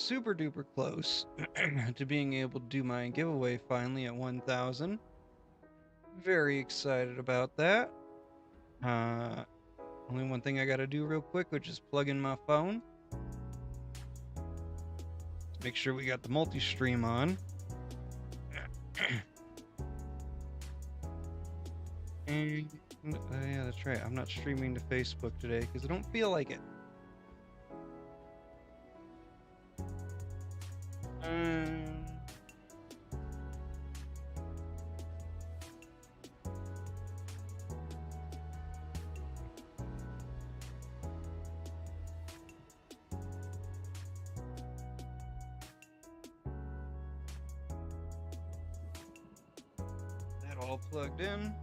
super duper close to being able to do my giveaway finally at 1,000. Very excited about that. Uh, Only one thing I gotta do real quick, which is plug in my phone. Make sure we got the multi-stream on. And yeah, that's right. I'm not streaming to Facebook today because I don't feel like it. That all plugged in.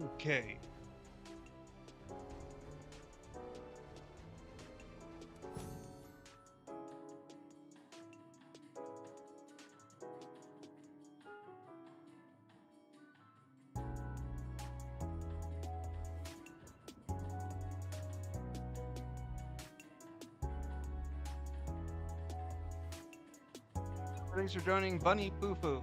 Okay. Thanks for joining Bunny Foo Foo.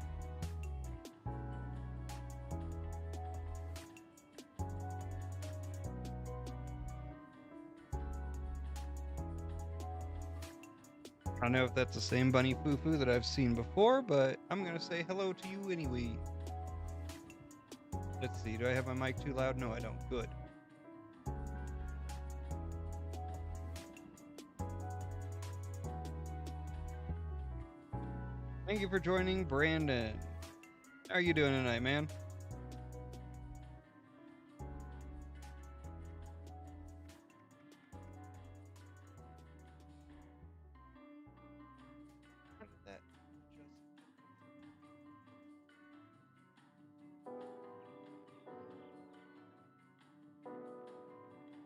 I don't know if that's the same Bunny Foo Foo that I've seen before, but I'm gonna say hello to you anyway. Let's see, do I have my mic too loud? No, I don't. Good. Thank you for joining, Brandon. How are you doing tonight, man?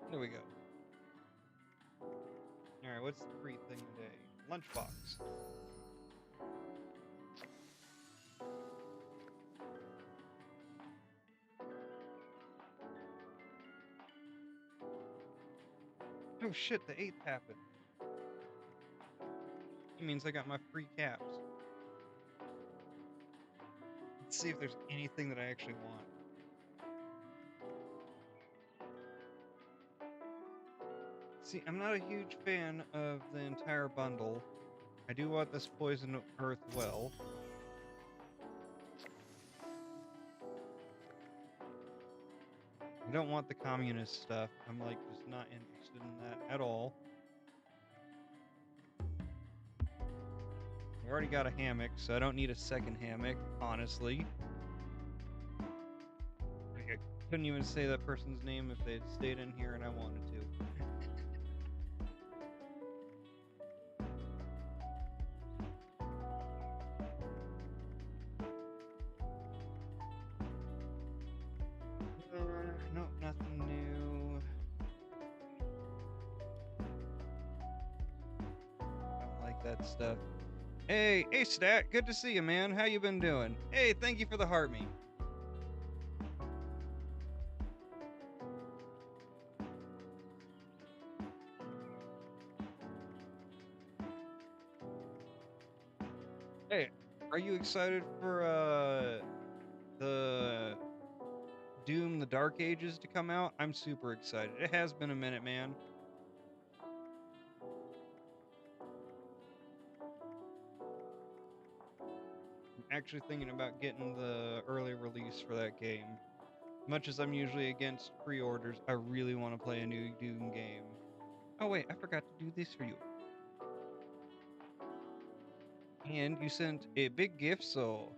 There we go. Alright, what's the free thing today? Lunchbox. Oh shit, the 8th happened. It means I got my free caps. Let's see if there's anything that I actually want. See, I'm not a huge fan of the entire bundle. I do want this Poison Earth well. I don't want the communist stuff. I'm like just not interested in that at all. I already got a hammock, so I don't need a second hammock, honestly. Like, I couldn't even say that person's name if they had stayed in here and I wanted to. Nope, nothing new. Don't like that stuff. Hey, Stat, good to see you, man. How you been doing? Hey, thank you for the heart me. Hey, are you excited for the Doom the Dark Ages to come out? I'm super excited. It has been a minute, man. I'm actually thinking about getting the early release for that game. Much as I'm usually against pre-orders, I really want to play a new Doom game. Oh wait, I forgot to do this for you. And you sent a big gift, so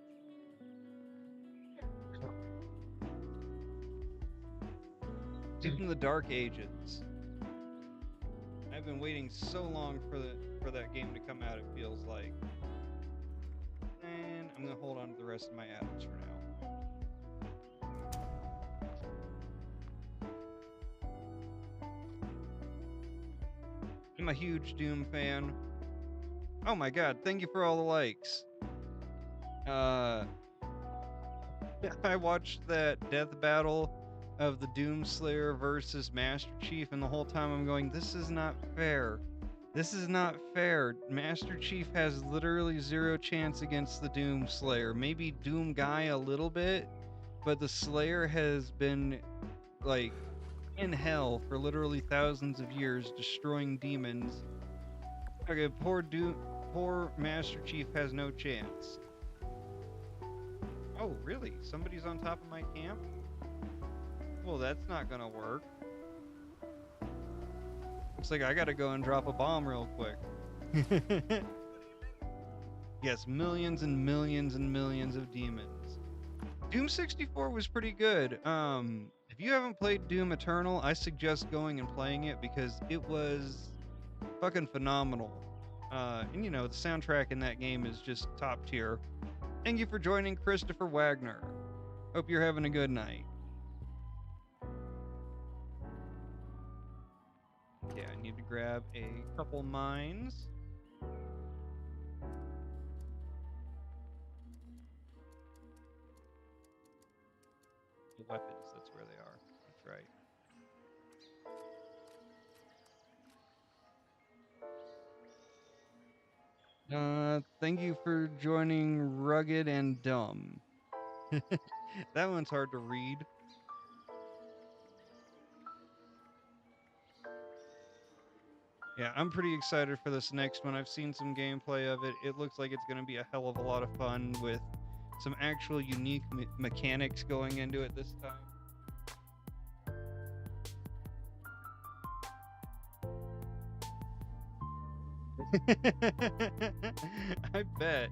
from the Dark Ages. I've been waiting so long for that game to come out, it feels like. And I'm gonna hold on to the rest of my atoms for now. I'm a huge Doom fan. Oh my god, thank you for all the likes. I watched that death battle of the Doomslayer versus Master Chief, and the whole time I'm going, this is not fair. This is not fair. Master Chief has literally zero chance against the Doomslayer. Maybe Doom Guy a little bit, but the Slayer has been, like, in hell for literally thousands of years, destroying demons. Okay, poor Master Chief has no chance. Oh, really? Somebody's on top of my camp? Well, that's not gonna work. Looks like I gotta go and drop a bomb real quick. Yes, millions and millions and millions of demons. Doom 64 was pretty good. If you haven't played Doom Eternal, I suggest going and playing it because it was fucking phenomenal. And you know, the soundtrack in that game is just top tier. Thank you for joining, Christopher Wagner. Hope you're having a good night. Yeah, I need to grab a couple mines. The weapons, that's where they are. That's right. Thank you for joining Rugged and Dumb. That one's hard to read. Yeah, I'm pretty excited for this next one. I've seen some gameplay of it. It looks like it's going to be a hell of a lot of fun with some actual unique mechanics going into it this time. I bet.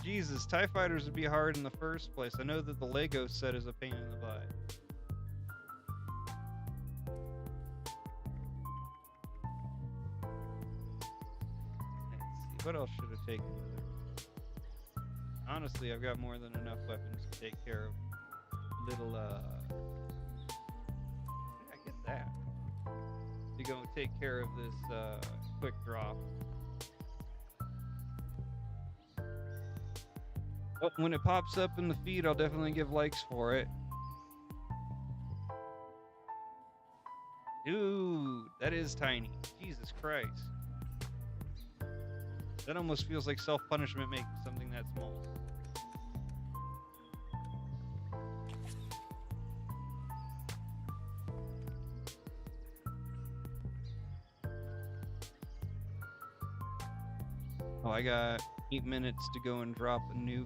Jesus, TIE Fighters would be hard in the first place. I know that the Lego set is a pain in the butt. Let's see, what else should have taken with it? Honestly, I've got more than enough weapons to take care of little, I get that. To go take care of this, quick drop. Oh, when it pops up in the feed, I'll definitely give likes for it. Dude, that is tiny. Jesus Christ. That almost feels like self-punishment making something that small. Oh, I got 8 minutes to go and drop a nuke.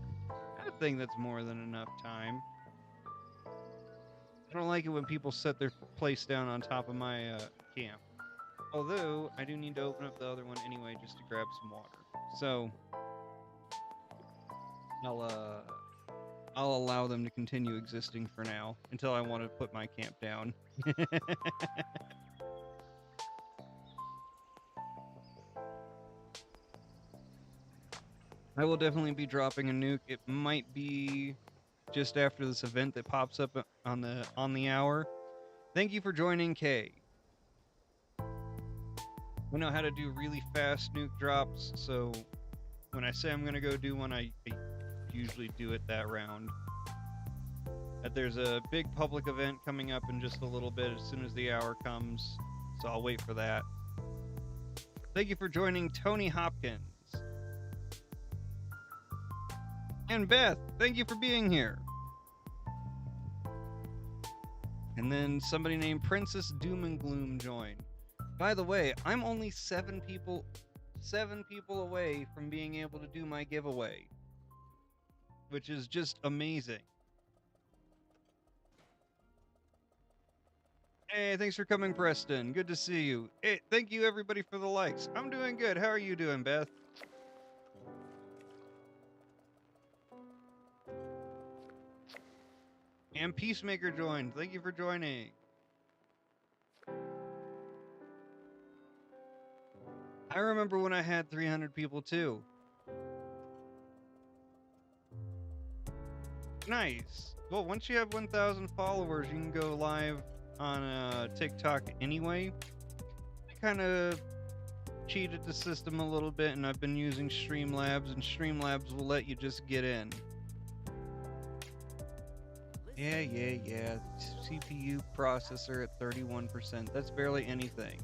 I think that's more than enough time. I don't like it when people set their place down on top of my camp. Although, I do need to open up the other one anyway just to grab some water. So, I'll allow them to continue existing for now until I want to put my camp down. I will definitely be dropping a nuke. It might be just after this event that pops up on the hour. Thank you for joining, Kay. We know how to do really fast nuke drops, so when I say I'm gonna go do one, I usually do it that round. But there's a big public event coming up in just a little bit as soon as the hour comes, so I'll wait for that. Thank you for joining, Tony Hopkins. And Beth, thank you for being here. And then somebody named Princess Doom and Gloom joined. By the way, I'm only 7 people away from being able to do my giveaway, which is just amazing. Hey, thanks for coming, Preston. Good to see you. Hey, thank you everybody for the likes. I'm doing good. How are you doing, Beth? And Peacemaker joined. Thank you for joining. I remember when I had 300 people too. Nice. Well, once you have 1,000 followers, you can go live on TikTok anyway. I kind of cheated the system a little bit, and I've been using Streamlabs, and Streamlabs will let you just get in. Yeah. CPU processor at 31%. That's barely anything.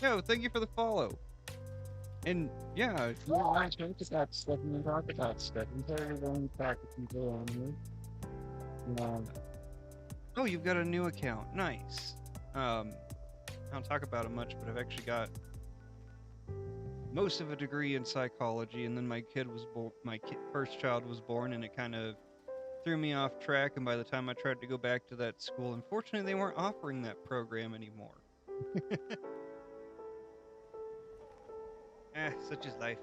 Yo, thank you for the follow. And yeah, No, I talked about stuff and talk about stuff. I'm tired of going back to people on here. oh, you've got a new account. Nice. I don't talk about it much, but I've actually got most of a degree in psychology, and then my first child was born, and it kind of threw me off track. And by the time I tried to go back to that school, unfortunately, they weren't offering that program anymore. Such is life,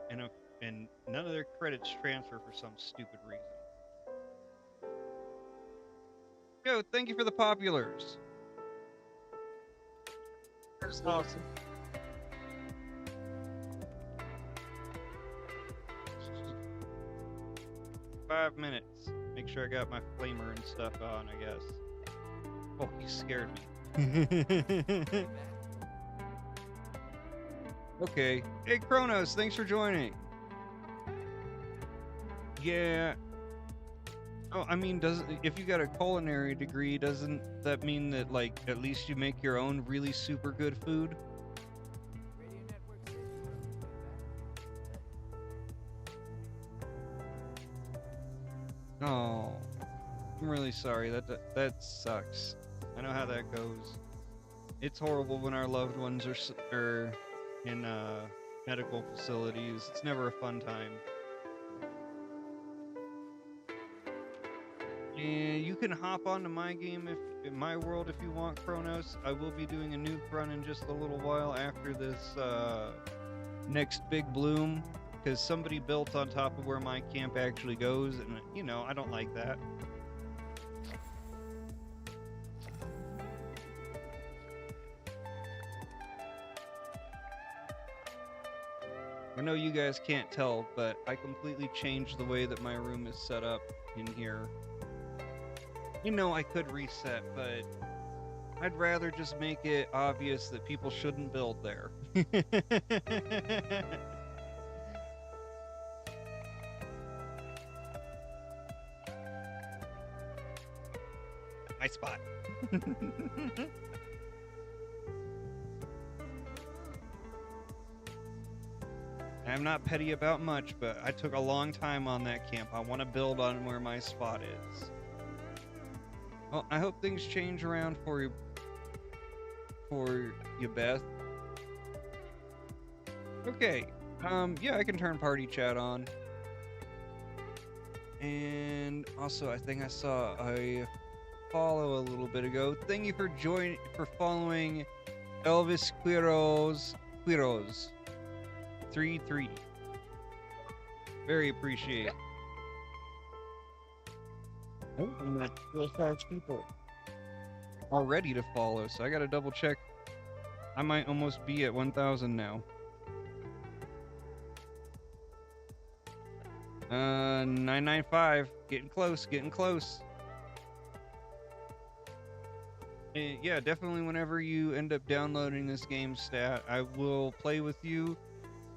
and none of their credits transfer for some stupid reason. Yo, thank you for the populars. That's awesome. 5 minutes. Make sure I got my flamer and stuff on, I guess. Oh, he scared me. Okay. Hey, Kronos, thanks for joining. Yeah. Oh, I mean, if you got a culinary degree, doesn't that mean that, like, at least you make your own really super good food? Oh, I'm really sorry. That sucks. I know how that goes. It's horrible when our loved ones are in medical facilities. It's never a fun time. And you can hop onto my game in my world if you want, Kronos. I will be doing a nuke run in just a little while after this next big bloom, because somebody built on top of where my camp actually goes, and you know, I don't like that. I know you guys can't tell, but I completely changed the way that my room is set up in here. You know, I could reset, but I'd rather just make it obvious that people shouldn't build there. My spot. I'm not petty about much, but I took a long time on that camp. I want to build on where my spot is. Well, I hope things change around for you, Beth. Okay. Yeah, I can turn party chat on. And also, I think I saw a follow a little bit ago. Thank you for following Elvis Quiroz 33. Very appreciate. Oh, I'm not those 5 people. Already to follow, so I gotta double check. I might almost be at 1,000 now. 995. Getting close, getting close. And yeah, definitely whenever you end up downloading this game, Stat, I will play with you,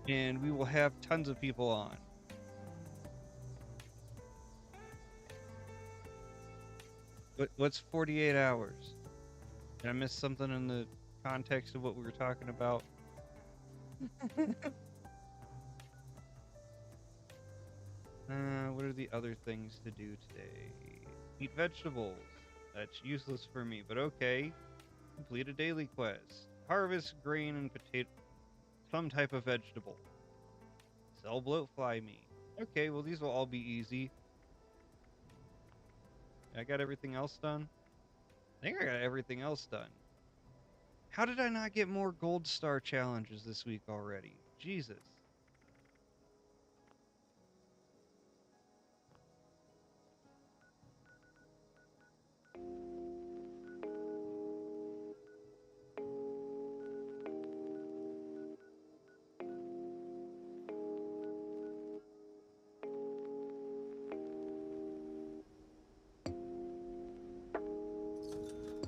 and we will have tons of people on. What's 48 hours? Did I miss something in the context of what we were talking about? What are the other things to do today? Eat vegetables. That's useless for me, but okay. Complete a daily quest. Harvest grain and potato, some type of vegetable. Sell bloatfly meat. Okay, well these will all be easy. I got everything else done? I think I got everything else done. How did I not get more gold star challenges this week already? Jesus.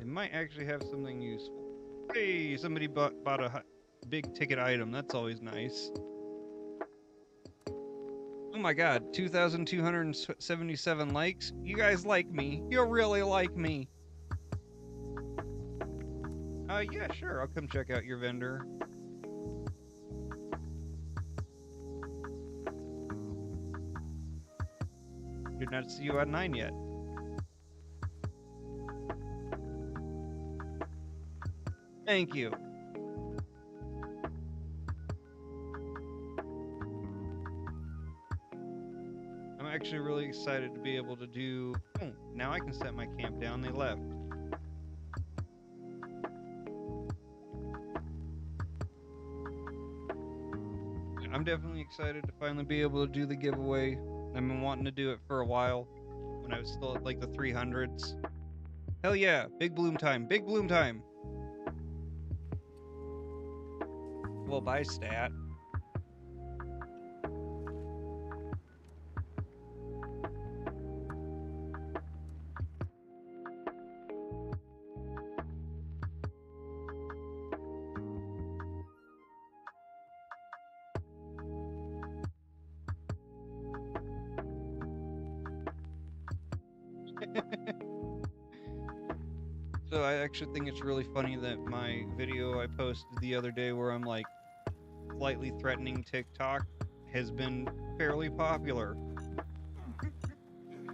It might actually have something useful. Hey, somebody bought a big ticket item. That's always nice. Oh my god, 2,277 likes. You guys like me. You really like me. Yeah, sure. I'll come check out your vendor. Did not see you at 9 yet. Thank you. I'm actually really excited to be able to do... Oh, now I can set my camp down. They left. I'm definitely excited to finally be able to do the giveaway. I've been wanting to do it for a while when I was still at like the 300s. Hell yeah, big bloom time, big bloom time. Well, bye, stat. So I actually think it's really funny that my video I posted the other day where I'm like slightly threatening TikTok has been fairly popular.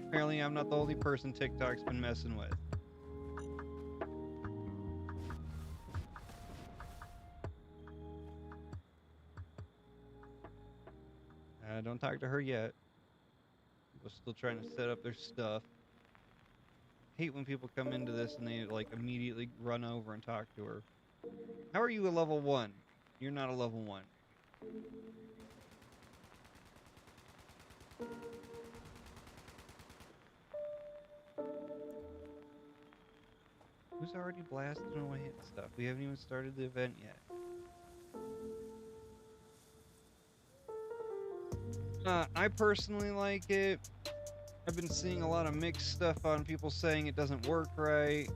Apparently I'm not the only person TikTok's been messing with. Don't talk to her yet. We're still trying to set up their stuff. Hate when people come into this and they like immediately run over and talk to her. How are you a level 1? You're not a level 1. Who's already blasting away at stuff? We haven't even started the event yet. I personally like it. I've been seeing a lot of mixed stuff on people saying it doesn't work right.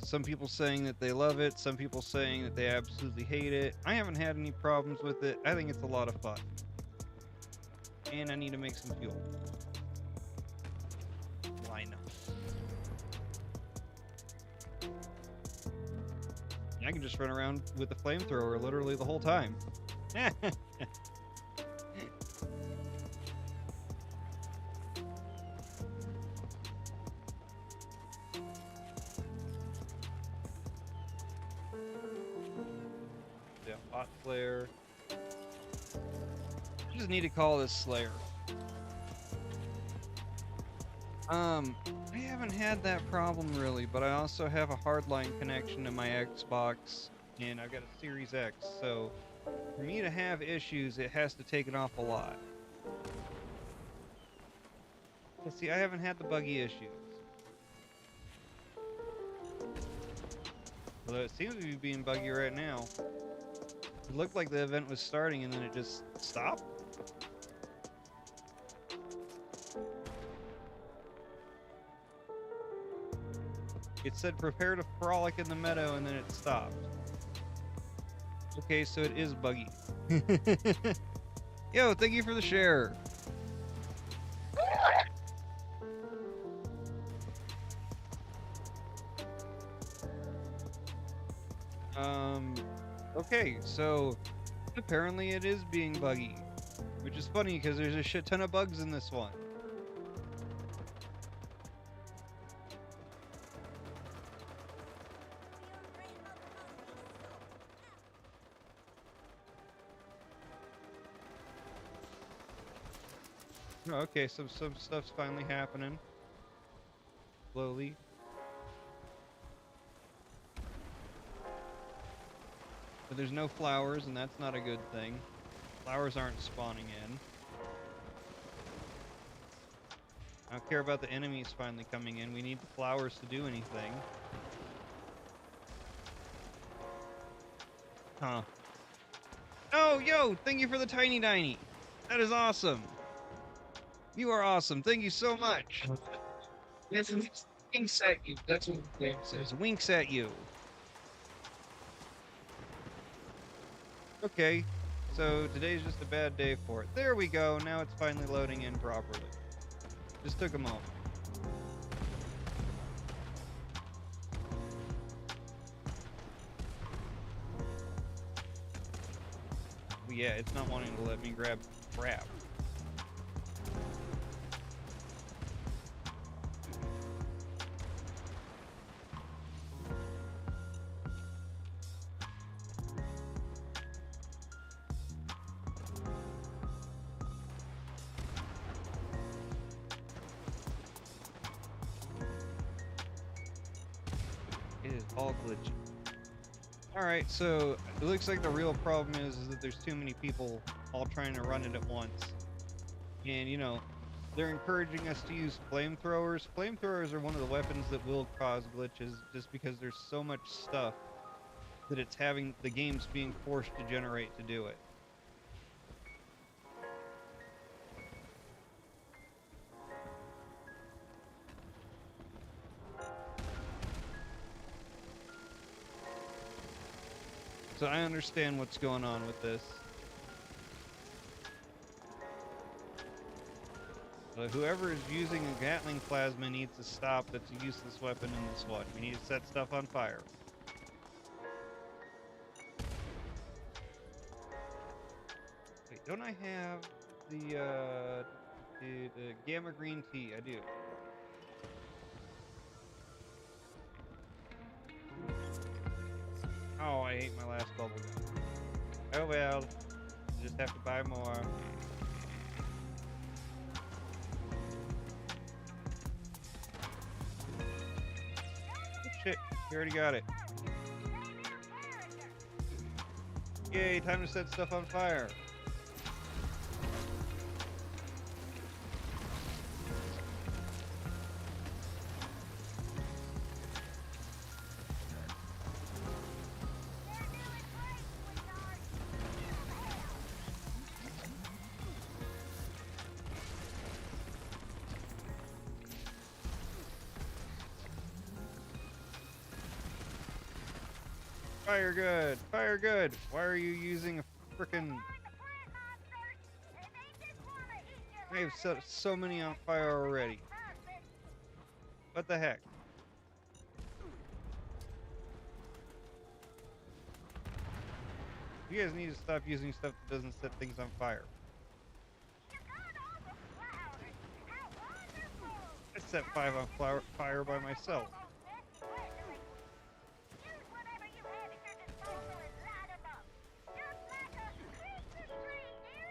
Some people saying that they love it. Some people saying that they absolutely hate it. I haven't had any problems with it. I think it's a lot of fun. And I need to make some fuel. Why not? I can just run around with the flamethrower literally the whole time. Yeah, hot flare. I just need to call this Slayer. I haven't had that problem really, but I also have a hardline connection to my Xbox, and I've got a Series X, so for me to have issues, it has to take it off a lot. But see, I haven't had the buggy issues. Although it seems to be being buggy right now. It looked like the event was starting and then it just stopped. It said prepare to frolic in the meadow and then it stopped. Okay, so it is buggy. Yo, thank you for the share. Okay, so apparently it is being buggy, which is funny because there's a shit ton of bugs in this one. Okay, some stuff's finally happening. Slowly. But there's no flowers, and that's not a good thing. Flowers aren't spawning in. I don't care about the enemies finally coming in. We need the flowers to do anything. Huh. Oh, yo! Thank you for the tiny diny! That is awesome! You are awesome. Thank you so much. Yes, it's winks at you. That's what the game says. Says winks at you. Okay, so today's just a bad day for it. There we go. Now it's finally loading in properly. Just took a moment. But yeah, it's not wanting to let me grab crap. It is all glitchy. Alright, so it looks like the real problem is that there's too many people all trying to run it at once. And, you know, they're encouraging us to use flamethrowers. Flamethrowers are one of the weapons that will cause glitches just because there's so much stuff that it's having the game's being forced to generate to do it. So I understand what's going on with this. But whoever is using a Gatling plasma needs to stop. That's a useless weapon in this one. We need to set stuff on fire. Wait, don't I have the gamma green tea? I do. Oh, I hate my last bubble gum. Oh well, just have to buy more. Oh, shit, you already got it. Yay, time to set stuff on fire. Fire good! Fire good! Why are you using a frickin'... I have set so many on fire already. What the heck? You guys need to stop using stuff that doesn't set things on fire. I set 5 on fire by myself.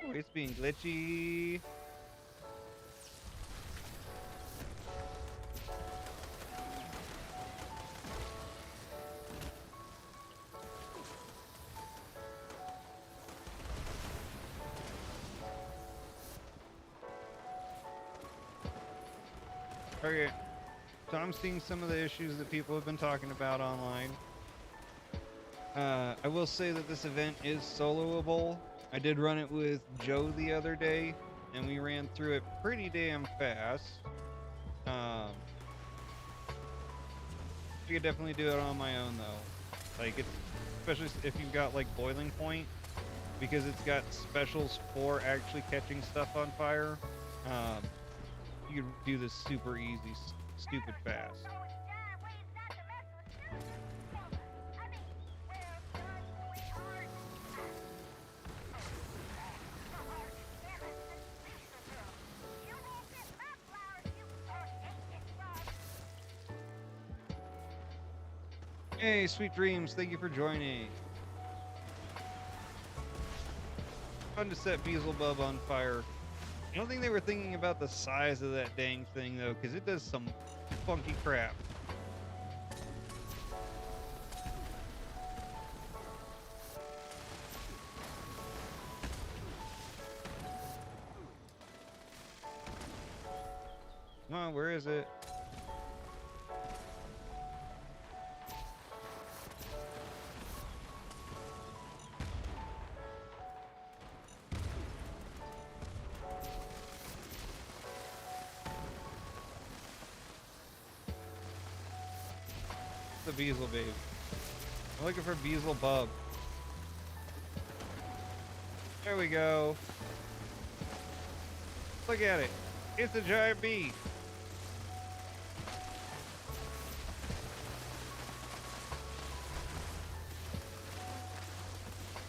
Oh, it's being glitchy. Okay, so I'm seeing some of the issues that people have been talking about online. I will say that this event is soloable. I did run it with Joe the other day, and we ran through it pretty damn fast. You could definitely do it on my own though. Like, it's especially if you've got like boiling point, because it's got specials for actually catching stuff on fire. You can do this super easy, stupid fast. Hey, Sweet Dreams, thank you for joining. Fun to set Beelzebub on fire. I don't think they were thinking about the size of that dang thing, though, because it does some funky crap. on, where is it? The Beezle babe. I'm looking for Beezle Bub. There we go. Look at it. It's a giant bee.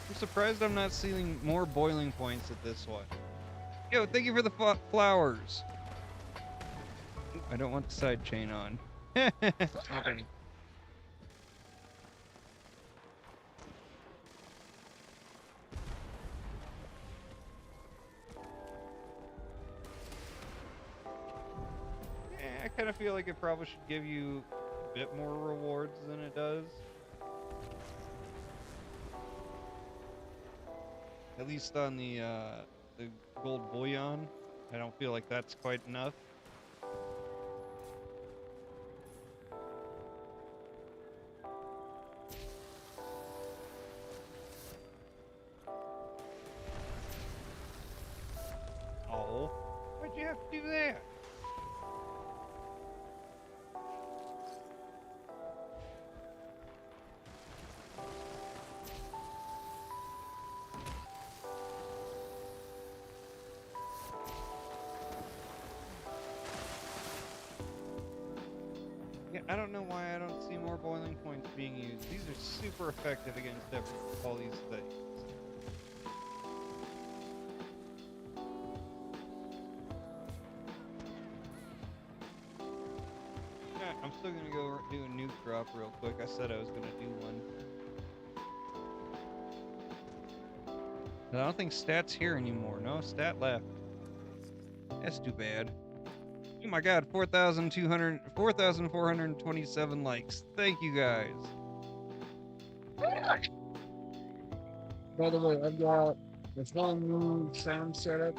I'm surprised I'm not seeing more boiling points at this one. Yo, thank you for the flowers. I don't want the side chain on. Okay. I kind of feel like it probably should give you a bit more rewards than it does. At least on the gold bullion, I don't feel like that's quite enough. Oh, why'd you have to do that? Yeah, I don't know why I don't see more boiling points being used. These are super effective against all these things. Yeah, I'm still gonna go do a nuke drop real quick. I said I was gonna do one. But I don't think Stat's here anymore. No, Stat left. That's too bad. Oh my god, 4,427 likes. Thank you guys. By the way, I've got this whole new sound setup.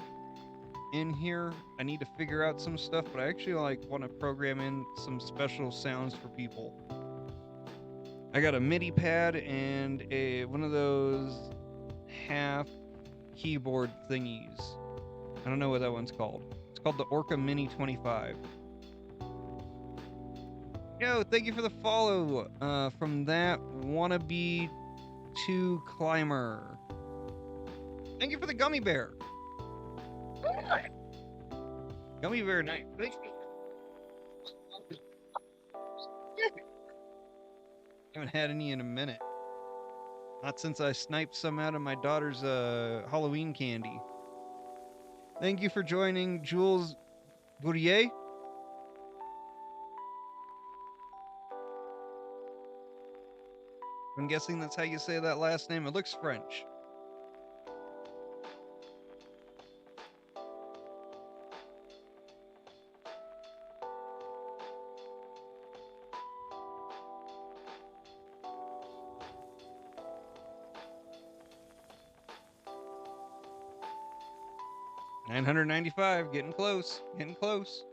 In here, I need to figure out some stuff, but I actually want to program in some special sounds for people. I got a MIDI pad and one of those half keyboard thingies. I don't know what that one's called. It's called the Orca Mini 25. Yo, thank you for the follow from that wannabe 2 climber. Thank you for the gummy bear. Gummy bear night. Haven't had any in a minute. Not since I sniped some out of my daughter's Halloween candy. Thank you for joining, Jules Bourrier. I'm guessing that's how you say that last name. It looks French. $995, getting close, getting close.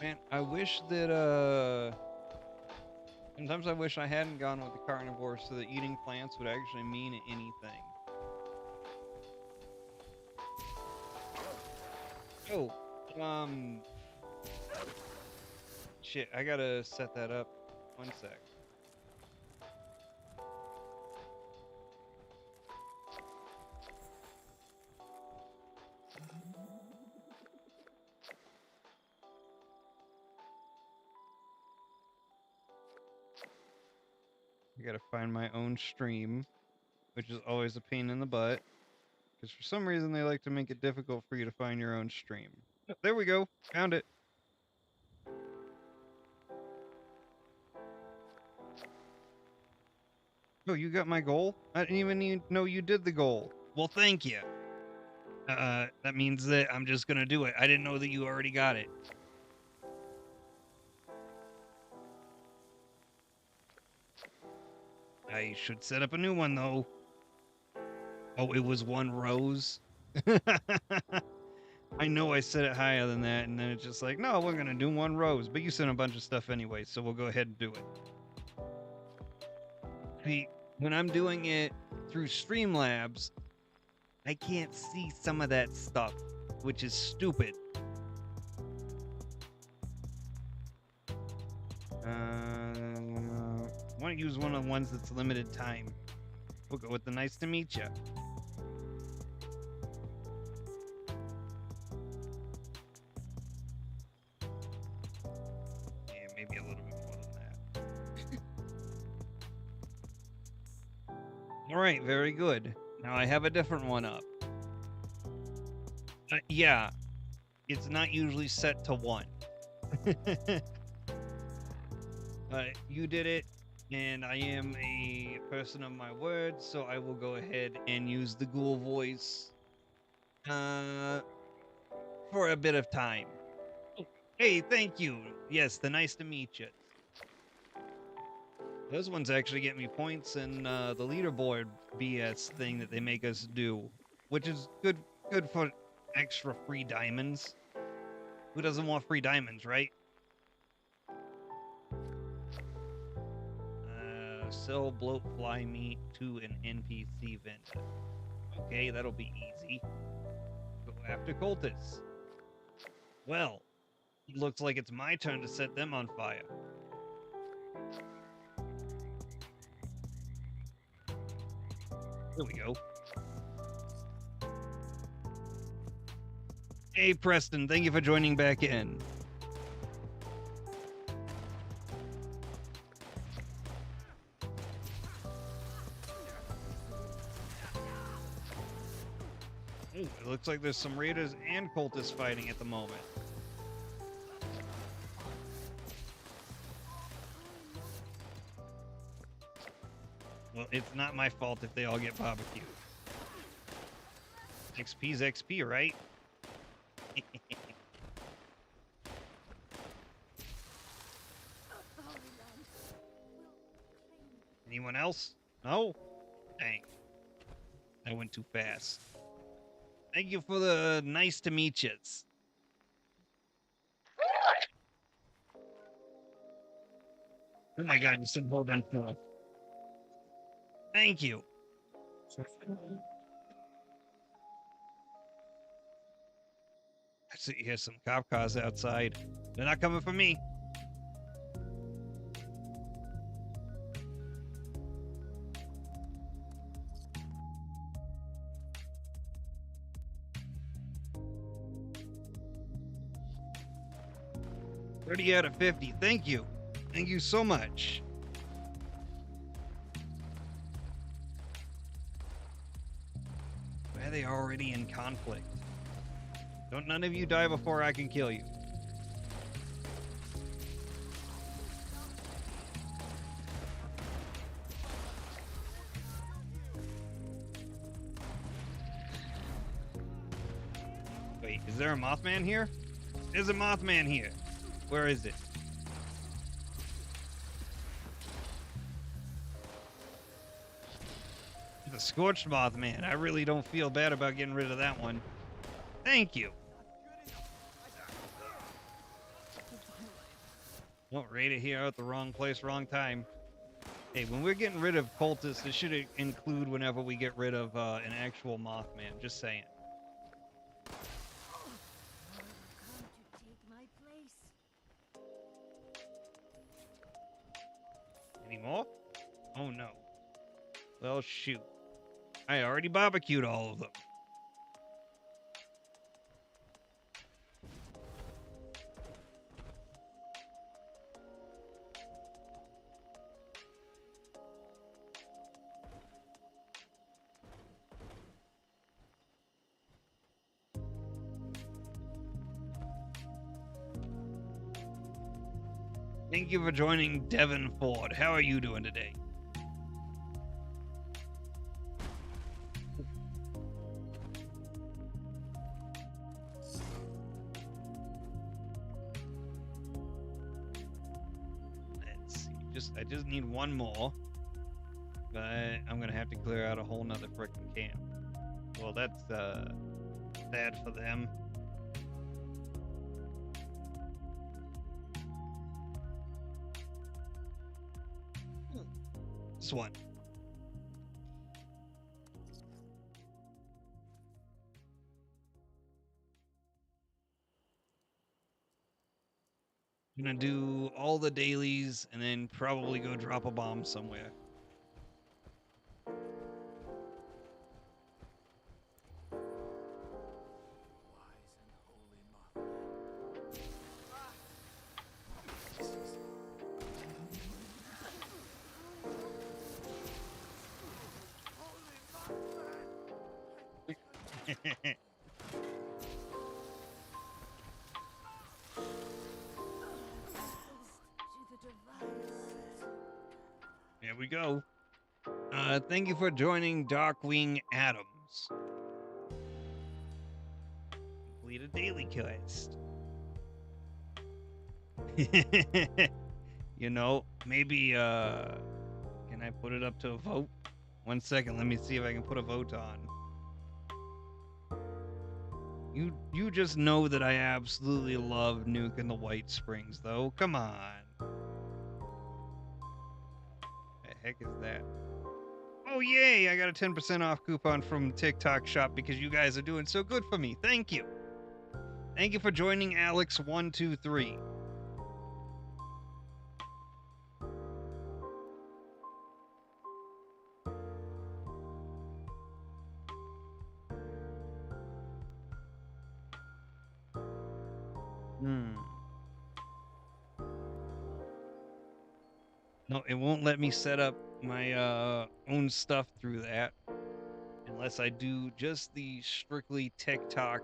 Man, I wish that sometimes I wish I hadn't gone with the carnivore so that eating plants would actually mean anything. Oh, shit, I gotta set that up. 1 sec. I gotta find my own stream, which is always a pain in the butt. Because for some reason they like to make it difficult for you to find your own stream. Oh, there we go. Found it. Oh, you got my goal? I didn't even know you did the goal. Well, thank you. That means that I'm just gonna do it. I didn't know that you already got it. I should set up a new one, though. Oh, it was 1 rose? I know I set it higher than that, and then it's just like, no, we're gonna do 1 rose, but you sent a bunch of stuff anyway, so we'll go ahead and do it. See, when I'm doing it through Streamlabs, I can't see some of that stuff, which is stupid. I want to use one of the ones that's limited time. We'll go with the nice to meet you. Yeah, maybe a little bit more than that. All right, very good. Now I have a different one up. Yeah, it's not usually set to 1. You did it, and I am a person of my word, so I will go ahead and use the ghoul voice for a bit of time. Hey, thank you. Yes, the nice to meet you. Those ones actually get me points in the leaderboard BS thing that they make us do, which is good for extra free diamonds. Who doesn't want free diamonds, right? Sell bloat fly meat to an NPC vendor. Okay, that'll be easy. Go after cultists. Well, it looks like it's my turn to set them on fire. Here we go. Hey, Preston, thank you for joining back in. Ooh, it looks like there's some raiders and cultists fighting at the moment. Well, it's not my fault if they all get barbecued. XP's XP, right? Anyone else? No? Dang. I went too fast. Thank you for the nice to meet yous. Oh my god, you said hold on to it. Thank you. I see you hear some cop cars outside. They're not coming for me. $30 out of 50. Thank you. Thank you so much. Why are they already in conflict? Don't none of you die before I can kill you. Wait, is there a Mothman here? There's a Mothman here. Where is it? The Scorched Mothman. I really don't feel bad about getting rid of that one. Thank you. Well, raider here at the wrong place, wrong time. Hey, when we're getting rid of cultists, it should include whenever we get rid of an actual Mothman. Just saying. Any more? Oh no. Well, shoot. I already barbecued all of them. Thank you for joining Devin Ford. How are you doing today? Let's see. I just need one more. but I'm gonna have to clear out a whole nother frickin' camp. Well, that's bad for them. This one. I'm gonna do all the dailies and then probably go drop a bomb somewhere. Here we go. Thank you for joining Darkwing Adams. Complete a daily quest. You know, maybe can I put it up to a vote? 1 second, let me see if I can put a vote on. You just know that I absolutely love Nuke in the White Springs, though. Come on. The heck is that? Oh, yay! I got a 10% off coupon from TikTok Shop because you guys are doing so good for me. Thank you. Thank you for joining Alex123. No, it won't let me set up my own stuff through that unless I do just the strictly TikTok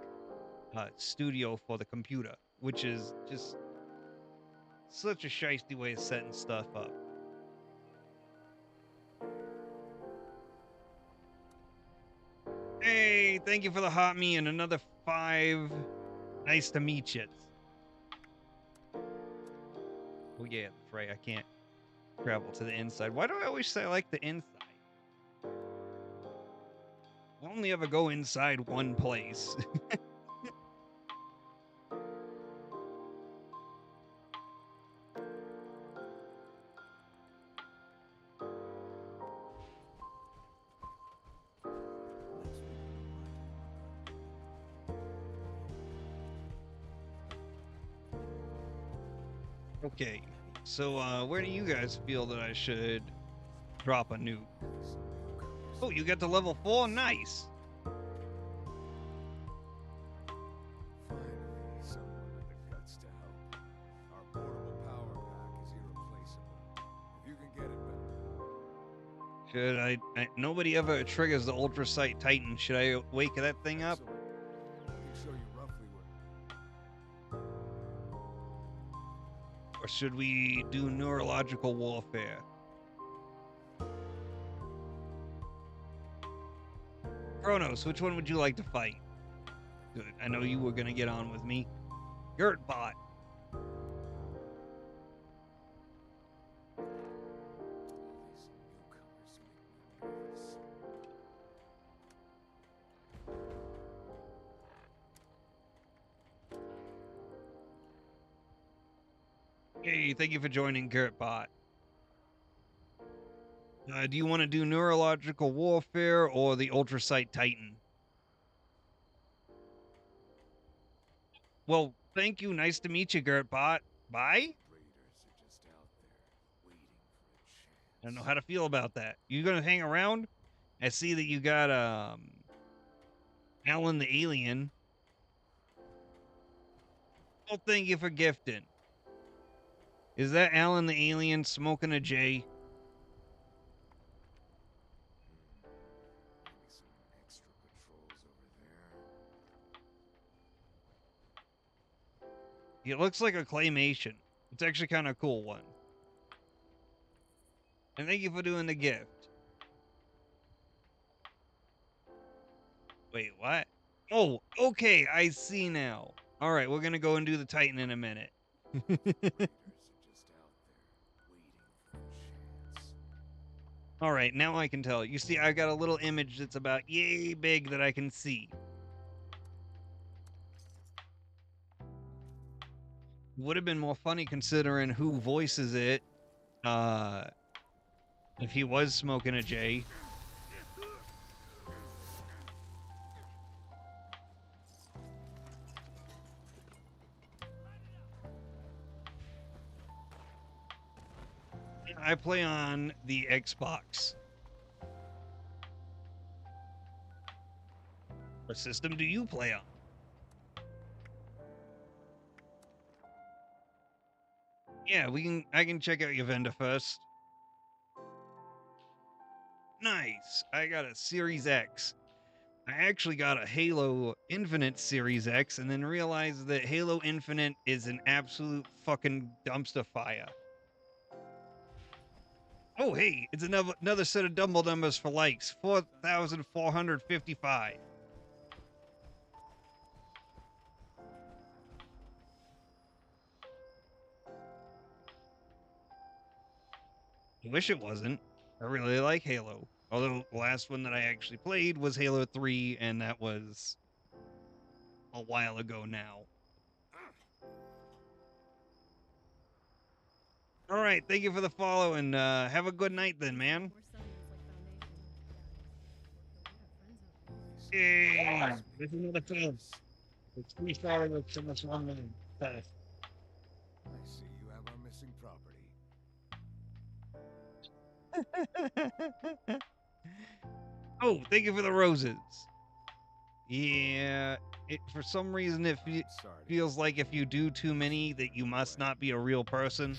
studio for the computer, which is just such a shiesty way of setting stuff up. Hey, thank you for the hot me and another 5. Nice to meet you. Oh yeah, that's right. I can't travel to the inside. Why do I always say I like the inside? I only ever go inside one place. Okay, so where do you guys feel that I should drop a nuke? Oh, you get to level 4? Nice. Finally, someone with the guts to help. Our portable power pack is irreplaceable. If you can get it back. Should I nobody ever triggers the Ultra Sight Titan. Should I wake that thing up? Excellent. I can show you roughly where. Or should we do neurological warfare? Kronos, which one would you like to fight? Good. I know you were going to get on with me. Gertbot. These newcomers make me nervous. Hey, thank you for joining Gertbot. Do you want to do neurological warfare or the Ultra Sight Titan? Well, thank you. Nice to meet you, Gertbot. Bye? Raiders are just out there, waiting for a chance. I don't know how to feel about that. You gonna hang around? I see that you got Alan the Alien. Well, thank you for gifting. Is that Alan the Alien smoking a J? Maybe some extra patrols over there. It looks like a claymation. It's actually kind of a cool one. And thank you for doing the gift. Wait, what? Oh, okay, I see now. All right, we're gonna go and do the Titan in a minute. Raiders are just out there, waiting for a chance. All right, now I can tell. You see, I got a little image that's about yay big that I can see. Would have been more funny considering who voices it. If he was smoking a J. I play on the Xbox. What system do you play on? Yeah, I can check out your vendor first. Nice. I got a Series X. I actually got a Halo Infinite Series X and then realized that Halo Infinite is an absolute fucking dumpster fire. Oh, hey, it's another set of double numbers for likes. 4,455. I wish it wasn't. I really like Halo. Although the last one that I actually played was Halo 3, and that was a while ago now. All right, thank you for the follow, and have a good night then, man. Yay! This is another film. It's restarting with so much longer than that. I see you have our missing property. Oh, thank you for the roses. Yeah, for some reason it Sorry. feels like if you do too many that you must not be a real person. I'd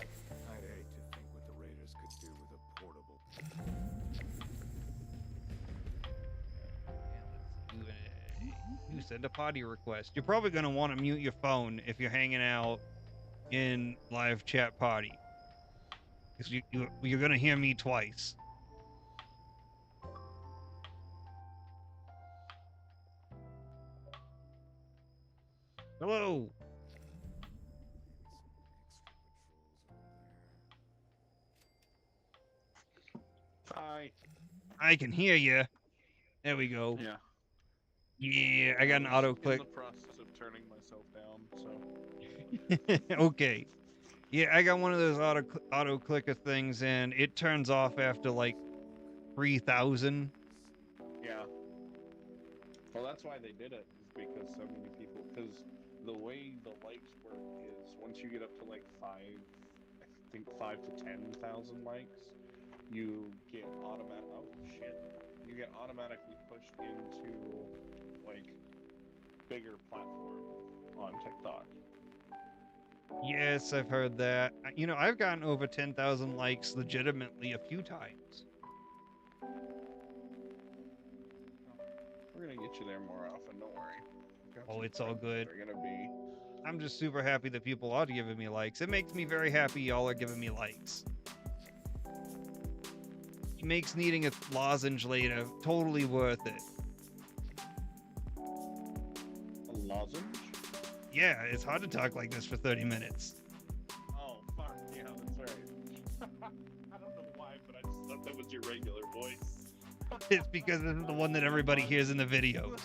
hate to think what the Raiders could do with a portable. You send a potty request. You're probably going to want to mute your phone if you're hanging out in live chat party. Because you're going to hear me twice. Hello. Hi. I can hear you. There we go. Yeah. Yeah, I got an auto click. In the process of turning myself down, so. Okay. Yeah, I got one of those auto clicker things, and it turns off after like 3,000. Yeah. Well, that's why they did it, is because so many people. Because the way the likes work is once you get up to like 5 to 10,000 likes, you get you get automatically pushed into like bigger platform on TikTok. Yes, I've heard that. You know, I've gotten over 10,000 likes legitimately a few times. We're gonna get you there more often. Don't worry. Oh, it's all good. They're gonna be. I'm just super happy that people are giving me likes. It makes me very happy y'all are giving me likes. It makes needing a lozenge later totally worth it. A lozenge? Yeah, it's hard to talk like this for 30 minutes. Oh, fuck. Yeah, that's right. I don't know why, but I just thought that was your regular voice. It's because it's the one that everybody hears in the videos.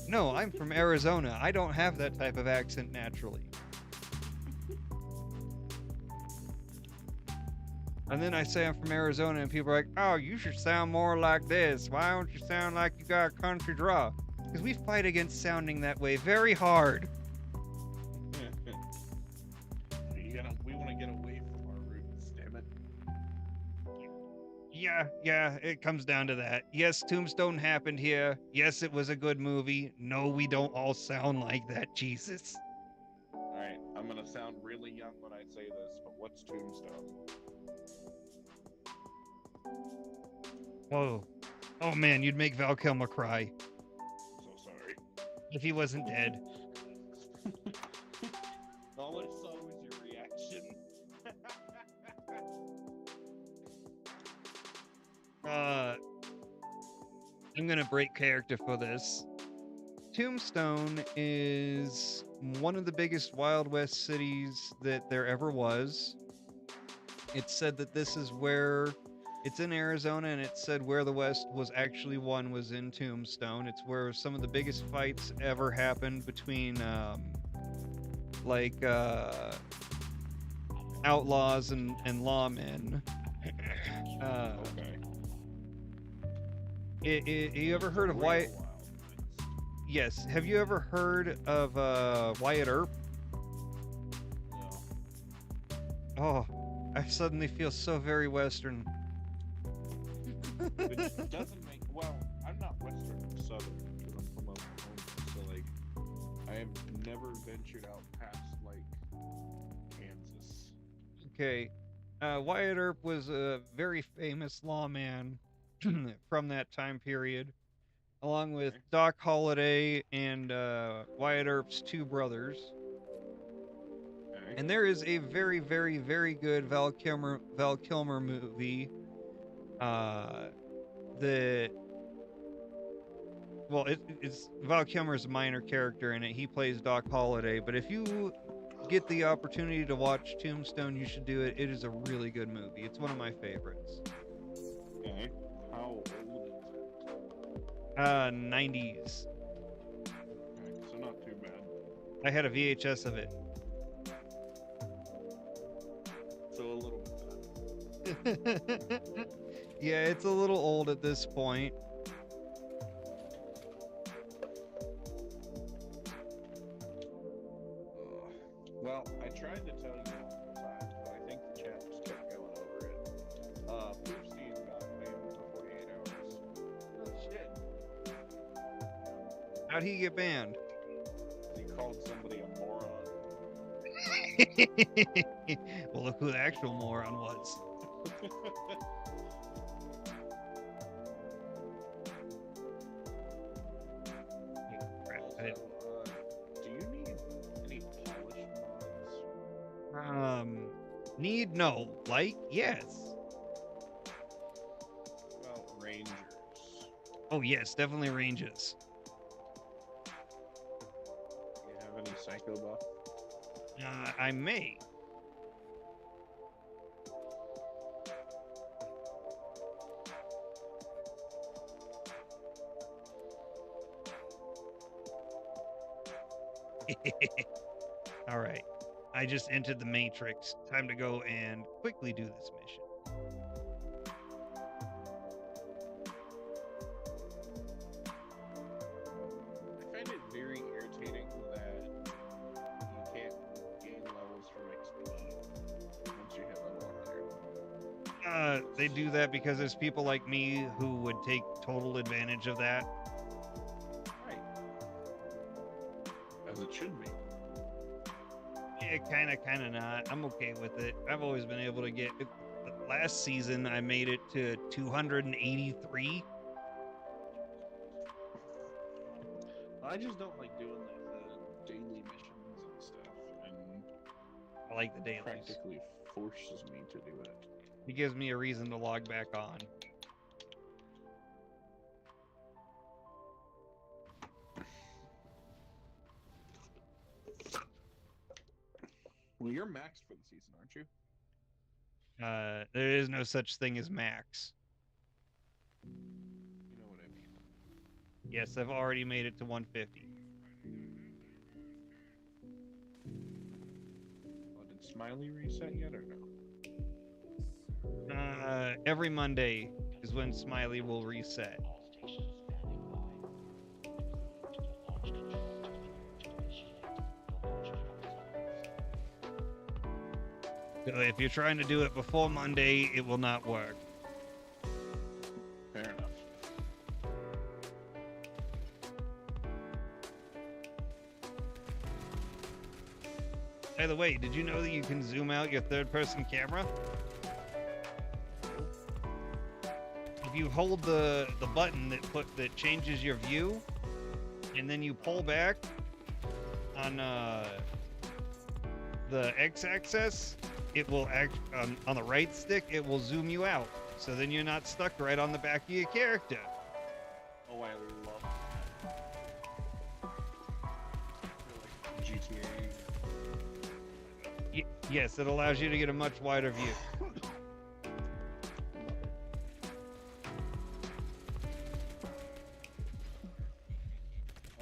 No, I'm from Arizona. I don't have that type of accent naturally. And then I say I'm from Arizona and people are like, oh, you should sound more like this. Why don't you sound like you got a country draw? Because we fight against sounding that way very hard. We want to get away from our roots, damn it. Yeah, it comes down to that. Yes, Tombstone happened here. Yes, it was a good movie. No, we don't all sound like that, Jesus. Alright, I'm gonna sound really young when I say this, but what's Tombstone? Whoa. Oh man, you'd make Val Kilmer cry So sorry. if he wasn't dead. All I saw was your reaction. I'm gonna break character for this. Tombstone is one of the biggest Wild West cities that there ever was. it said that this is where it's in Arizona, and it said where the West was actually won was in Tombstone. It's where some of the biggest fights ever happened between like outlaws and lawmen. Okay. You ever heard of Wyatt? Yes. Have you ever heard of Wyatt Earp? No. Oh, I suddenly feel so very Western. Which doesn't make well. I'm not Western. I'm Southern because I'm from Oklahoma. So like, I have never ventured out past like Kansas. Okay. Wyatt Earp was a very famous lawman from that time period, along with Okay. Doc Holliday and Wyatt Earp's two brothers. Okay. And there is a very, very, very good Val Kilmer movie. It's Val Kilmer's a minor character in it. He plays Doc Holliday. But if you get the opportunity to watch Tombstone, you should do it. It is a really good movie. It's one of my favorites. Okay. How old is it? 90s. Okay, so not too bad. I had a VHS of it. So a little bit bad. Yeah, it's a little old at this point. Well, I tried to tell you multiple times, but I think the chat just kept going over it. Boosteen got banned for 48 hours. Oh shit. How'd he get banned? He called somebody a moron. Well, look who the actual moron was. Crap, Also, do you need any polish mods? Need no. Like, yes. What about Rangers? Oh, yes, definitely ranges. Do you have any Psycho Buff? I may. All right. I just entered the Matrix. Time to go and quickly do this mission. I find it very irritating that you can't gain levels from XP once you hit level 100. They do that because there's people like me who would take total advantage of that. Right. As it should be. Yeah, kind of not. I'm okay with it. I've always been able to get. Last season, I made it to 283. I just don't like doing the daily missions and stuff, and I like the dailies. practically forces me to do it. It gives me a reason to log back on. Well, you're maxed for the season, aren't you? There is no such thing as max. You know what I mean. Yes, I've already made it to 150. Well, did Smiley reset yet or no? Every Monday is when Smiley will reset. So if you're trying to do it before Monday, it will not work. Fair enough. By the way, did you know that you can zoom out your third-person camera? If you hold the button that changes your view, and then you pull back on the x-axis, it will act on the right stick. It will zoom you out, so then you're not stuck right on the back of your character. Oh, I love that. I feel like GTA. Yes, it allows you to get a much wider view.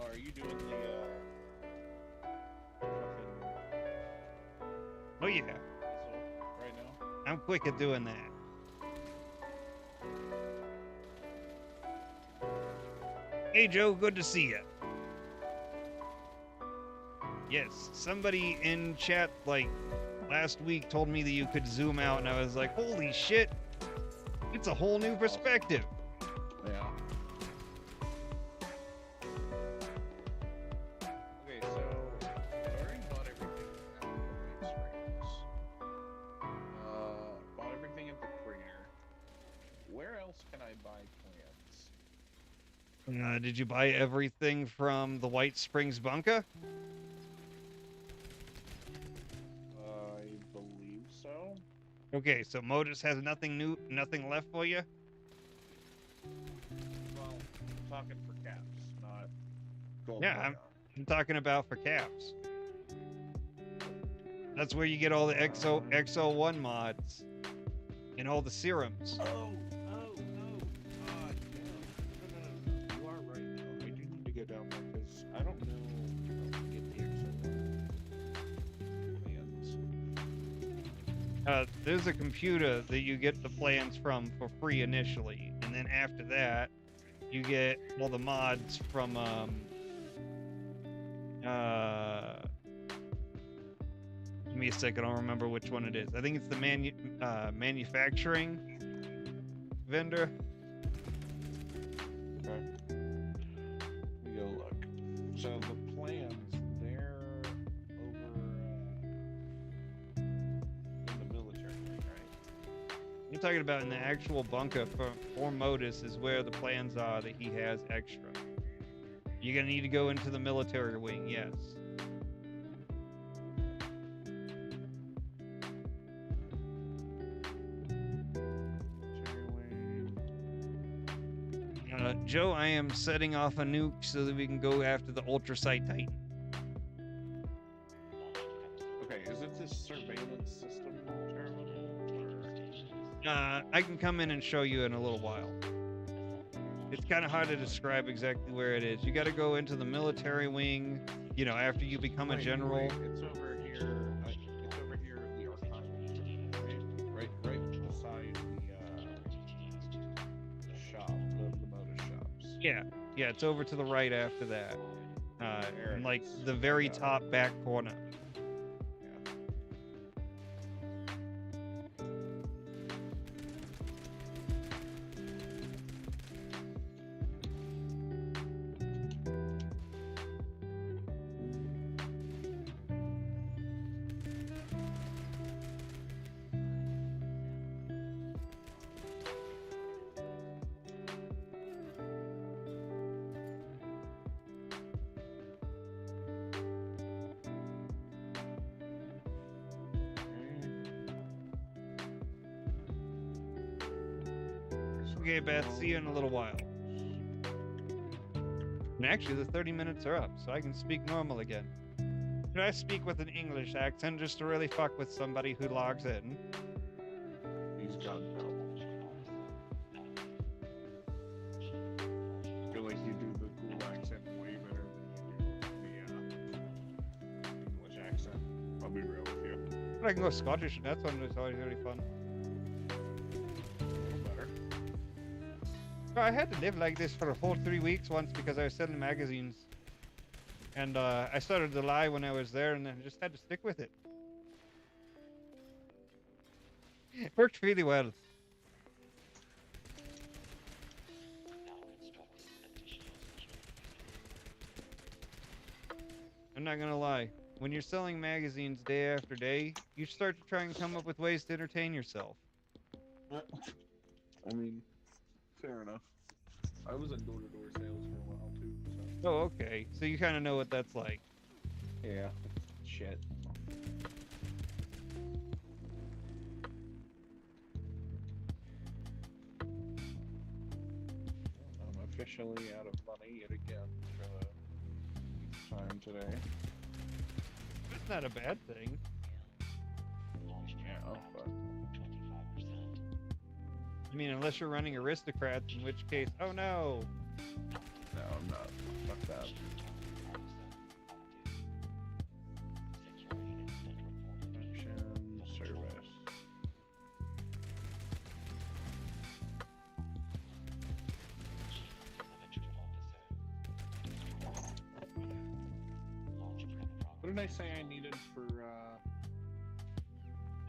are you doing the fucking Oh yeah, assault right now? I'm quick at doing that. Hey Joe, good to see you. Yes, somebody in chat like last week told me that you could zoom out, and I was like, holy shit, it's a whole new perspective. Yeah. Okay, so I already bought everything at the Springs. Bought everything at the Crater. Where else can I buy plants? Did you buy everything from the White Springs bunker? I believe so. Okay, so Modus has nothing new, nothing left for you? Well, I'm talking for caps, not gold. Yeah, I'm talking about for caps. That's where you get all the XO1 mods and all the serums. Oh, no. You are right, though. I do need to go down there because I don't know how to get the plans. There's a computer that you get the plans from for free initially, and then after that, you get all the mods from give me a second, I don't remember which one it is. I think it's the manufacturing vendor. Okay. We go look. So the plans, they're over in the military, right? You're talking about in the actual bunker for Modus is where the plans are that he has extra. You're gonna need to go into the military wing, yes. Joe, I am setting off a nuke so that we can go after the Ultrasight Titan. Okay, is it this surveillance system terminal? I can come in and show you in a little while. It's kind of hard to describe exactly where it is. You got to go into the military wing, you know, after you become a general. Wait, it's over here. It's over here in the archive. Right beside the shop, the motor shops. Yeah, it's over to the right after that. There In it like is. the very Yeah. top back corner. Yeah. Okay, Beth, see you in a little while. And actually, the 30 minutes are up, so I can speak normal again. Should I speak with an English accent just to really fuck with somebody who logs in? He's got no. I feel like you do the cool accent way better than you do the English accent. I'll be real with you. I can go Scottish, and that's one that's always really fun. A little better. So I had to live like this for a whole 3 weeks once because I was selling magazines. And I started to lie when I was there, and then just had to stick with it. It worked really well. I'm not gonna lie. When you're selling magazines day after day, you start to try and come up with ways to entertain yourself. I mean, fair enough. I was in door-to-door sales for a while too, so. Oh, okay. So you kind of know what that's like. Yeah. Shit. I'm officially out of money yet again for the time today. That's not a bad thing. Yeah, but I mean, unless you're running aristocrats, in which case, oh no. no, I'm not. Fuck that. What did I say I needed for?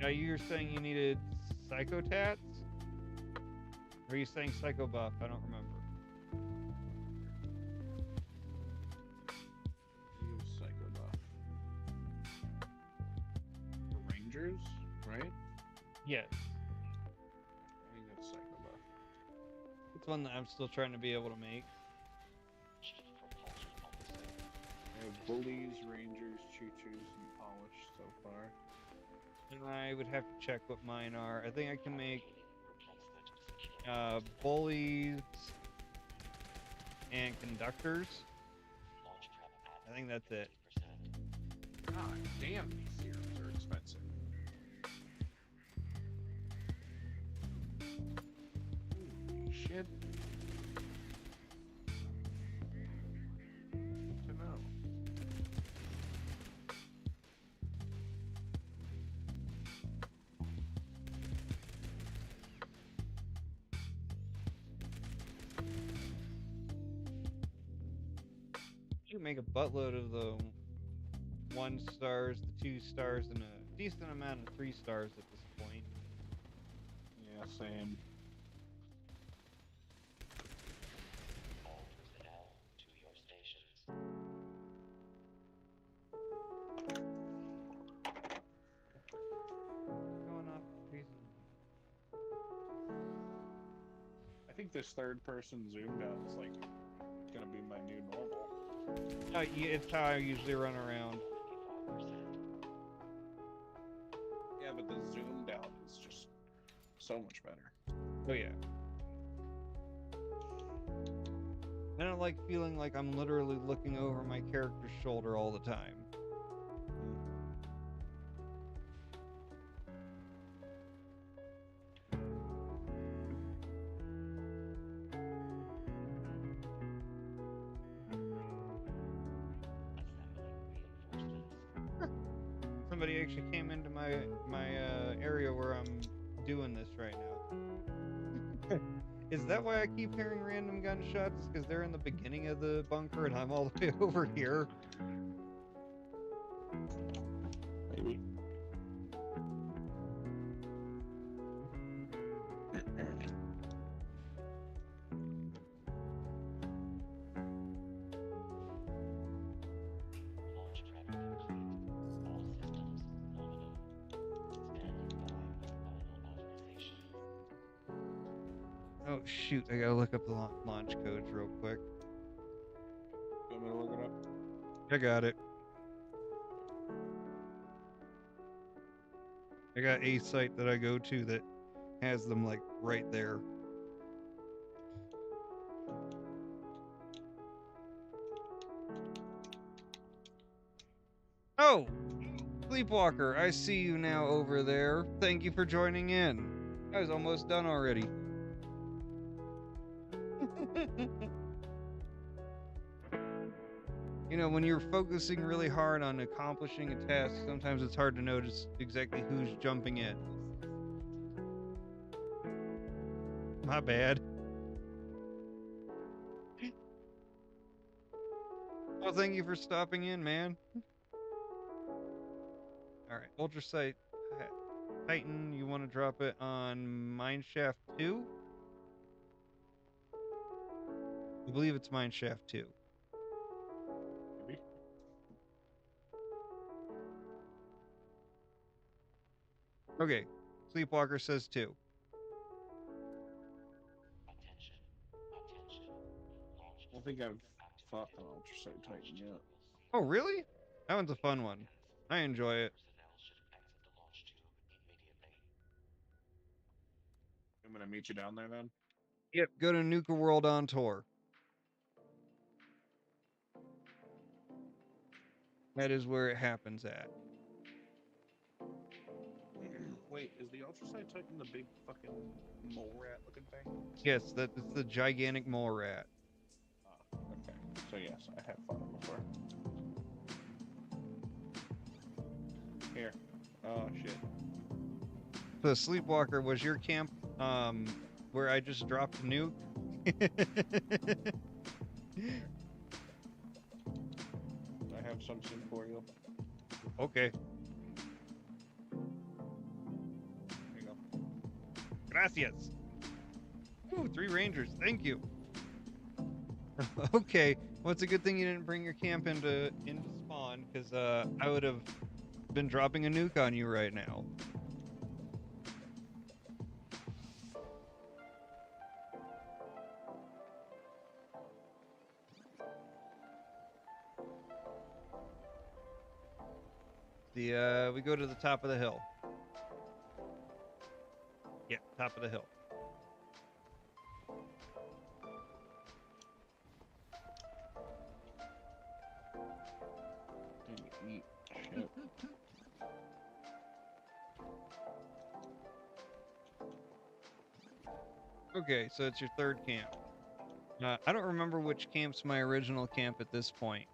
Now you were saying you needed Psychotats? Or are you saying Psycho Buff? I don't remember. Use Psycho Buff. For Rangers, right? Yes. I think that's Psycho Buff. It's one that I'm still trying to be able to make. I have Bullies, Rangers, Choo-Choos, and Polish so far. And I would have to check what mine are. I think I can make bullies and conductors. I think that's it. God damn, these serums are expensive. Holy shit. To know. You can make a buttload of the 1 stars, the 2 stars, and a decent amount of 3 stars at this point. Yeah, same. All personnel to your stations. Going off reason. I think this third person zoomed out is like gonna be my new normal. Yeah, it's how I usually run around. 55%. Yeah, but the zoomed out is just so much better. Oh yeah. I don't like feeling like I'm literally looking over my character's shoulder all the time. Assembling reinforcements. Somebody actually came into my area where I'm doing this right now. Is that why I keep hearing random gunshots? Because they're in the beginning of the bunker and I'm all the way over here. Maybe. Launch prep complete. All systems nominal. Standing by for final authorization. Oh shoot, I gotta look up the launch codes real quick. You want me to look it up? I got it. I got a site that I go to that has them like right there. Oh, Sleepwalker, I see you now over there. Thank you for joining in. I was almost done already. You know, when you're focusing really hard on accomplishing a task, sometimes it's hard to notice exactly who's jumping in. My bad. Well, thank you for stopping in, man. Alright, Ultrasight Titan, you want to drop it on Mineshaft 2? I believe it's Mineshaft 2. Maybe. Okay, Sleepwalker says 2. Attention. Attention. Launch I don't think I've activated. fought an Ultrasight Titan yet. Oh, really? That one's a fun one. I enjoy it. Personnel should exit the launch tube immediately. I'm gonna meet you down there then. Yep, go to Nuka World on tour. That is where it happens at. Wait, is the Ultrasight Titan the big fucking mole rat looking thing? Yes, that's the gigantic mole rat. Ah, okay. So yes, I have fought it before. Here. Oh shit. So Sleepwalker, was your camp where I just dropped a nuke? I have something for you. Okay. There you go. Gracias. Ooh, 3 rangers. Thank you. Okay. Well, it's a good thing you didn't bring your camp into spawn, because I would have been dropping a nuke on you right now. We go to the top of the hill. Yeah, top of the hill. Didn't eat shit. Okay, so it's your 3rd camp. I don't remember which camp's my original camp at this point.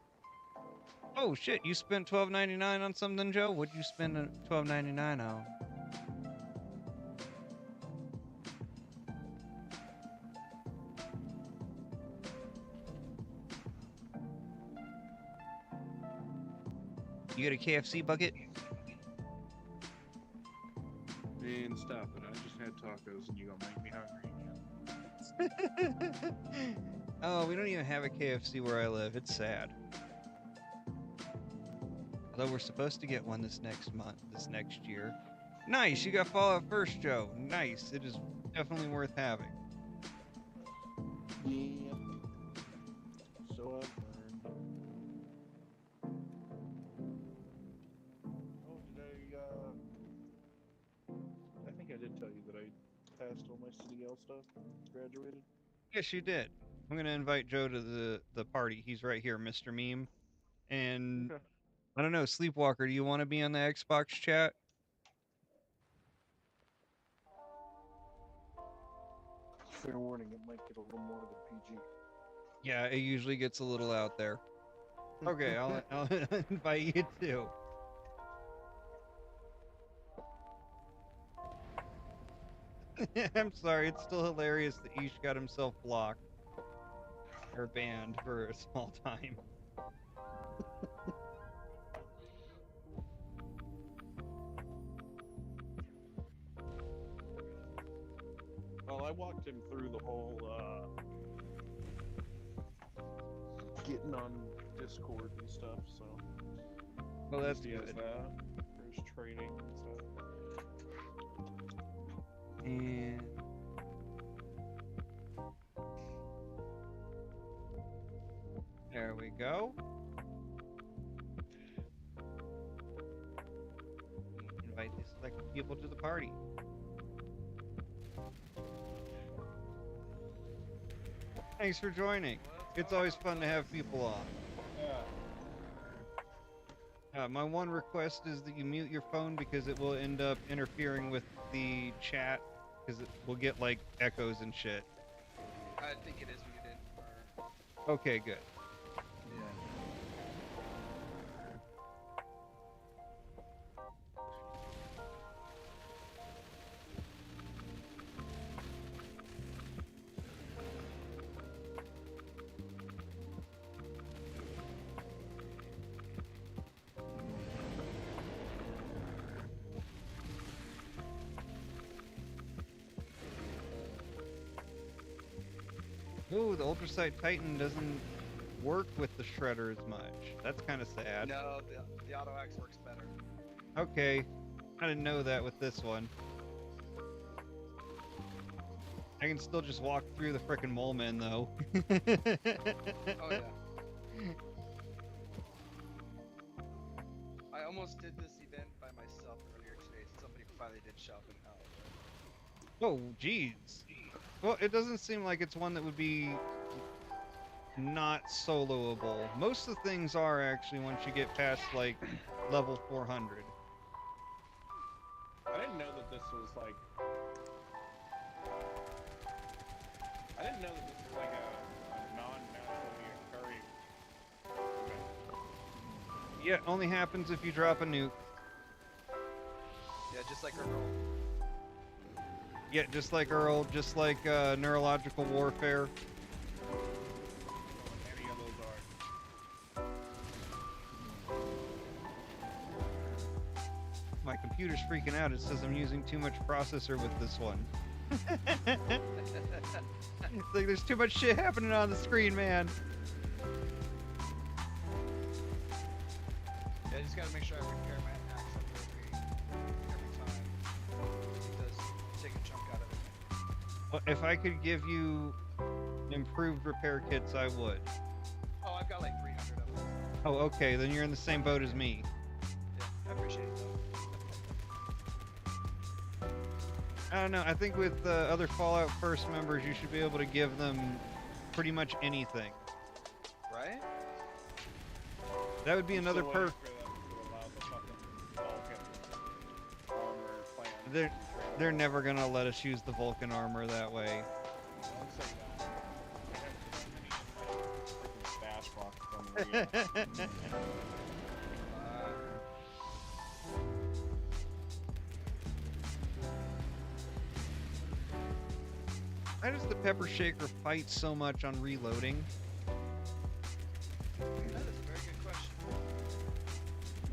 Oh shit, you spent $12.99 on something, Joe? What'd you spend $12.99 on? You get a KFC bucket? Man, stop it. I just had tacos and you gonna make me hungry again. Oh, we don't even have a KFC where I live. It's sad. Although we're supposed to get one this next year. Nice, you got Fallout first, Joe. Nice. It is definitely worth having. Yeah. So I've learned. Oh, did I think I did tell you that I passed all my CDL stuff, graduated. Yes, you did. I'm gonna invite Joe to the party. He's right here, Mr. Meme. And Okay. I don't know, Sleepwalker, do you want to be on the Xbox chat? Fair warning, it might get a little more than PG. Yeah, it usually gets a little out there. Okay, I'll invite you too. I'm sorry, it's still hilarious that Ish got himself blocked or banned for a small time. Well, I walked him through the whole getting on Discord and stuff, so Well, that's he has good. that for his training and stuff. And there we go. Invite the selected people to the party. Thanks for joining. It's always fun to have people on. Yeah. My one request is that you mute your phone because it will end up interfering with the chat because it will get like echoes and shit. I think it is muted. Or... Okay, good. Yeah. Ooh, the Ultrasight Titan doesn't work with the Shredder as much. That's kind of sad. No, the Auto Axe works better. Okay, I didn't know that with this one. I can still just walk through the frickin' mole men though. Oh yeah. I almost did this event by myself earlier today. Somebody finally did shout and help. Oh, jeez. Well, it doesn't seem like it's one that would be not soloable. Most of the things are actually once you get past like level 400. I didn't know that this was like. I didn't know that this was like a non-naturally occurring event. Yeah, it only happens if you drop a nuke. Yeah, just like Earl. Yeah, just like Earl, just like neurological warfare. Any of those are. computer's freaking out. It says I'm using too much processor with this one. It's like there's too much shit happening on the screen, man. Yeah, I just gotta make sure I repair my axe every time. It does take a chunk out of it. Well, if I could give you improved repair kits, I would. Oh, I've got like 300 of them. Oh, okay, then you're in the same boat as me. Yeah, I appreciate it though. I don't know. I think with other Fallout First members, you should be able to give them pretty much anything. Right? That would be What's another the way perk. for them to allow the fucking Vulcan armor plan They're never gonna let us use the Vulcan armor that way. Don't say that. I have so many in my freaking stash box from the Why does the Pepper Shaker fight so much on reloading? That is a very good question.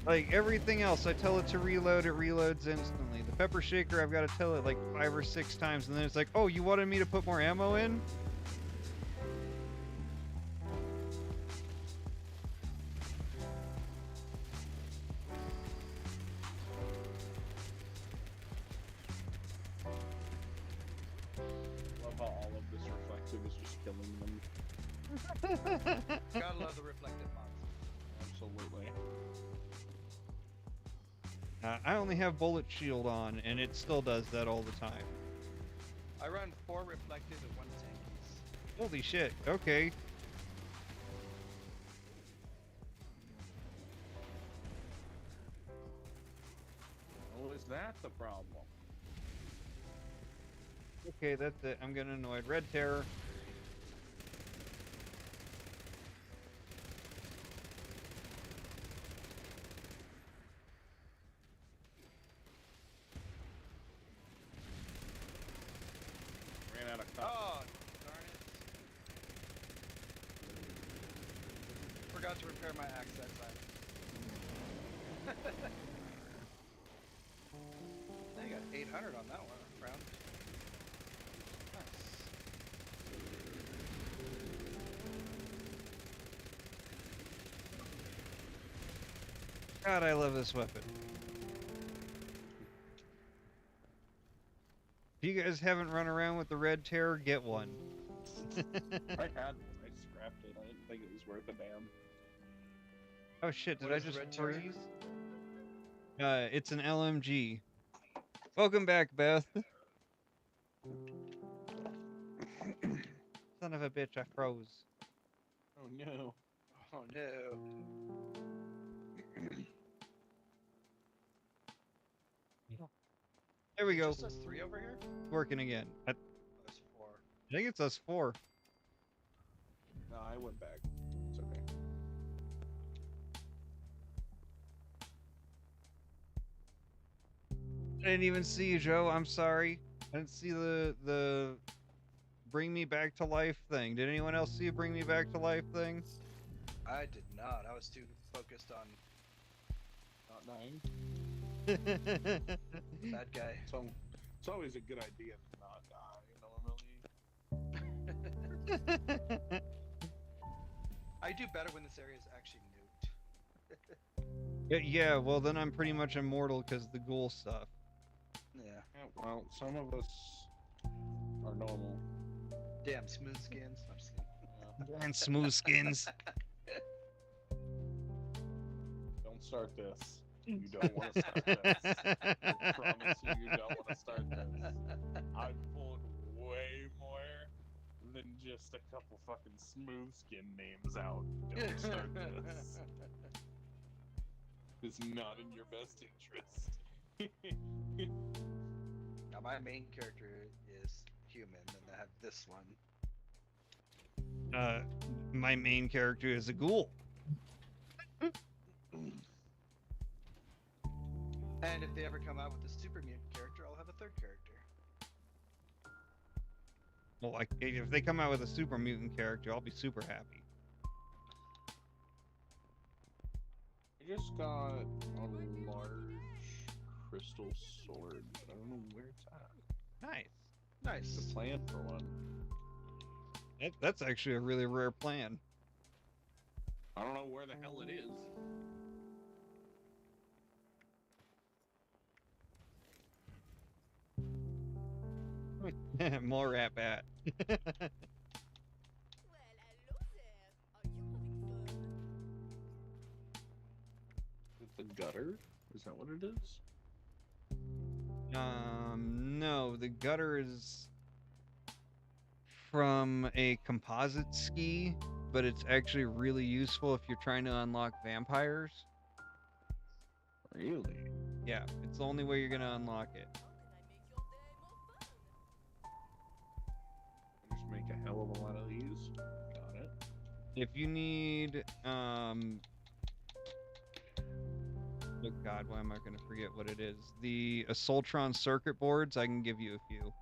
Like everything else, I tell it to reload, it reloads instantly. The Pepper Shaker, I've got to tell it like 5 or 6 times, and then it's like, oh, you wanted me to put more ammo in? love how all of this reflective is just killing them. Gotta love the reflective mods. Absolutely. I only have Bullet Shield on, and it still does that all the time. I run 4 reflective and 1 tankies. Holy shit, okay. Oh, is that the problem? Okay, that's it. I'm getting annoyed. Red Terror. Ran out of Oh, cup. darn it. Forgot to repair my axe that time. I got 800 on that one round. Nice. God, I love this weapon. If you guys haven't run around with the Red Terror, get one. I had one. I scrapped it. I didn't think it was worth a damn. Oh shit, did What I is the just Red Terror? freeze? It's an LMG. Welcome back, Beth. Son of a bitch, I froze. Oh no. Oh no. There we go. Just us 3 over here? Working again. I Us 4. think it's us 4. No, I went back. It's okay. I didn't even see you, Joe. I'm sorry. I didn't see the bring me back to life thing. Did anyone else see a bring me back to life thing? I did not. I was too focused on Not dying. that guy. So it's always a good idea to not die normally. I do better when this area is actually nuked. Yeah, well then I'm pretty much immortal because the ghoul stuff. Yeah. Yeah, well, some of us are normal. Damn, smooth skins. I'm just kidding. And smooth skins. Don't start this. You don't want to start this. I promise you don't want to start this. I've pulled way more than just a couple fucking smooth skin names out. Don't start this. It's not in your best interest. Now my main character is human, and I have this one. My main character is a ghoul. And if they ever come out with a super mutant character, I'll have a 3rd character. Well, like if they come out with a super mutant character, I'll be super happy. I just got a large crystal sword, but I don't know where it's at. Nice. Nice. The plan for one. That's actually a really rare plan. I don't know where the hell it is. More rap at. Well, hello there. Are you having fun? Is it the gutter? Is that what it is? No, the gutter is from a composite ski, but it's actually really useful if you're trying to unlock vampires. Really? Yeah, it's the only way you're gonna unlock it. How can I make your day more fun? Just make a hell of a lot of these. Got it. If you need, oh god, why am I gonna forget what it is? The Assaultron circuit boards, I can give you a few.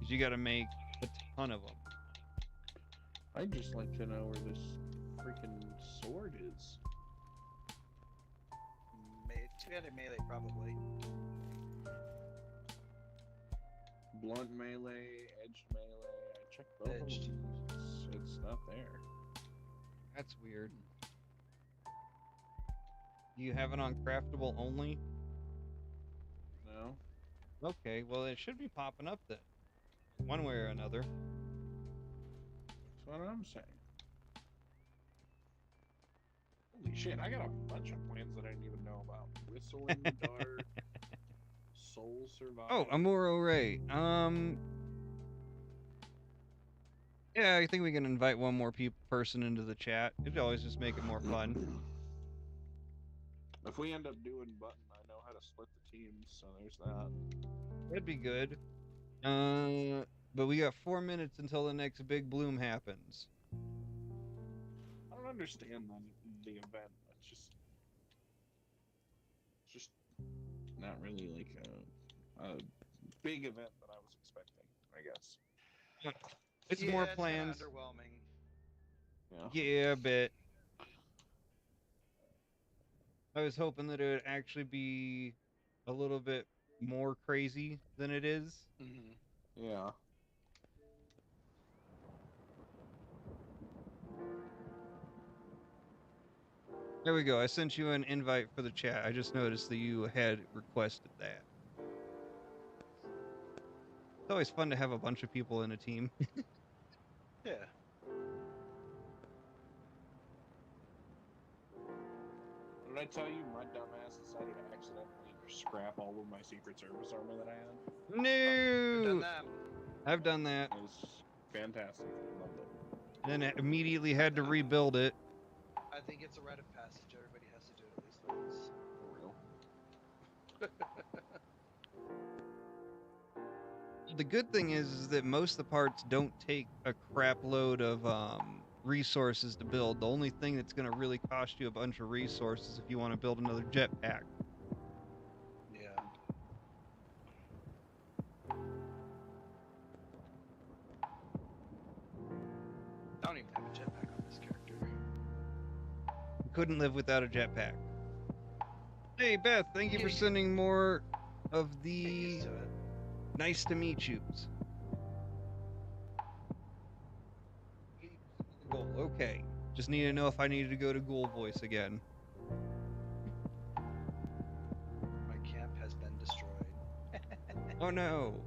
Cause you gotta make a ton of them. I'd just like to know where this freaking sword is. Two-handed melee, probably. Blunt melee, edged melee. I checked both Edged. of them. It's not there. That's weird. Do you have it on craftable only? No? Okay, well it should be popping up then. One way or another. That's what I'm saying. Holy shit, I got a bunch of plans that I didn't even know about. Whistle in the Dark, Soul Survive. Oh, Amuro Ray. Yeah, I think we can invite one more person into the chat. It'd always just make it more fun. If we end up doing button, I know how to split the teams, so there's that. That'd be good. But we got 4 minutes until the next big bloom happens. I don't understand the event. It's just not really like a big event that I was expecting, I guess. It's Yeah, more kinda plans. underwhelming. Yeah, a bit. I was hoping that it would actually be a little bit more crazy than it is. Mm-hmm. Yeah. There we go. I sent you an invite for the chat. I just noticed that you had requested that. It's always fun to have a bunch of people in a team. Yeah. Did I tell you my dumbass decided to accidentally scrap all of my Secret Service armor that I had? We've done No! that. I've done that. It was fantastic. I loved it. And then immediately had to rebuild it. I think it's a rite of passage. Everybody has to do it at least once. For real. The good thing is that most of the parts don't take a crap load of resources to build. The only thing that's going to really cost you a bunch of resources if you want to build another jetpack. Yeah. I don't even have a jetpack on this character. Couldn't live without a jetpack. Hey Beth, thank you for Yeah. sending more of Get the used to it. nice to meet yous. Goal. Okay. Just need to know if I needed to go to Ghoul Voice again. My camp has been destroyed. Oh no.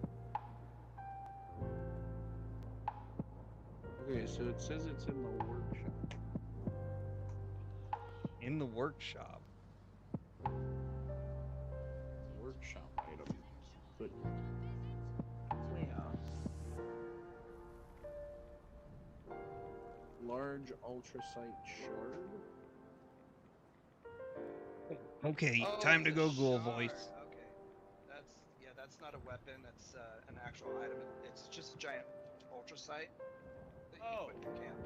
Okay, so it says it's in the workshop. In the workshop. Workshop item. But Yeah. large ultrasight shard. Okay, Oh, time to the go Ghoul shard. Voice. Okay. That's not a weapon. That's an actual item. It's just a giant ultrasight that you Oh. put in your camp.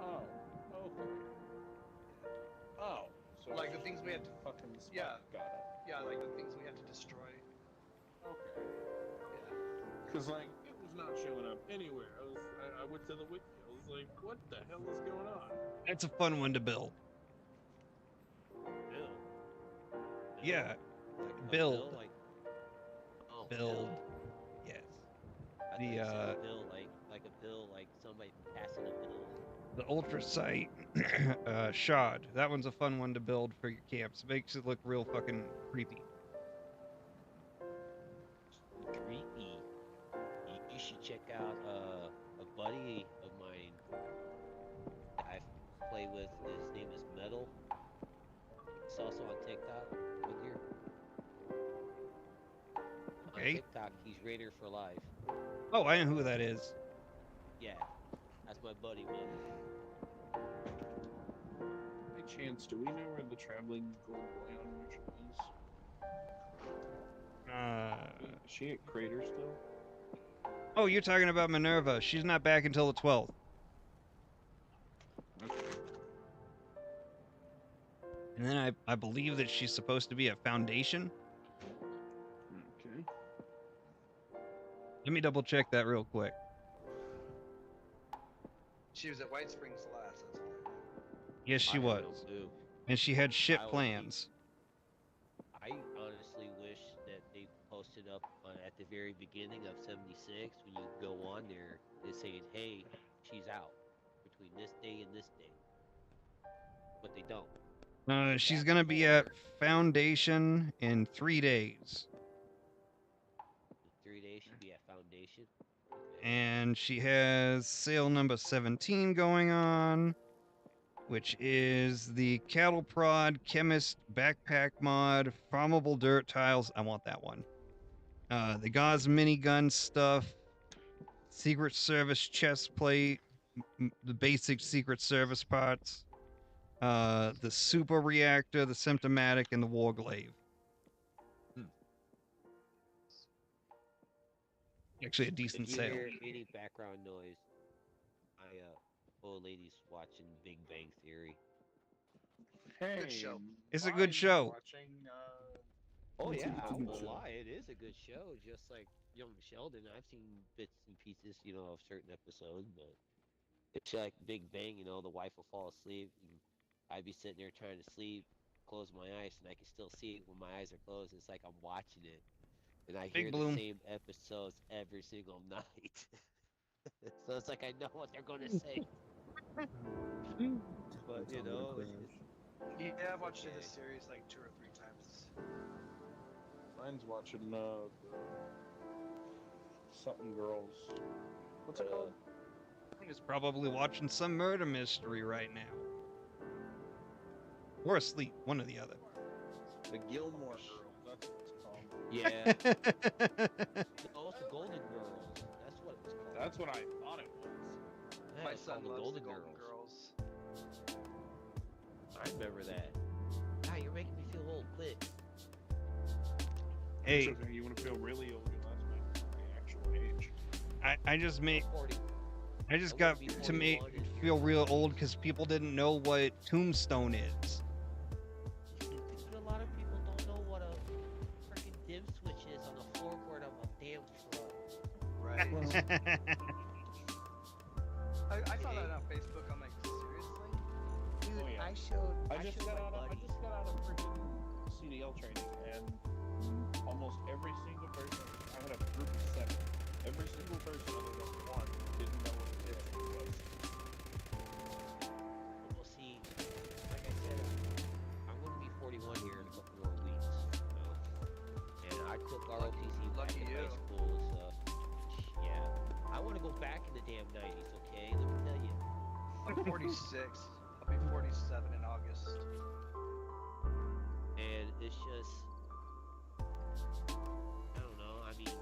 Oh. Okay. Oh. So Like it's the things we had to. fucking spot. Yeah. Got Yeah, like the things we had to destroy. it. Okay. Yeah. Because like it was not showing up anywhere. I went to the wiki. I was like, what the hell is going on? That's a fun one to build. Yeah, Like a build. bill, like oh, build. Yes. I The, thought you said a bill, like a bill, like somebody passing a bill. The Ultra Sight Shod. That one's a fun one to build for your camps. Makes it look real fucking creepy. Creepy. You should check out a buddy of mine that I play with. His name is Metal. He's also on TikTok with you. On Okay. TikTok, he's Raider for Life. Oh, I know who that is. Yeah, that's my buddy Metal. By chance, do we know where the traveling gold Leon mission is? Is she at Crater still? Oh, you're talking about Minerva. She's not back until the 12th. Okay. And then I believe that she's supposed to be at Foundation. Okay. Let me double check that real quick. She was at White Springs last. That's all I know. Yes, she I have was. no clue. And she had shit I would be- plans. I honestly wish that they posted up at the very beginning of 76 when you go on there, they're saying, hey, she's out between this day and this day. But they don't. She's That's gonna be at more. Foundation in 3 days. In 3 days she'll be at Foundation. And she has sale number 17 going on, which is the Cattle Prod Chemist Backpack Mod, Farmable Dirt Tiles. I want that one. The Gauze Minigun stuff, Secret Service chest plate, the basic Secret Service parts, the Super Reactor, the Symptomatic, and the Warglaive. Actually, a decent If you sale. hear any background noise, my old lady's watching Big Bang Theory. Hey, Good show. It's a good mine's show. Watching, Oh It's a yeah, I good won't show. lie, it is a good show. Just like Young Sheldon, I've seen bits and pieces, of certain episodes, but it's like Big Bang. The wife will fall asleep, and I'd be sitting there trying to sleep, close my eyes, and I can still see it when my eyes are closed. It's like I'm watching it, and I Big hear Bloom. the same episodes every single night. So it's like I know what they're gonna say. But Yeah, I've watched this series like 2 or 3 times. mine's watching the something girls. What's it called? Is probably watching some murder mystery right now. Or asleep, one or the other. The Gilmore Girls. That's what it's called. Yeah, no, it's the Golden Girls. That's what it was called. That's what I thought it was. Yeah, My it's son called loves the the Golden Golden Girls. Girls. I remember that. Ah, you're making me feel old. Quit. Hey, It's okay, you want to feel really old? You'll ask my actual age. I just made 40. I just I got wanna be to make 41 and feel real old because people didn't know what Tombstone is. A lot of people don't know what a freaking dim switch is on the floorboard of a damn truck. Right. I found that on Facebook. I'm like, seriously? Dude, Oh, yeah. I showed. I just got out of my freaking CDL training, and almost every single person. I had a group of 7. Every single person other than one didn't know what it was. We'll see. Like I said, I'm going to be 41 here in a couple more weeks. And I took ROTC back Lucky in you. high school, so yeah. I want to go back in the damn 90s, okay? Let me tell you. I'm 46. I'll be 47 in August. And it's just, I don't know. I mean,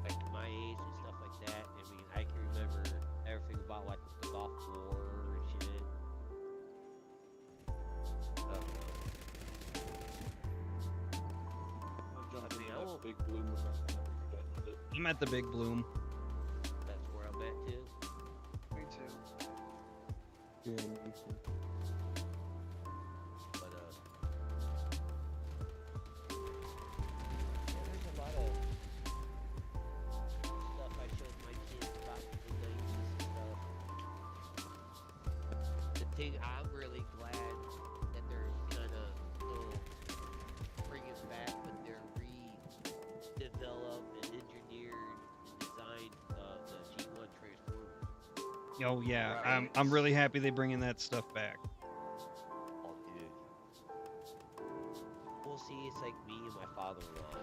like my age and stuff like that. I mean, I can remember everything about like the Gulf War and shit. I don't know. I jumped I mean, in I that won't- big blue movement. I never forgot with it. I'm at the Big Bloom. That's where I'm at too. Me too. But yeah, there's a lot of stuff I showed my kids about the 90s and stuff. The thing I'm really glad that they're kind of still developed and engineered and designed the G1 Transformer. Oh yeah, Right. I'm really happy they bringing that stuff back. Oh, dude. Well, see, it's like me and my father-in-law.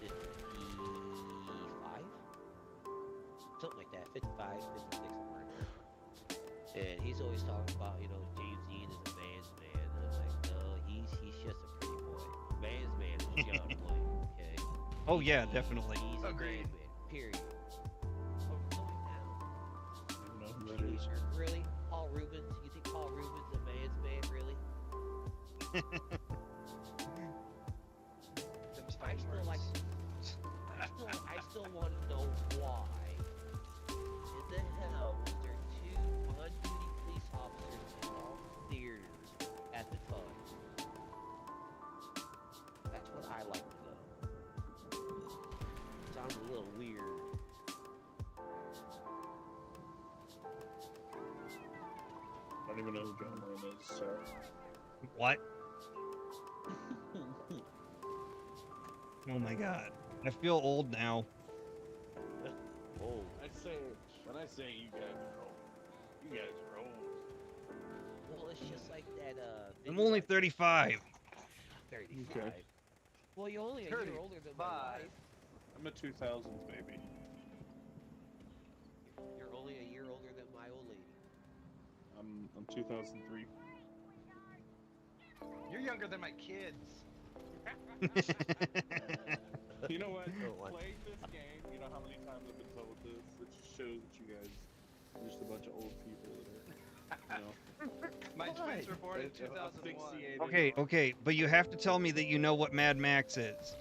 He's 55? Something like that. 55, 56, somewhere in there. And he's always talking about, James Dean is a man's man. And I'm like, no, he's just a pretty boy. Man's man is John Wayne, okay? Oh yeah, definitely. He's a Agreed. man's man, period. Oh, going down. I don't know who that is. Really? Paul Rubens? You think Paul Rubens a man's man, really? Them's I fighting still like. words. I still want to know why. In the hell was there 2 on-duty police officers in all theaters at the time? That's what I like to know. Sounds a little weird. I don't even know who John Wayne is, so. What? Oh my god, I feel old now. Oh, When I say you guys are old, you guys are old. well, it's just like that. I'm video only I- 35. 35. Okay. Well, you're only a year older than my 35. wife. I'm a 2000s baby. You're only a year older than my old lady. I'm 2003. You're younger than my kids. You know what? Oh, what? Playing this game, you know how many times I've been told this? It just shows that you guys are just a bunch of old people that are, My twins were born in They're 2001. asphyxiated. Okay, but you have to tell me that you know what Mad Max is.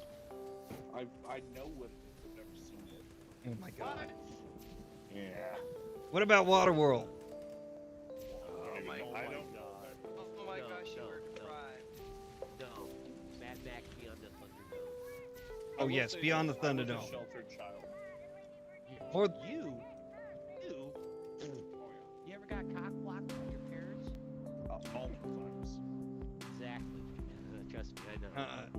I know what it is, I've never seen it. Oh my god. What? Yeah. What about Waterworld? Oh my I don't know. Oh my No, gosh, you no, were no. deprived. No, Mad Max Beyond the Thunderdome. I Oh will yes, say Beyond the this, I was a Thunderdome. sheltered child. Or You? You ever got cock blocked by your parents? Multiple times. Exactly. Trust me, I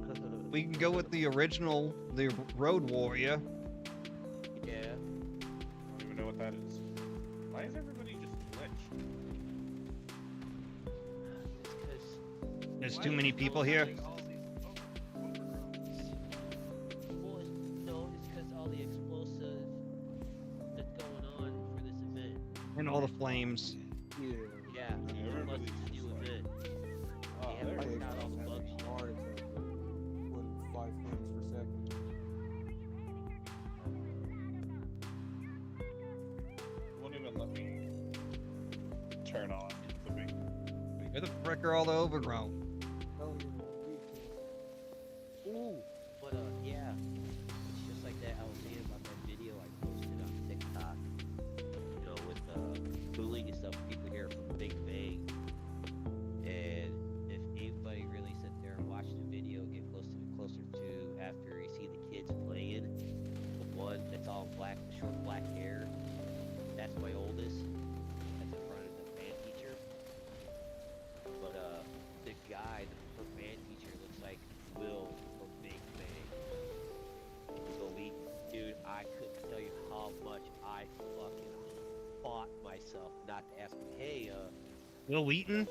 know. we can go with the original, the Road Warrior. Yeah. I don't even know what that is. Why is everybody just glitched? It's because, There's Why too do many you people know here. having all these overgrowths? well, it's because all the explosive that's going on for this event. And all the flames. Yeah. Yeah, plus everybody's it's a just new like- event. Oh, Yeah, there I we got go. all the bugs. Heart attack, what, 5 frames per second? It won't even let me turn on the big. Where the frick are all the overgrown? Hell yeah, Ooh. But yeah, it's just like that. I was saying about that video I posted on TikTok. With bullying and stuff, people here from Big Bang. And if anybody really sit there and watch the video, get closer to after you see the kids playing, the one that's all black, the short black hair, that's my oldest. That's in front of the band teacher. But the guy, the band teacher, looks like Will from Big Bang. So dude, I couldn't tell you how much I fucking fought myself not to ask him, hey, Will Wheaton?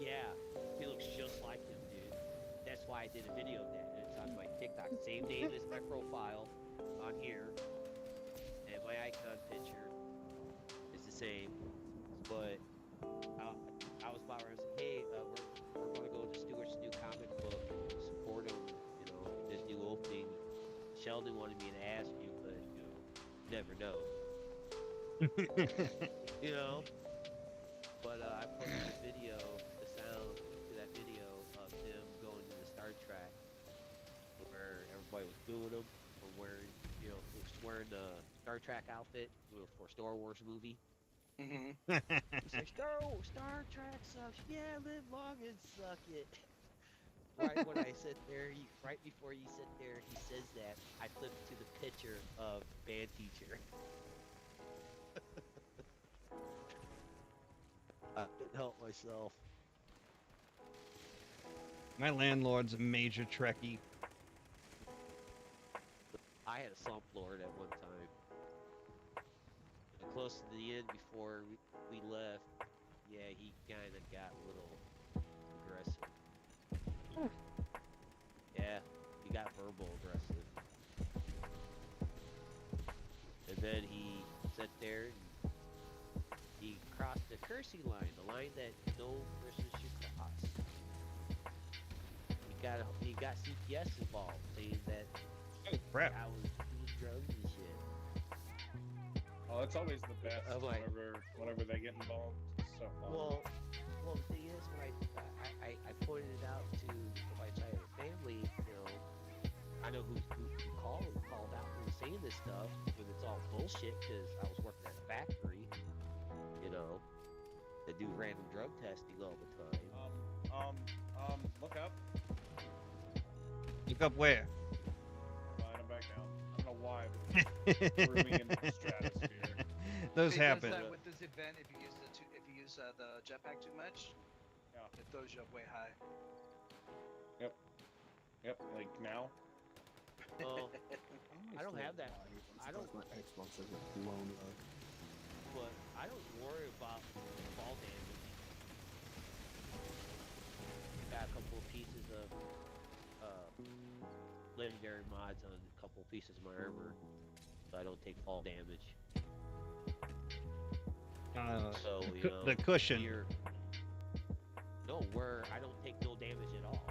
yeah, he looks just like him, dude. That's why I did a video of that, and it's on my TikTok. Same name as my profile on here, and my icon picture is the same. But I was about to say, hey, we're gonna go to Stewart's new comic book, support him, this new opening. Sheldon wanted me to ask you, but never know. But I posted a video, the sound to that video of him going to the Star Trek, where everybody was booing him for wearing, he was wearing the Star Trek outfit for Star Wars movie. Mm-hmm. He's like, Star Trek sucks. Yeah, live long and suck it. Right when I sit there, right before you sit there, he says that, I flip to the picture of band teacher. I couldn't help myself. My landlord's a major Trekkie. I had a slump lord at one time. And close to the end before we left, yeah, he kind of got a little aggressive. Yeah, he got verbal aggressive. And then he sat there and he crossed the cursing line, the line that no person should cross. He got CPS involved, saying that Oh, crap. I was doing drugs and shit. Oh, it's always the best I'm like- whenever they get involved. It's so fun. Well, the thing is, when I pointed it out to my side of the family, you know, I know who called out and was saying this stuff, but it's all bullshit because I was working at a factory, you know, that do random drug testing all the time. Look up. Look up where? Fine, I'm back down. I don't know why, but it's threw me into the stratosphere. Those It does happen. that with this event if you use the jetpack too much. Yeah. It throws you up way high. Yep, like now. Well, I don't have that. I don't. My Xbox has it blown up. But I don't worry about fall damage. Got a couple of pieces of legendary mods on a couple of pieces of my armor, so I don't take fall damage. So you know, The cushion. No, where I don't take no damage at all.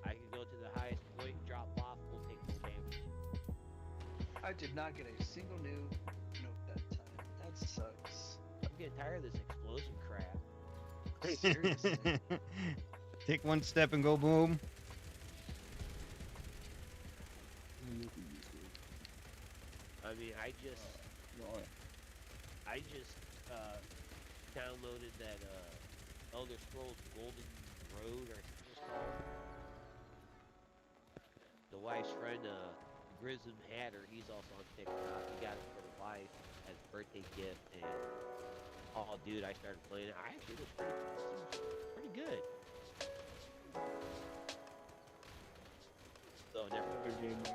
I can go to the highest point, drop off, won't take no damage. I did not get a single new note that time. That sucks. I'm getting tired of this explosion crap. Seriously. Take one step and go boom. I mean, I just downloaded that Elder Scrolls Golden Road, or something it's called. The wife's friend, Grism Hatter, he's also on TikTok. He got it for the wife as a birthday gift, and oh, dude, I started playing it. I actually was pretty good. So I never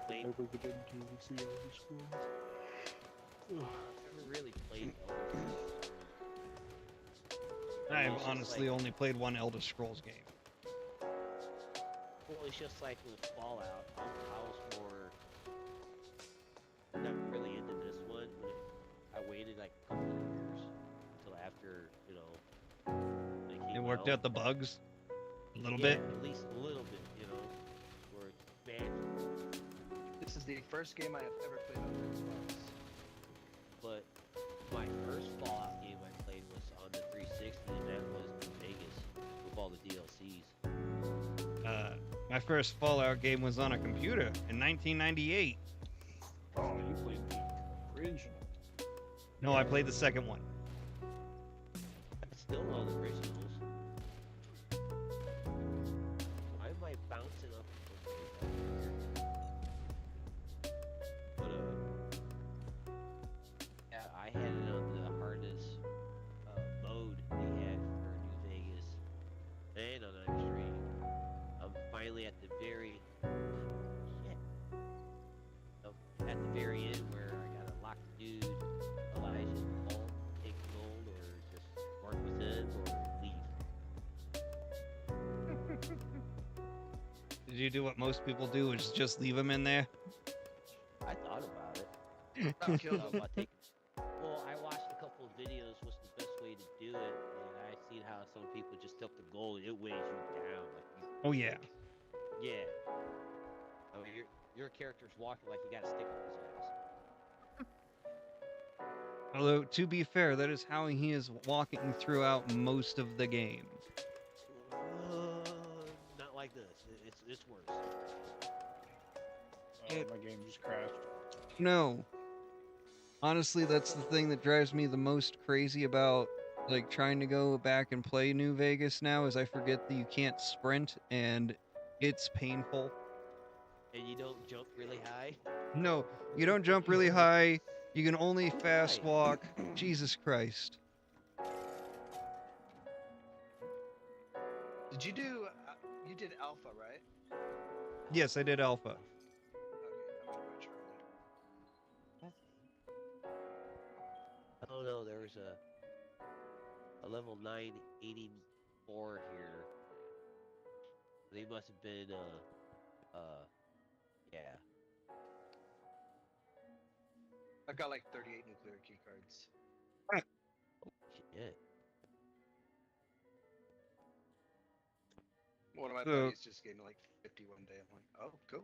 played. Never get into the Elder Scrolls. Never really played Elder Scrolls. I've It's just honestly like- only played one Elder Scrolls game. Well, it's just like with Fallout. I was more not really into this one. But I waited like a couple of years until after, you know, they It came worked out the bugs a little Yeah, bit. at least a little bit, you know. Where man, This is the first game I have ever played on Xbox. but my first Fallout game I played was on the 360, and that was New Vegas with all the DLCs. My first Fallout game was on a computer in 1998. Oh, you played the original. No, I played the second one. I still know the originals. Why am I bouncing up? But yeah, I had it on the hardest mode they had for New Vegas and on Extreme. I'm finally at the very at the very end where I gotta lock the dude Elijah Paul, take gold, or just work with him or leave. Did you do what most people do, is just leave them in there? I thought about it. Not kill Thought them. about taking. Well, I watched a couple of videos. What's the best way to do it? And I seen how some people just took the gold. It weighs you down. Like you, Oh yeah. yeah. I mean, your character's walking like you got a stick up his ass. Although, to be fair, that is how he is walking throughout most of the game. Not like this. It's worse. My game just crashed. No. Honestly, that's the thing that drives me the most crazy about like trying to go back and play New Vegas now is I forget that you can't sprint and it's painful. And you don't jump really high. No, you don't jump really high. You can only fast walk. Jesus Christ. Did you do? You did Alpha, right? Yes, I did alpha. Okay, I'm gonna go Charlie. Oh no, there was a level 984 here. They must have been yeah. I've got like 38 nuclear key cards. Shit. One of my So- buddies just gave me like 50 one day. I'm like, oh, cool.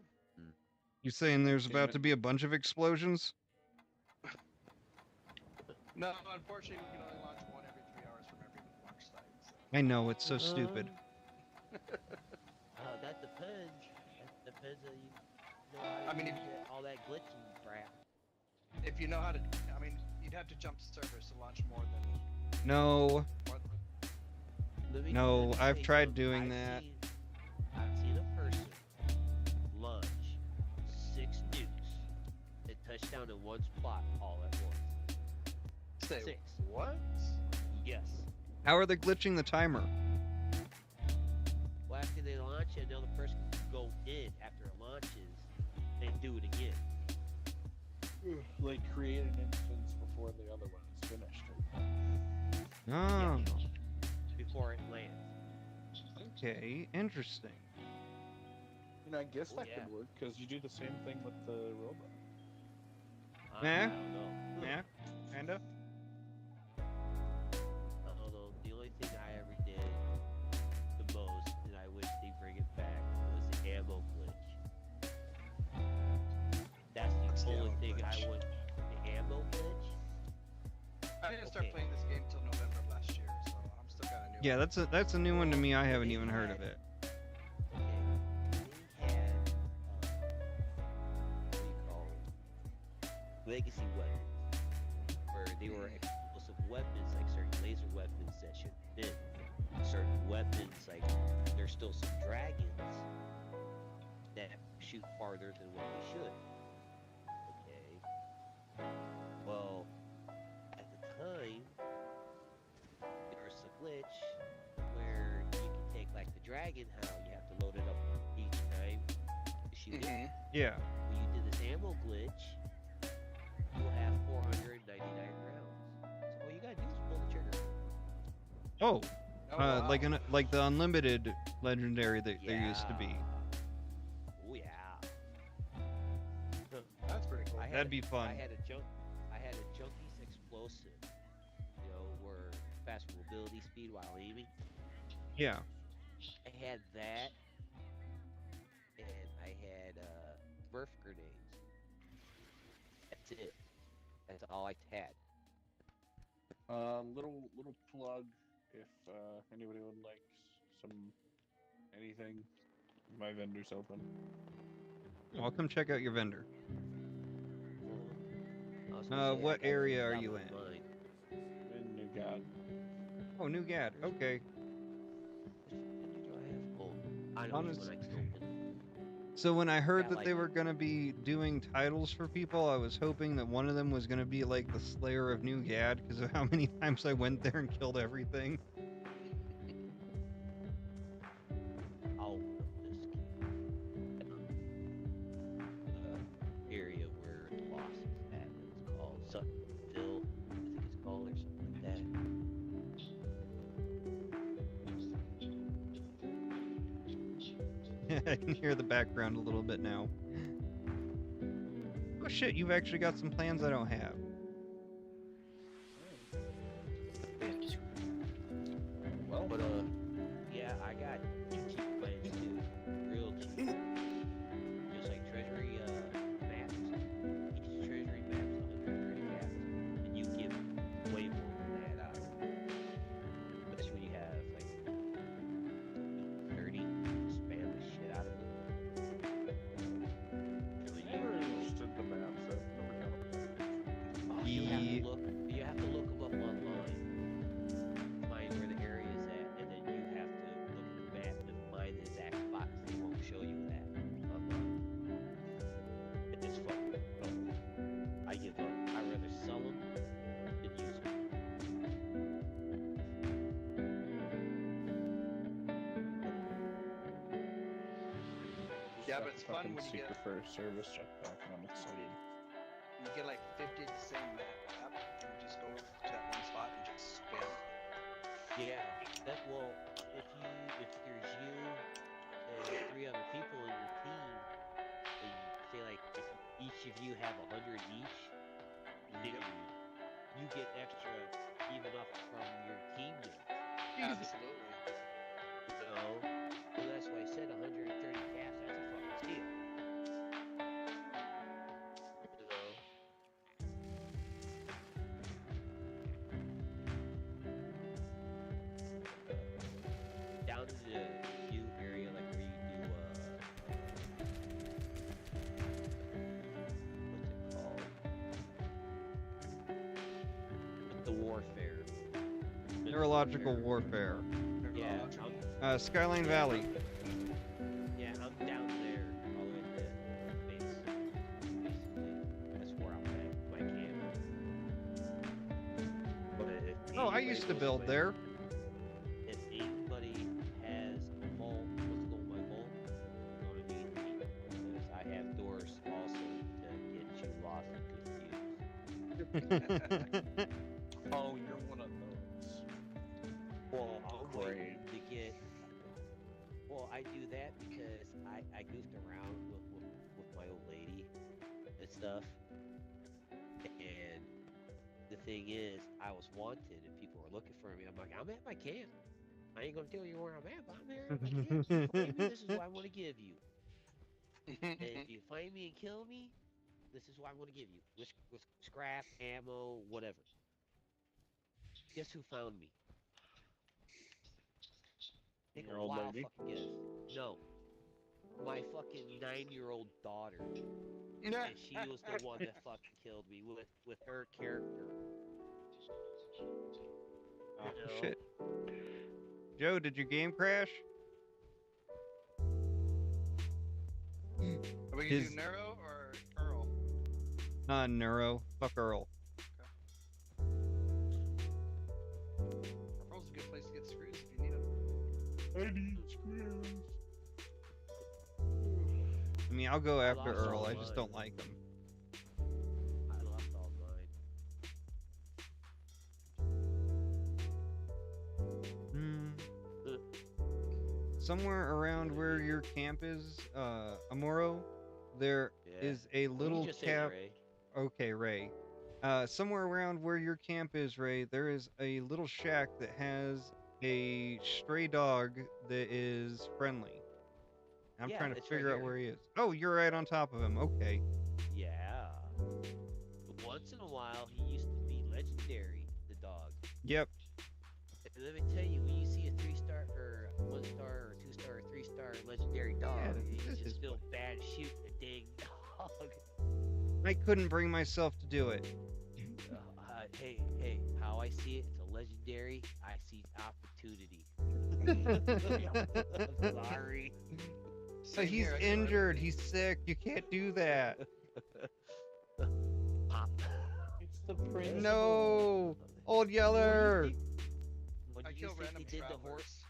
You saying there's Damn about it. to be a bunch of explosions? No, unfortunately, we can only launch one every 3 hours from every launch site. So. I know, it's so stupid. That depends. That depends on you know how I mean, you if- use all that glitching crap. If you know how to, I mean, you'd have to jump servers to launch more than. No, Let me- No, let me I've tell you tried something. doing that. I've seen a person launch 6 nukes and touch down in one spot all at once. Say 6. what? Yes. how are they glitching the timer? Well, after they launch it, another person can go in after it launches and do it again. Like create an instance before the other one is finished. Oh, Before it lands. okay, interesting. I mean, I guess Oh, that yeah. could work because you do the same thing with the robot. I Eh? don't know. Yeah, kinda. I don't know. The only thing I ever did the most, and I wish they bring it back, was the ammo glitch. That's What's the the only ammo thing glitch? I would. The ammo glitch? I didn't start Okay. playing this game till November of last year, so I'm still kind of new. Yeah, that's a new one to me. I haven't even heard of it. Okay. They had, what do you call them? Legacy weapons. Where they were explosive weapons, like certain laser weapons that should fit. Certain weapons, like there's still some dragons that shoot farther than what they should. Okay. Well, at the time, there was a glitch where you can take like the dragon, how you have to load it up each time to shoot it. Mhm. Yeah. When you did this ammo glitch, you'll have 499 rounds. So all you gotta do is pull the trigger. Oh, Oh, wow. like the unlimited legendary that there used to be. Oh yeah. That's pretty cool. I had That'd a- be fun. I had a junkies explosive. You know, where fast mobility speed while aiming. Yeah. I had that, and I had Smurf grenades. That's it. That's all I had. Little plug if anybody would like some anything. My vendor's open. I'll come check out your vendor. I was gonna say, I What got area are some you on in? mine. In New God. Oh, New Gad. Okay. Which vendor do I have? Oh, I know which Honest- one I can open. So when I heard Yeah, that like- they were gonna be doing titles for people, I was hoping that one of them was gonna be like the Slayer of New Gad because of how many times I went there and killed everything. I'll open up this area where the boss is at. It's called Suttonville, I think it's called, or something like that. I can hear the background a little bit now. Oh shit, you've actually got some plans I don't have. Well, But yeah, I got cheap plans too, real cheap. Just like treasury maps. Each treasury map's 130 caps, and you give way more than that out. Especially when you have like 30, spam the shit out of it. And when never you understood the maps. I've never got them. Yeah, got but it's the fun fucking when you Secret get First Service jetpack, and I'm excited. you get like 50 of the same map, and you just go to that one spot and just spam. Yeah, that well, if there's you and 3 other people in your team, and say like if each of you have 100 each, then you get extra even up from your teammates. Absolutely. You know, so that's why I said 130 caps. That's a fucking steal. You know. Down in the new area, like where you do what's it called? With the warfare. Neurological warfare. Yeah, Skyline Valley. yeah, I'm down there all the way to base. Basically, that's where I'm at, my camp. But if Oh, I anybody used to wants build my- there. If anybody has a vault, wants to go in my vault, you're gonna need me because I have doors also to get you lost and confused. Oh, you're one of those. Well, I'm Great. waiting to get. Well, I do that because I goofed around with my old lady and stuff. And the thing is, I was wanted and people were looking for me. I'm like, I'm at my camp. I ain't gonna tell you where I'm at, but I'm there at my camp. You find me, this is what I want to give you. And if you find me and kill me, this is what I'm gonna give you. With scrap, ammo, whatever. Guess who found me? Take Your a old wild lady? fucking guess. No. My fucking 9-year-old daughter. Yeah. And she was the one that fucking killed me with her character. Oh, You know? shit. Joe, did your game crash? Are we gonna His- do Nero or Earl? Neuro. Fuck Earl. Earl's a good place to get screws if you need them. I need screws. I mean, I'll go I after lost Earl. all I just mine. don't like him. I lost all mine. Somewhere around where your camp is, Amuro, there is Yeah. a You little just say cap. Ray. Okay, Ray. Somewhere around where your camp is, Ray, there is a little shack that has a stray dog that is friendly. I'm Yeah, trying to it's right figure out here. where he is. Oh, you're right on top of him. Okay. Yeah. But once in a while, he used to be legendary, the dog. Yep. And let me tell you, when you see a 3-star or 1-star or 2-star or 3-star legendary dog, you this is just feel bad shooting a dang dog. I couldn't bring myself to do it. Hey, how I see it, it's a legendary. I see opportunity. I'm sorry. So he's here, I kill injured. everything. He's sick. You can't do that. Pop. It's the principle. No, Old Yeller. What I do you kill think random they did the travelers. horse?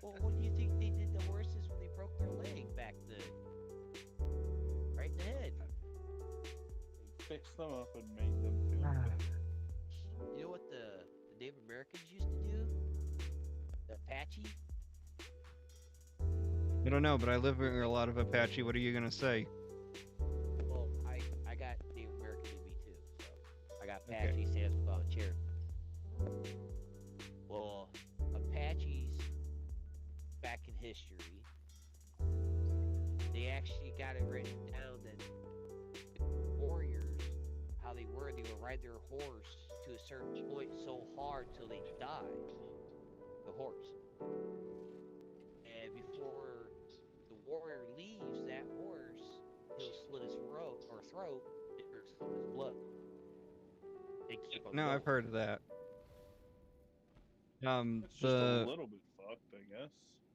Well, what do you think they did the horses when they broke their leg back then? Right in the head. Fixed them up and made them feel better. You know what the Native Americans used to do? The Apache? I don't know, but I live near a lot of Apache. What are you gonna say? Well, I got Native American in me too. So I got Okay. Apache, Sanskrit, and Cherokee. Well, Apaches back in history, they actually got it written down that warriors, how they would ride their horse to a certain point so hard till they died. The horse. And before the warrior leaves that horse, he'll slit his throat or some his blood. And keep on No, I've going. heard of that. It's just a little bit fucked, I guess.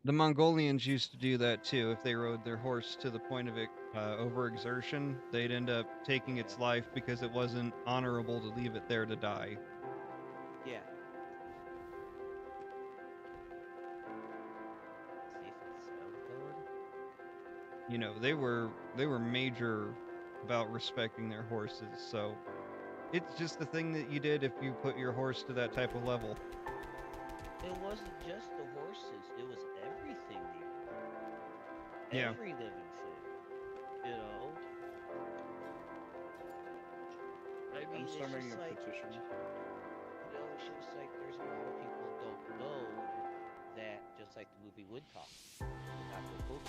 The Mongolians used to do that too. If they rode their horse to the point of overexertion, they'd end up taking its life because it wasn't honorable to leave it there to die. Yeah. See if it's sound going. you know, they were major about respecting their horses. So it's just the thing that you did if you put your horse to that type of level. It wasn't just the horses; it was everything they were. Yeah. Every living thing, you know. I mean, I'm it's starting just a like, petition. you know, it's just like there's a lot of people who don't know that, just like the movie Wood Talk, Dr. Cook,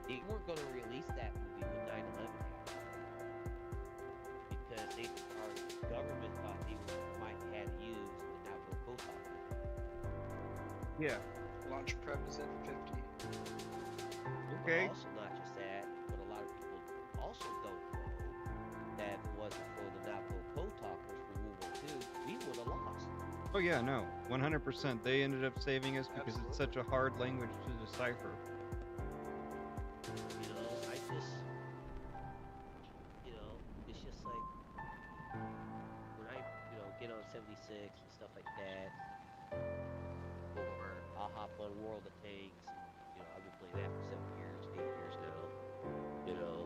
they weren't going to release that movie when 9/11 happened because our government thought they might have used the Navajo Code Talk. Yeah. Launch prep is at 50. Okay. But also not just that, but a lot of people also don't know that if it wasn't for the Navajo Code Talkers for World War II, we would have lost. Oh yeah, no, 100%. They ended up saving us because it's such a hard language to decipher. You know, I just, you know, it's just like when I, you know, get on 76 and stuff like that, or I'll hop on World of Tanks. You know, I've been playing that for 7 years, 8 years now. You know,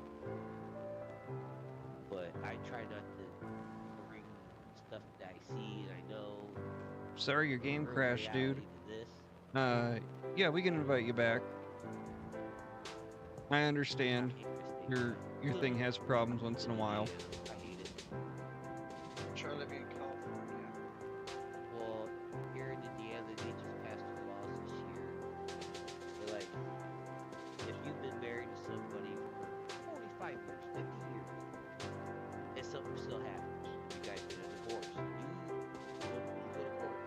but I try not to bring stuff that I see and I know. Sorry your game bring crashed, dude. reality to this. Yeah, we can invite you back. I understand. I hate this thing. Your thing has problems once in a while. I hate it. Charlie being California. Well, here in Indiana, they just passed some laws this year. They're like, if you've been married to somebody for 45 years, 50 years, and something still happens, you guys get a divorce, you go to court.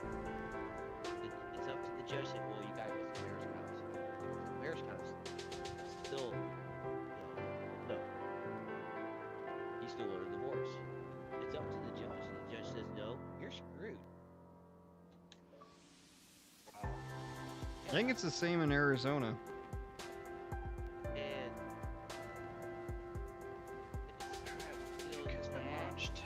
It's up to the judge that, well, you guys go to marriage counsel. Still, no. He still wanted a divorce. It's up to the judge. The judge says no, you're screwed. I think it's the same in Arizona. And it's, you know, Has been that- launched.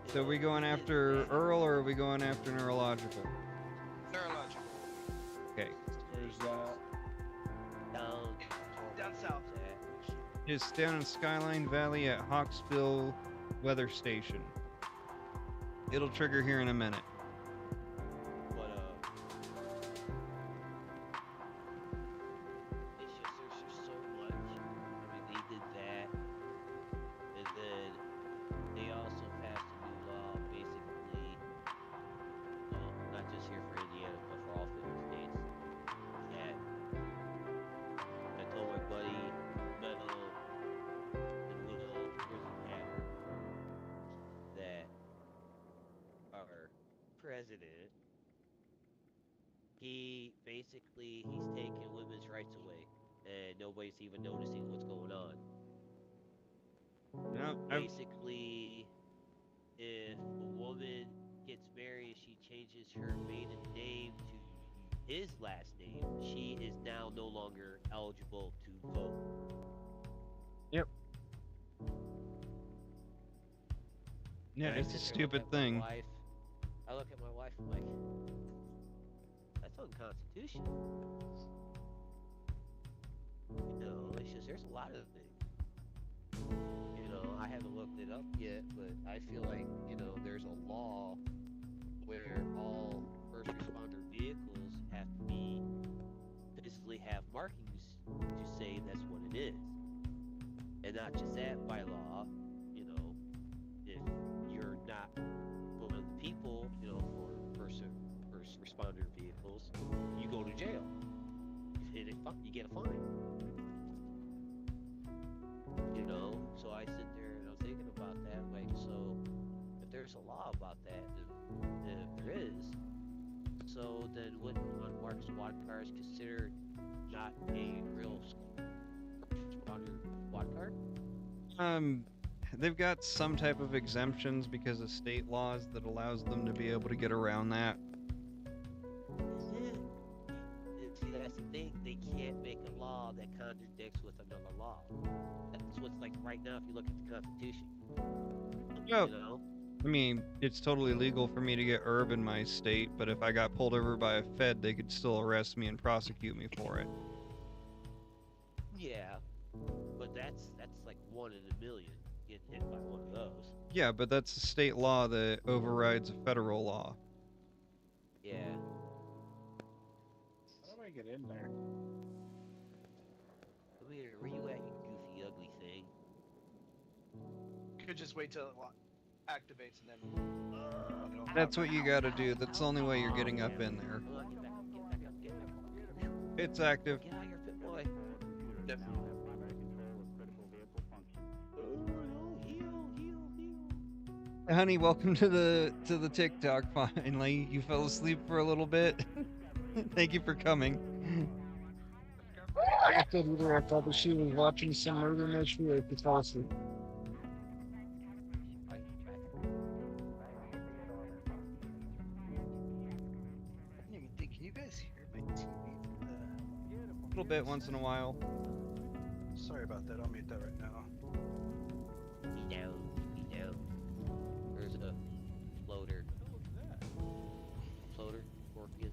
So are we going after Earl or are we going after Neurological? Neurological. Okay. Where's that? Down south. It's down in Skyline Valley at Hawksbill Weather Station. It'll trigger here in a minute. But it's just there's just so much. I mean, they did that, and then they also passed a new law, basically, well, not just here for Indiana, but for all 50 states. That I told my buddy Meadow and Widow Prison Hatter that our president, he's taking women's rights away, and nobody's even noticing what's going on. No, Basically, if a woman gets married, she changes her maiden name to his last name, she is now no longer eligible to vote. yeah, And I it's a sit there and look stupid at my thing. wife- I look at my wife and I'm like, that's unconstitutional. You know, it's just, there's a lot of things. You know, I haven't looked it up yet, but I feel like, you know, there's a law where all first responder vehicles have to be, physically have markings to say that's what it is. And not just that, by law, you know, if you're not one of the people, you know, for first responder vehicles, you go to jail. You hit it, you get a fine. You know, so I sit there and I'm thinking about that, like, so if there's a law about that, then if there is, so then wouldn't unmarked squad cars considered not a real responder squad car? They've got some type of exemptions because of state laws that allows them to be able to get around that. See, that's the thing. They can't make a law that contradicts with another law. That's what's like right now. If you look at the Constitution, Oh. you know, I mean, it's totally legal for me to get herb in my state, but if I got pulled over by a Fed, they could still arrest me and prosecute me for it. Yeah, but that's like 1 in a million getting hit by one of those. Yeah, but that's a state law that overrides a federal law. Yeah. How do I get in there? Come here, where you at, you goofy, ugly thing? Could just wait till it activates and then. it'll That's hover. what you gotta do. That's the only way you're getting up in there. Come on, get back up, get back up, get back up. It's active. Get out of here, fit boy. Yep. Honey, welcome to the TikTok finally. You fell asleep for a little bit. Thank you for coming. I thought that she was watching some murder mystery or fell asleep. I didn't even think. Can you guys hear my TV? A little bit once in a while. Sorry about that. I'll mute that right now. Be down, be down. There's a floater. Floater, scorpion.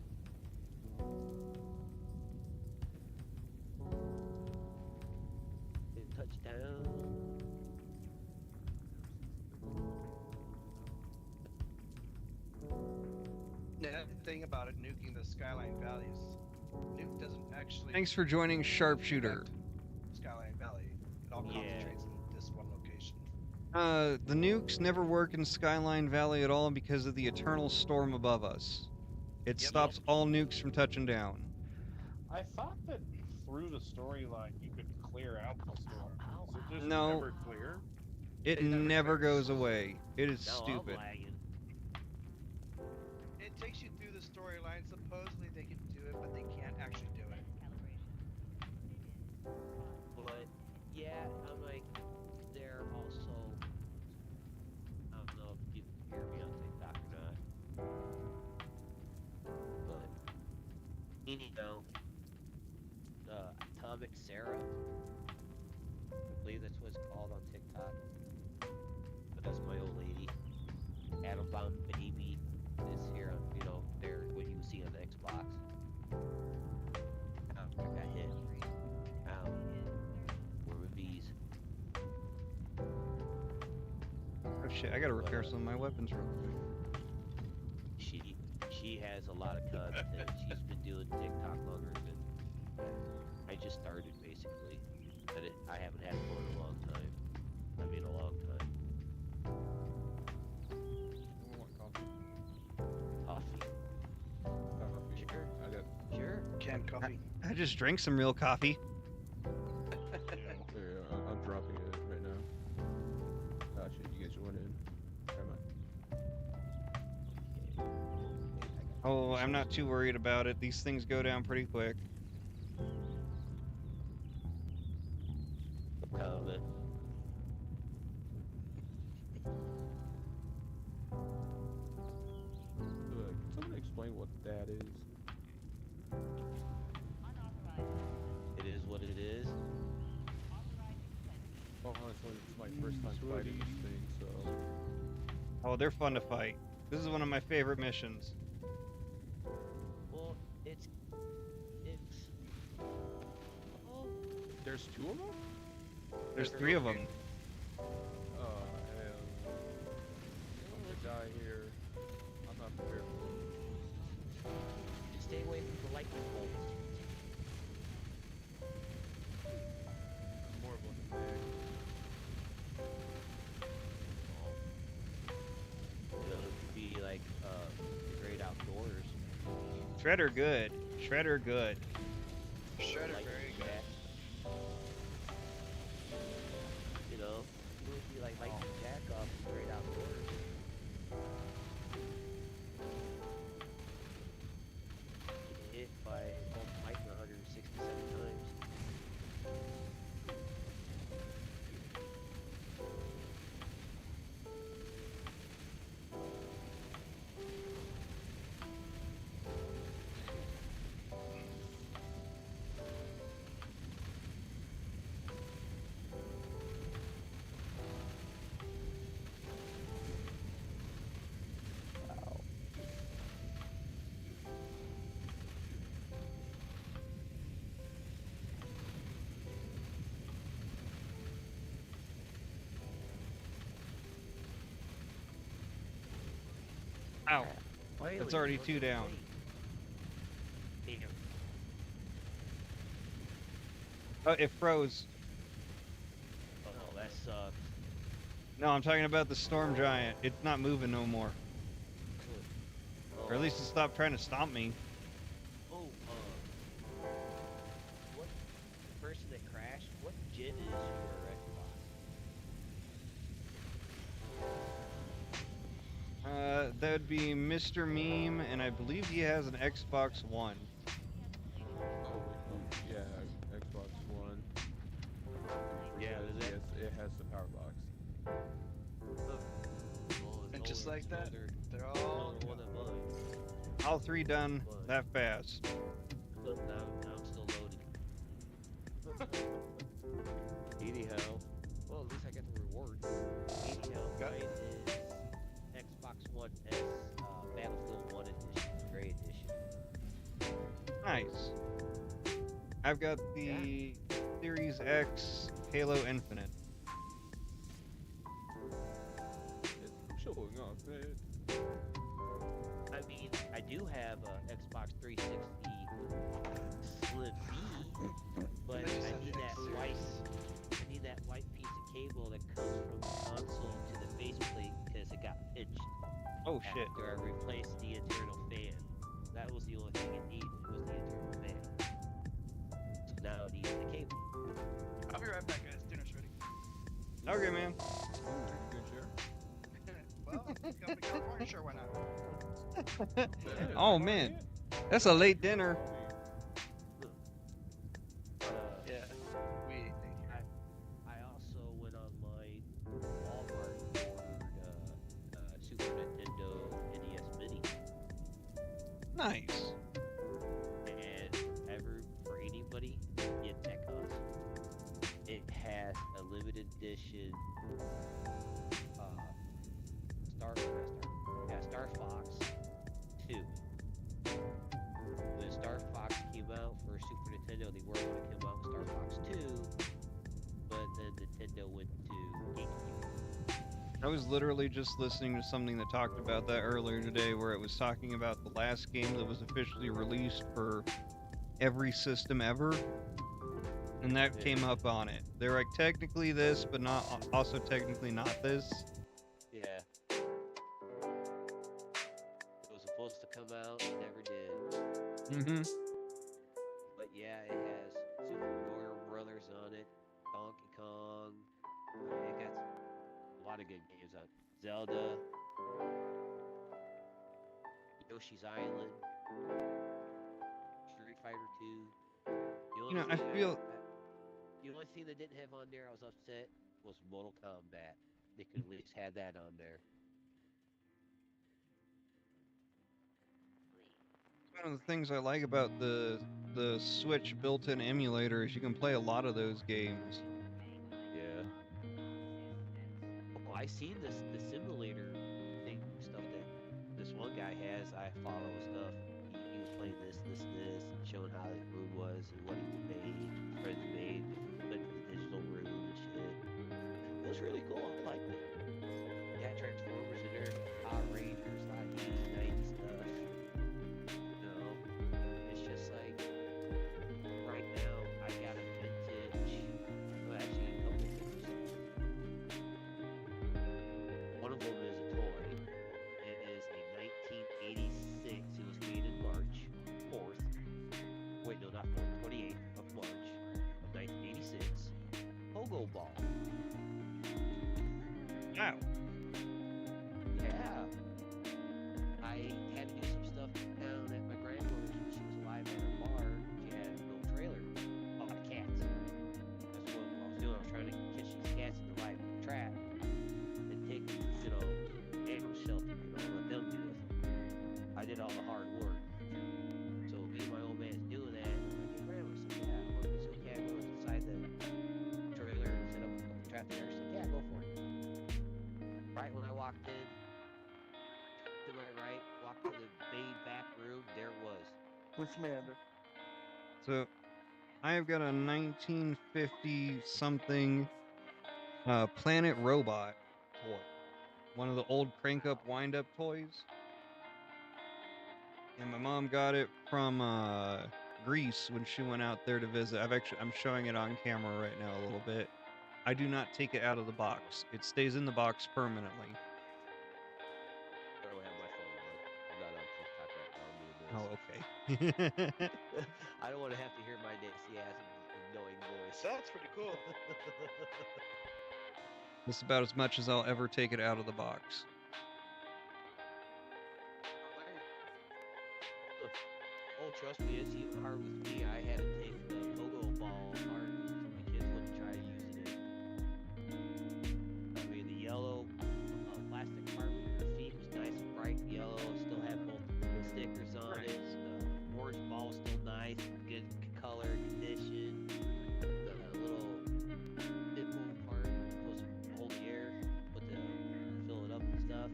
And touchdown. Yeah, the thing about it, nuking the Skyline Valley is nuke doesn't actually. Thanks for joining Sharpshooter. affect Skyline Valley. It all Yeah. concentrates in this one location. The nukes never work in Skyline Valley at all because of the eternal storm above us. It Yep. stops all nukes from touching down. I thought that through the storyline you could clear out the storm. Is it just No. never clear? It It never never clears. goes away. It is Now stupid. I'm lagging. It takes you through the storyline. Supposedly they can do it, but they can't actually do it. But yeah, I'm like, they're also. I don't know if you can hear me on TikTok or not. But anyhow, Atomic Sarah. I believe that's what it's called on TikTok. But that's my old lady. Atom Bomb Baby is here on, there, what you see on the Xbox. I got hit. Ow. Where were bees? Oh shit, I gotta repair some of my weapons real quick. She has a lot of content. She's been doing TikTok longer than I just started, basically. But I haven't had it for a long time. I mean, a long time. I want coffee. Coffee. Coffee. Sure. I got Sure. Canned coffee. I just drank some real coffee. there. I'm dropping it right now. Gotcha. You guys want in? Never mind. Oh, I'm not too worried about it. These things go down pretty quick. Comment. Can someone explain what that is? It is what it is. Well, honestly, it's my first time fighting these things, so. Oh, they're fun to fight. This is one of my favorite missions. Well, it's. Oh, There's two of them? There's 3 of them. Oh, hell. I'm gonna die here. I'm not prepared for just stay away from the lightning bolts. this. More of like a bag. It could be like the great outdoors. Shredder good. Shredder good. Shredder, Lightning very good. Jack. It would be like Lightning Jack off the great outdoors. Get hit by Bolt Micro 167 times. Ow. Finally, That's already on 2 the down. plane. Damn. Oh, it froze. Oh, that sucks. No, I'm talking about the storm giant. It's not moving no more. Or at least it stopped trying to stomp me. Oh, what the person that crashed? What gen is your Xbox? That would be Mr. Meme, and I believe he has an Xbox One. Oh, yeah, Xbox One. Yeah, Because is it? it has the power box. And just like that, they're all the one that mine. All 3 done that fast. Look, now I'm still loading. Anyhow, well, at least I got the reward. Anyhow, Got mine is Xbox One S, Battlefield 1 Edition, Gray Edition. Nice. I've got the Series X Halo Infinite. It's showing off, man. I mean, I do have a Xbox 360 Slim B, but They just I have need the that X white. I need that white piece of cable that comes from the console to the faceplate because it got pinched Oh shit. after I replaced the internal fan. That was the only thing it needed. Was the internal fan. So now it needs the cable. I'll be right back, guys. Dinner's ready. Okay, man. Ooh, good share. Well, come to California, sure, why not? Oh man, that's a late dinner. But, Yeah. We ate here. I also went online, Walmart, and ordered Super Nintendo NES Mini. Nice. And for anybody in that console, it has a limited edition Star Fox 2. When Star Fox came out for Super Nintendo, they were going to come out with Star Fox 2, but then Nintendo went to GameCube. I was literally just listening to something that talked about that earlier today, where it was talking about the last game that was officially released for every system ever, and that Yeah. came up on it. They're like, technically this, but not also technically not this. Yeah. It was supposed to come out, it never did. Mm-hmm. But yeah, it has Super Mario Brothers on it, Donkey Kong. It got a lot of good games on it. Zelda, Yoshi's Island, Street Fighter 2. You know, I feel The only thing they didn't have on there I was upset was Mortal Kombat. They could at least have that on there. one of the things I like about the Switch built-in emulator is you can play a lot of those games. Yeah. Oh, I seen the simulator thing stuff that this one guy has. I follow stuff. He was playing this, and showing how his room was and what he made, his friends made, put the digital room and shit. It was really cool. I liked it. Yeah, Transformers in there, Power Rangers, a lot of 80s, 90s stuff. You know, it's just like right now I got a vintage. Well, actually, a couple vintage. One of them is a toy. It is a 1986. It was made in March 4th. Wait, no, not 4th. 28th of March of 1986. Pogo ball. Wow. Yeah. I had to do some stuff down at my grandmother's when she was alive at her bar. She had no trailer. A lot of cats. That's what I was doing. I was trying to catch these cats in the live trap and take them, animal shelter, let them do it. I did all the hard work. So me and my old man's doing that. And my grandma said, yeah, I want to see a cat go inside the trailer and set up a trap there. I said, yeah, go for it. Right when I walked in, to my right, walked to the main back room, there it was. With Commander. So, I've got a 1950 something Planet Robot toy. One of the old crank up wind up toys. And my mom got it from Greece when she went out there to visit. I'm showing it on camera right now a little bit. I do not take it out of the box. It stays in the box permanently. I don't have my phone on. I'm not on TikTok right now. I'm doing this. Oh, okay. I don't want to have to hear my nasty ass annoying voice. That's pretty cool. That's about as much as I'll ever take it out of the box. Oh, trust me, it's even hard with me. I had to take the pogo ball apart so my kids wouldn't try using it. I mean, the yellow plastic part with your feet was nice and bright yellow. Still had both the stickers on it. The orange ball was still nice, good color, condition. The little nipple part was supposed to hold the air, fill it up and stuff.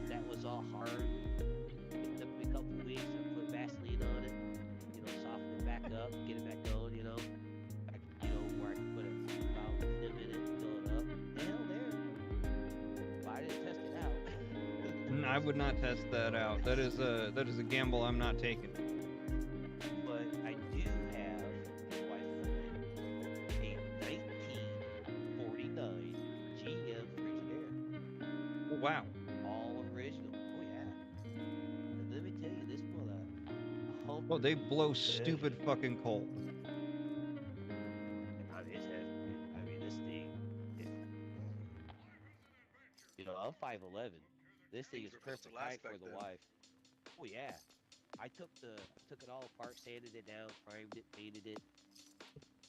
That was all hard. It took me a couple weeks. I put Vaseline on it, soften it back up, get it back going, where I can put it about 10 minutes, fill it up. The hell there. But I didn't test it out. I would not test that out. That is a gamble I'm not taking. But I do have my wife and I, a 1949 GM Frigidaire. Oh, wow. All original. Oh yeah. And let me tell you, this mother. Well, they blow stupid fucking cold. I mean, it's heavy. I mean, this thing. I'm 5'11". This thing is Things were supposed to perfect height last for back the then. wife. Oh yeah. I took it all apart, sanded it down, primed it, painted it.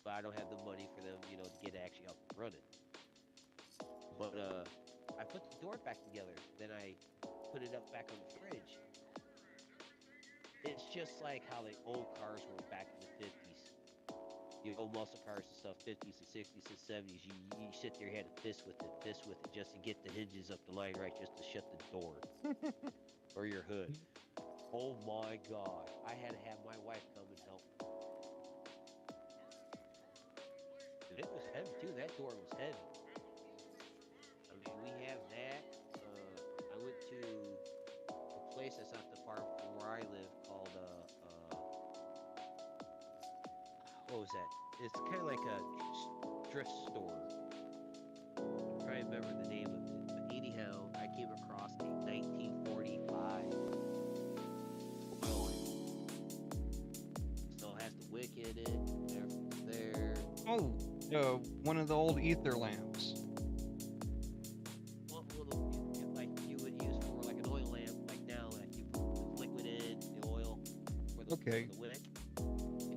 But I don't have the money for them, to get actually up and running. But I put the door back together. Then I put it up back on the fridge. It's just like how the old cars were back in the 50s. Old muscle cars and stuff, 50s and 60s and 70s. You sit there, you had to piss with it, just to get the hinges up the line right, just to shut the door. Or your hood. Oh my god. I had to have my wife come and help me. And it was heavy too. That door was heavy. I mean, we have that. I went to a place that's not too far from where I live called what was that? It's kind of like a thrift store. I'm trying to remember the name of it. But anyhow, I came across a 1945 oil lamp. Still has the wick in it. Everything's there. Oh, one of the old ether lamps. Well, like you would use for like an oil lamp, like now, like you put the liquid in the oil for the wick.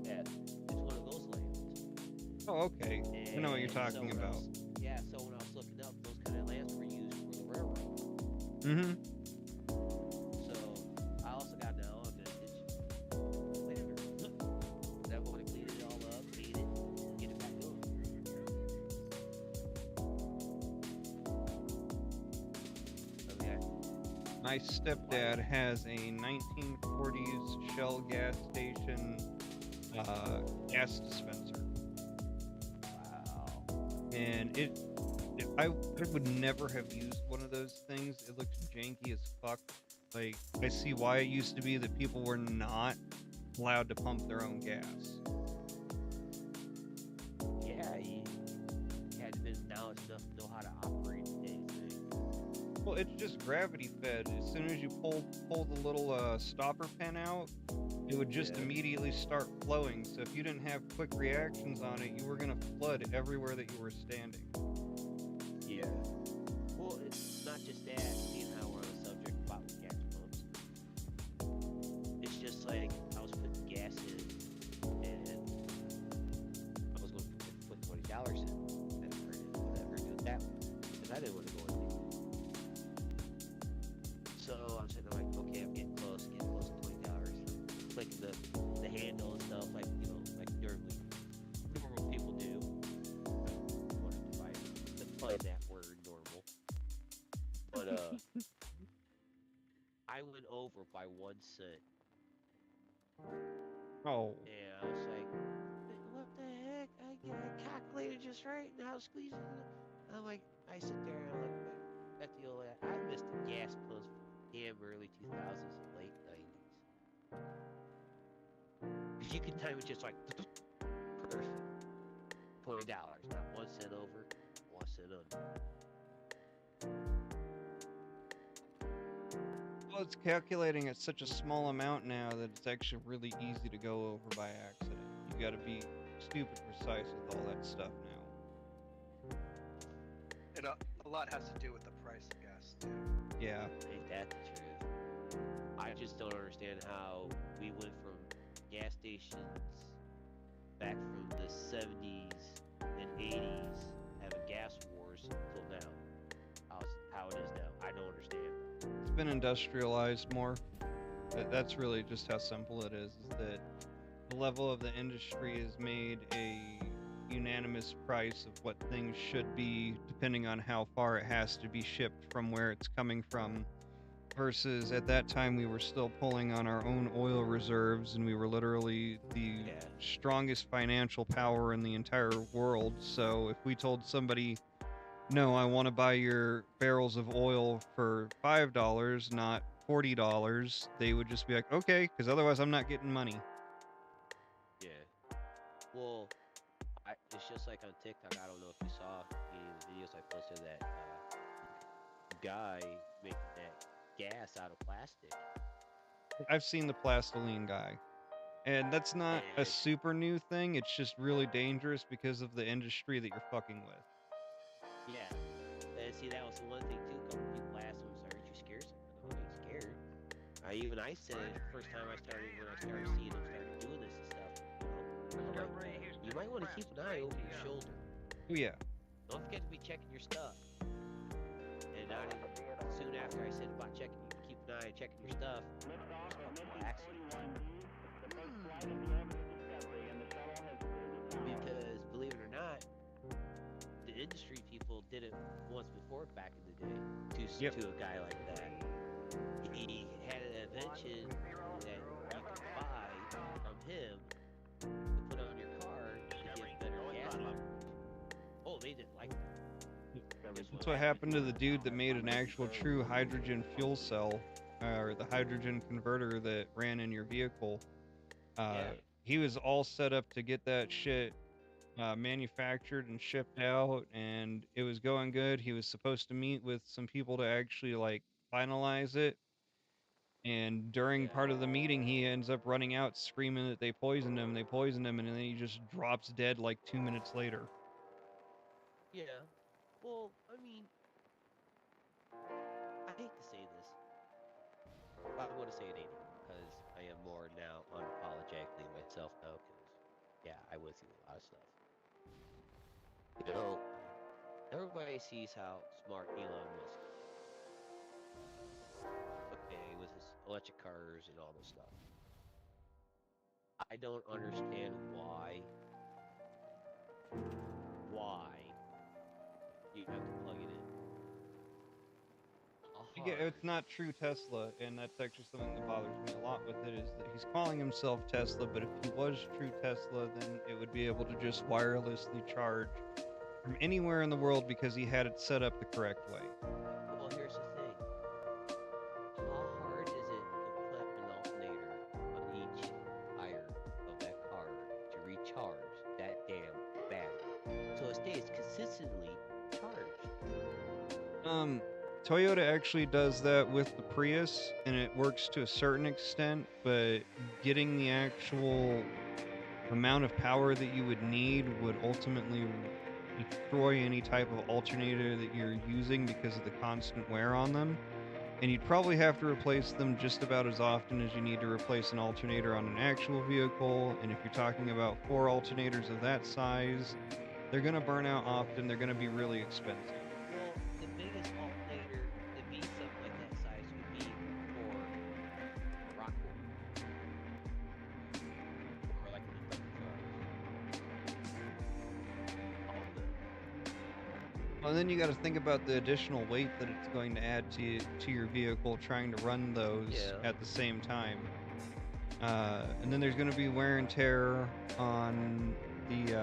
Yeah, it's one of those lamps. Oh, okay. I know what you're talking about. So when I was looking up, those kind of lamps were used for the railroad. Mm-hmm. So I also got now a vintage lander. That want to clean it all up, paint it, get it back going. Okay. My stepdad has a 1940s Shell gas station gas dispenser. Wow. And I would never have used one of those things. It looks janky as fuck. Like, I see why it used to be that people were not allowed to pump their own gas. Yeah, you had to be knowledge enough to know how to operate the dang thing. Well, it's just gravity fed. As soon as you pull the little stopper pin out, it would just immediately start flowing. So if you didn't have quick reactions on it, you were gonna flood everywhere that you were standing. Yeah. Well, it's not just that, seeing how we're on the subject about gas pumps. It's just like I was putting gas in and I was going to put $20 in and whatever, do that because I didn't want to go in deep. So I'm sitting there like, okay, I'm getting close to $20. Clicking the handle and stuff, like, like normal people do. What if I define that word normal? But I went over by 1 cent. Oh. And I was like, what the heck? I calculated just right, and I was squeezing it. I'm like, I sit there and I look back at the old. I missed the gas pumps from damn early 2000s and late 90s. Because you can time it just like perfect. $20, not 1 cent over, 1 cent under. Well, it's calculating at such a small amount now that it's actually really easy to go over by accident. You got to be stupid precise with all that stuff now. A lot has to do with the price of gas too. Yeah. Ain't that the truth? I just don't understand how we went from gas stations back from the 70s and 80s having gas wars till now. How it is now. I don't understand. It's been industrialized more. That's really just how simple it is that the level of the industry has made a unanimous price of what things should be depending on how far it has to be shipped from where it's coming from, versus at that time we were still pulling on our own oil reserves and we were literally the strongest financial power in the entire world. So if we told somebody, no, I want to buy your barrels of oil for $5, not $40, they would just be like, okay, because otherwise I'm not getting money. Yeah. Well, it's just like on TikTok. I don't know if you saw any of the videos I posted that guy making that gas out of plastic. I've seen the plastiline guy. And that's not a super new thing. It's just really dangerous because of the industry that you're fucking with. Yeah. And see, that was the one thing too. A couple people asked him, "Aren't you scared?" I ain't scared. I said it the first time when I started seeing him start doing this and stuff. I'm like, you might want to keep an eye over your shoulder. Oh yeah. Don't forget to be checking your stuff. And not even soon after I said about checking, you keep an eye on checking your stuff. There's a couple accidents. Because believe it or not, the industry people did it once before back in the day to a guy like that. He had an invention that you could buy from him to put on your car to get better gas mileage. Oh, they didn't like that. That's what happened to the dude that made an actual true hydrogen fuel cell, or the hydrogen converter that ran in your vehicle. He was all set up to get that shit manufactured and shipped out, and it was going good. He was supposed to meet with some people to actually like finalize it, and during part of the meeting he ends up running out screaming that they poisoned him, and then he just drops dead like 2 minutes later. Yeah. Well, I mean, I hate to say this, but I'm going to say it anyway, because I am more now unapologetically myself now, because, yeah, I went through a lot of stuff. You know, everybody sees how smart Elon Musk is. Okay, with his electric cars and all this stuff. I don't understand why you have to plug it in. Yeah, it's not true Tesla, and that's actually something that bothers me a lot with it, is that he's calling himself Tesla, but if he was true Tesla, then it would be able to just wirelessly charge from anywhere in the world because he had it set up the correct way. Well, here's the thing. How hard is it to put an alternator on each tire of that car to recharge that damn battery so it stays consistently charged? Toyota actually does that with the Prius, and it works to a certain extent, but getting the actual amount of power that you would need would ultimately destroy any type of alternator that you're using because of the constant wear on them. And you'd probably have to replace them just about as often as you need to replace an alternator on an actual vehicle. And if you're talking about 4 alternators of that size, they're going to burn out often, they're going to be really expensive. Well, the biggest alternator to be something like that size would be for a rock wall. Or like an Well, then you got to think about the additional weight that it's going to add to your vehicle trying to run those at the same time. And then there's going to be wear and tear on the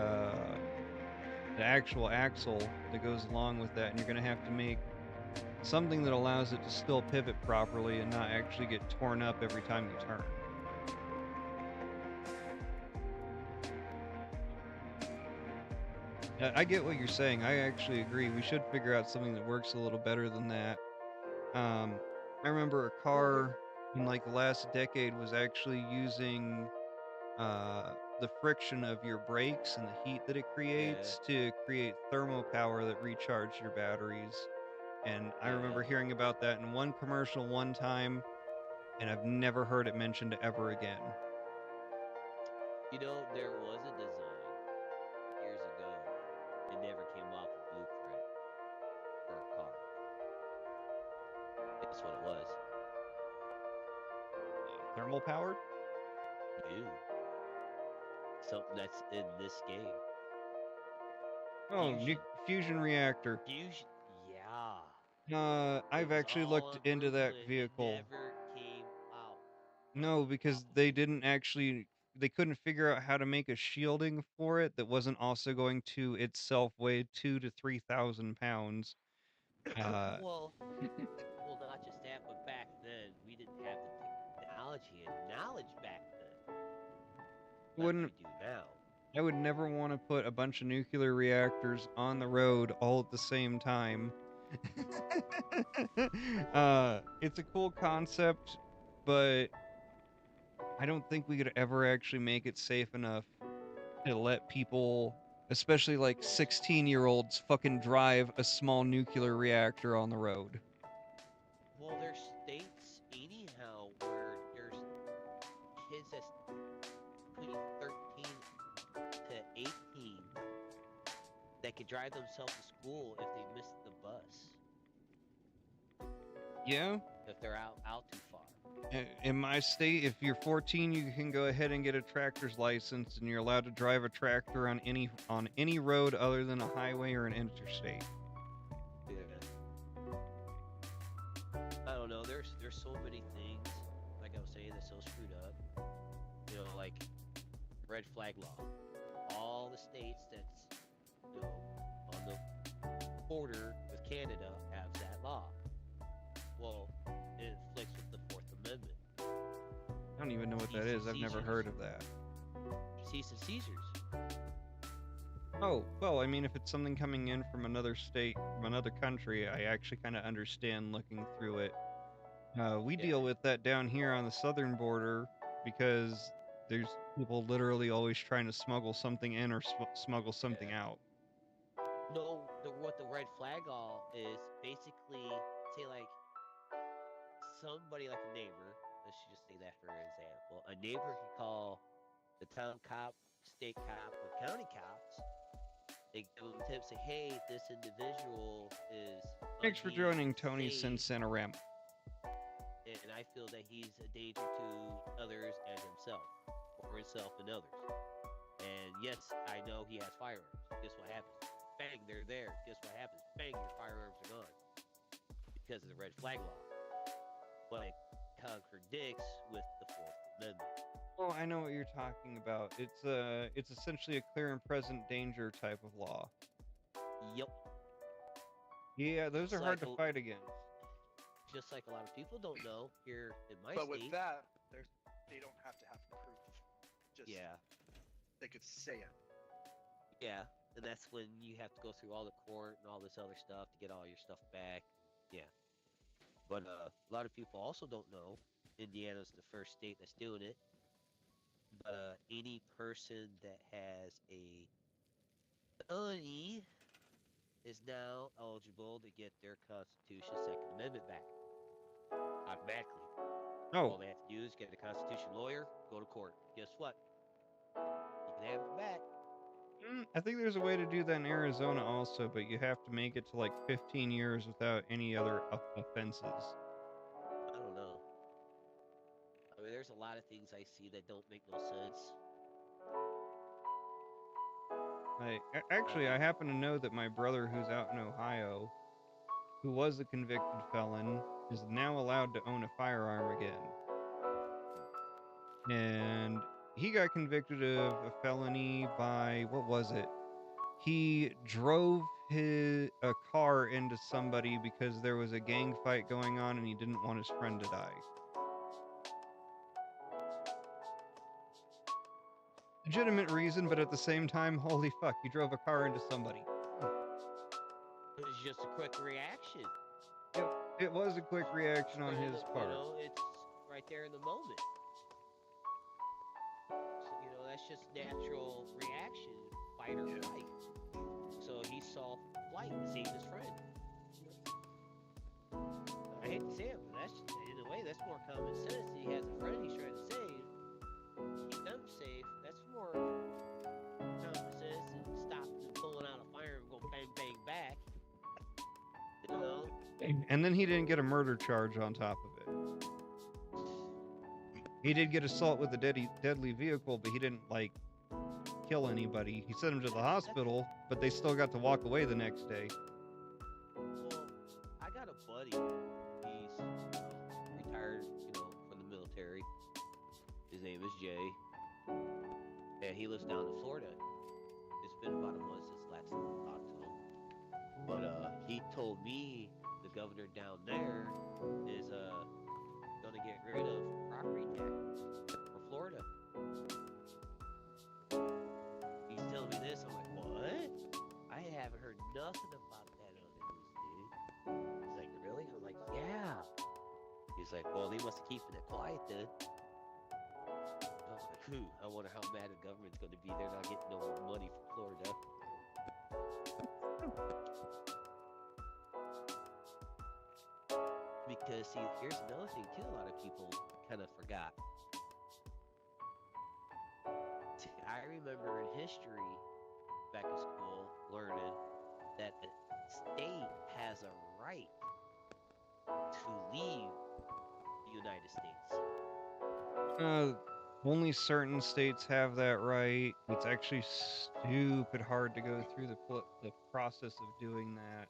actual axle that goes along with that, and you're going to have to make something that allows it to still pivot properly and not actually get torn up every time you turn. I get what you're saying. I actually agree. We should figure out something that works a little better than that. I remember a car in like the last decade was actually using the friction of your brakes and the heat that it creates to create thermal power that recharged your batteries. And I remember Yeah. hearing about that in one commercial one time, and I've never heard it mentioned ever again. You know, there was a design years ago. It never came off a blueprint for a car. Guess what it was? Thermal powered? You. Something that's in this game. Oh, Fusion. fusion reactor. Fusion. Yeah. I've It was actually all looked on into that blueprint. vehicle. It never came out. No, because they didn't actually, they couldn't figure out how to make a shielding for it that wasn't also going to itself weigh 2 to 3,000 pounds. Well, well, not just that, but back then we didn't have the technology and knowledge back then like Wouldn't we do now. I would never want to put a bunch of nuclear reactors on the road all at the same time. It's a cool concept, but I don't think we could ever actually make it safe enough to let people, especially like 16-year-olds, fucking drive a small nuclear reactor on the road. Well, there's states anyhow where there's kids that's between 13 to 18 that can drive themselves to school if they miss the bus, Yeah. if they're out too far. In my state, if you're 14, you can go ahead and get a tractor's license, and you're allowed to drive a tractor on any road other than a highway or an interstate. Yeah. I don't know. There's so many things, like I was saying, that's so screwed up. You know, like red flag law. All the states that's on the border with Canada have that law. Well, it inflicts with the Fourth Amendment. I don't even know what that is. I've never heard of that. Cease and seizures. Oh, well, I mean, if it's something coming in from another state, from another country, I actually kind of understand looking through it. We deal with that down here on the southern border because there's people literally always trying to smuggle something in or smuggle something out. No, what the red flag law is basically, say like somebody like a neighbor. Let's just say that for example. A neighbor can call the town cop, state cop, or county cops. They give them tips, say, hey, this individual is. Thanks for joining Tony Cincinnaram. And I feel that he's a danger to others and himself, or himself and others. And yes, I know he has firearms. Guess what happens? Bang, they're there. Guess what happens? Bang, your firearms are gone. Because of the red flag law. But it contradicts with the Fourth Amendment. Oh, I know what you're talking about. It's essentially a clear and present danger type of law. Yep. Yeah, those are hard to fight against. Just like a lot of people don't know here in my But state. with that, they don't have to have proof. Just Yeah. they could say it. Yeah, and that's when you have to go through all the court and all this other stuff to get all your stuff back. Yeah. But a lot of people also don't know Indiana's the first state that's doing it. But any person that has a felony is now eligible to get their Constitution Second Amendment back. Automatically. All Oh, they have to do is get a Constitution lawyer, go to court. Guess what? You can have it back. I think there's a way to do that in Arizona also, but you have to make it to like 15 years without any other offenses. I don't know. I mean, there's a lot of things I see that don't make no sense. Actually, I happen to know that my brother, who's out in Ohio, who was a convicted felon, is now allowed to own a firearm again. And he got convicted of a felony by, what was it? He drove a car into somebody because there was a gang fight going on and he didn't want his friend to die. legitimate reason, but at the same time, holy fuck, you drove a car into somebody. It was just a quick reaction. It was a quick reaction on his part. You know, it's right there in the moment. So, you know, that's just natural reaction, fight or flight. So he saw flight to save his friend. I hate to say it, but that's in a way that's more common sense. He has a friend he's trying to save. Keep them safe. That's more common sense than stopping and pulling out a fire and go bang bang back. You know. And then he didn't get a murder charge on top of it. He did get assault with a deadly vehicle, but he didn't, like, kill anybody. He sent him to the hospital, but they still got to walk away the next day. Well, I got a buddy. He's retired, you know, from the military. His name is Jay, and he lives down in Florida. It's been about a month since last time I talked to him, but he told me the governor down there is gonna get rid of property tax for Florida. He's telling me this. I'm like, what? I haven't heard nothing about that on the news, dude. He's like, really? I'm like, yeah. He's like, well, they must have keeping it quiet then. I was like, I wonder how mad the government's going to be. They're not getting no more money from Florida. Because, see, here's another thing, too, a lot of people kind of forgot. See, I remember in history, back in school, learning that the state has a right to leave the United States. Only certain states have that right. It's actually stupid hard to go through the process of doing that.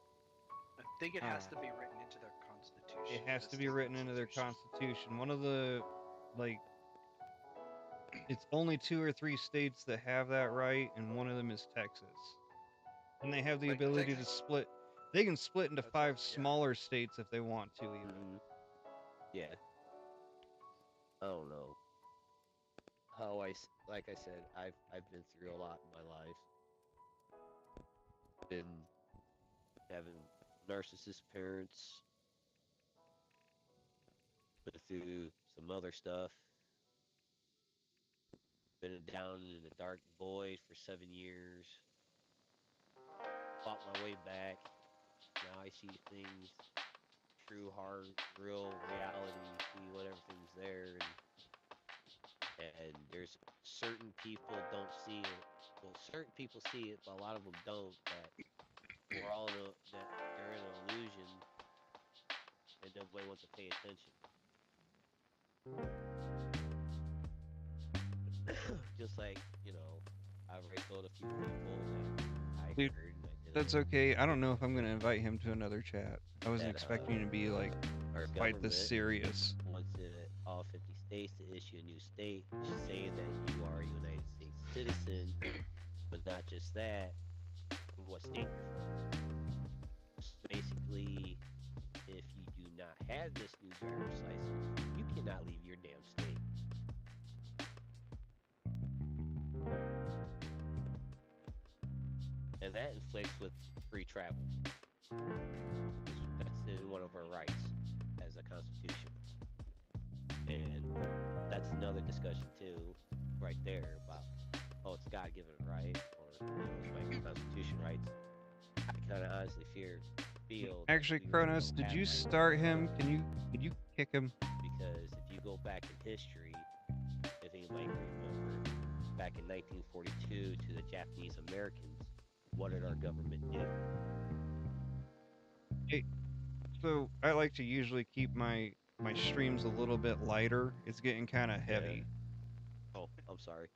I think it has to be written into their constitution. It has to be written into their constitution. One of the, like, it's only 2 or 3 states that have that right, and one of them is Texas. And they have the Like ability Texas. to split. They can split into That's 5 right, yeah. smaller states if they want to, even. Yeah. I don't know. Like I said, I've been through a lot in my life. Been having narcissist parents. Been through some other stuff. Been down in a dark void for 7 years. Fought my way back. Now I see things, true, hard, real reality, see what everything's there, and there's certain people don't see it. Well, certain people see it, but a lot of them don't. That we're all that they're in an illusion, and nobody wants to pay attention. Just like, you know, I've already told a few people that I Dude, heard. And I didn't That's okay. I don't know if I'm gonna invite him to another chat. I wasn't expecting to be like our quite this government serious. wants all 50 states to issue a new state saying that you are a United States citizen, but not just that, what state you're from. So basically, if you do not have this new driver's license, you cannot leave your damn state. And that inflicts with free travel. That's in one of our rights as a constitution. And that's another discussion too, right there, about, oh, it's God-given right, or, you know, it's like constitution rights. I kind of honestly feel that Actually, we really Kronos, don't did have you rights, start him? Can you kick him? because if you go back in history, if anybody can remember, back in 1942 to the Japanese Americans, what did our government do? So I like to usually keep my streams a little bit lighter. It's getting kind of heavy. Oh, I'm sorry.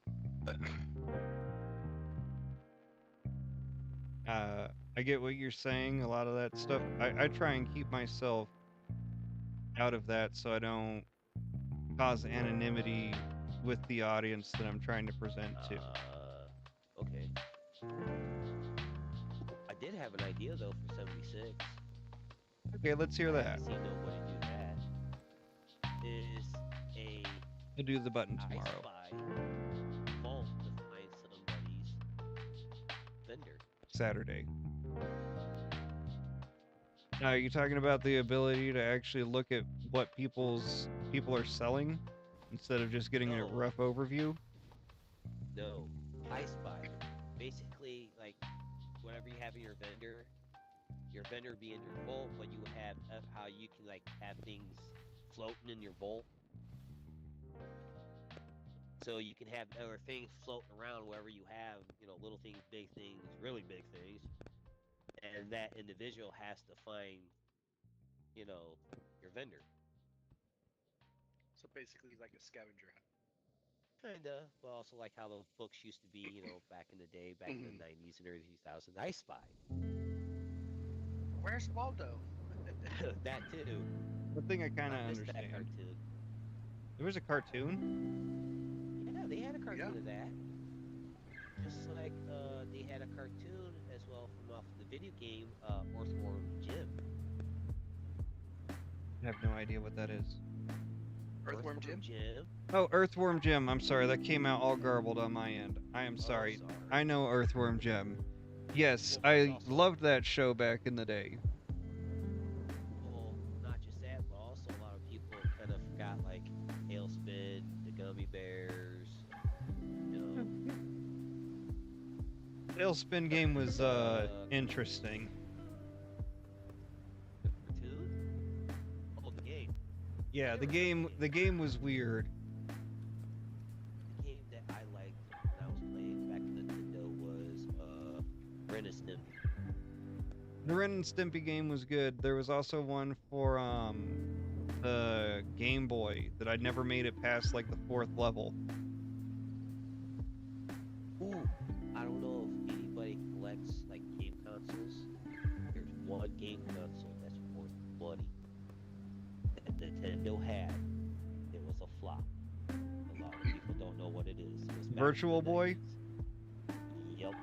I get what you're saying. A lot of that stuff. I try and keep myself out of that so I don't cause anonymity with the audience that I'm trying to present to. Okay. I did have an idea though for 76. Okay, let's hear that. I see nobody do that. Is a I'll do the button I tomorrow. Spy vault to find Saturday. Now, are you talking about the ability to actually look at what people are selling instead of just getting a No. rough overview? No, I Spy. Basically, like, whatever you have in your vendor be in your vault, but you have how you can like have things floating in your vault. So you can have other things floating around wherever you have, little things, big things, really big things, and that individual has to find, your vendor. So basically, like a scavenger hunt. Kinda, but also like how those books used to be, back in the day, back in the 90s and early 2000s. I Spy. Where's Waldo? That too. The thing I kind of I missed that understand. cartoon. There was a cartoon? Yeah, they had a cartoon Yeah. of that. Just like they had a cartoon as well from off the video game Earthworm Jim. I have no idea what that is. Earthworm Jim? Oh, Earthworm Jim. I'm sorry, that came out all garbled on my end. I am sorry. I know Earthworm Jim. Yes, Well, I it's also- loved that show back in the day. Well, not just that, but also a lot of people kind of forgot like Tailspin, the Gummy Bears. Tailspin game was interesting. The cartoon? Oh, the game. Yeah, the game was weird. The game that I liked when I was playing back in Nintendo was Ren and Stimpy. The Ren and Stimpy game was good. There was also one for the Game Boy that I never made it past like the 4th level. Ooh, I don't know if anybody collects like game consoles. There's one game console that's worth money that Nintendo had. It was a flop. A lot of people don't know what it is. It was back in Virtual the Boy? 90s. Yep.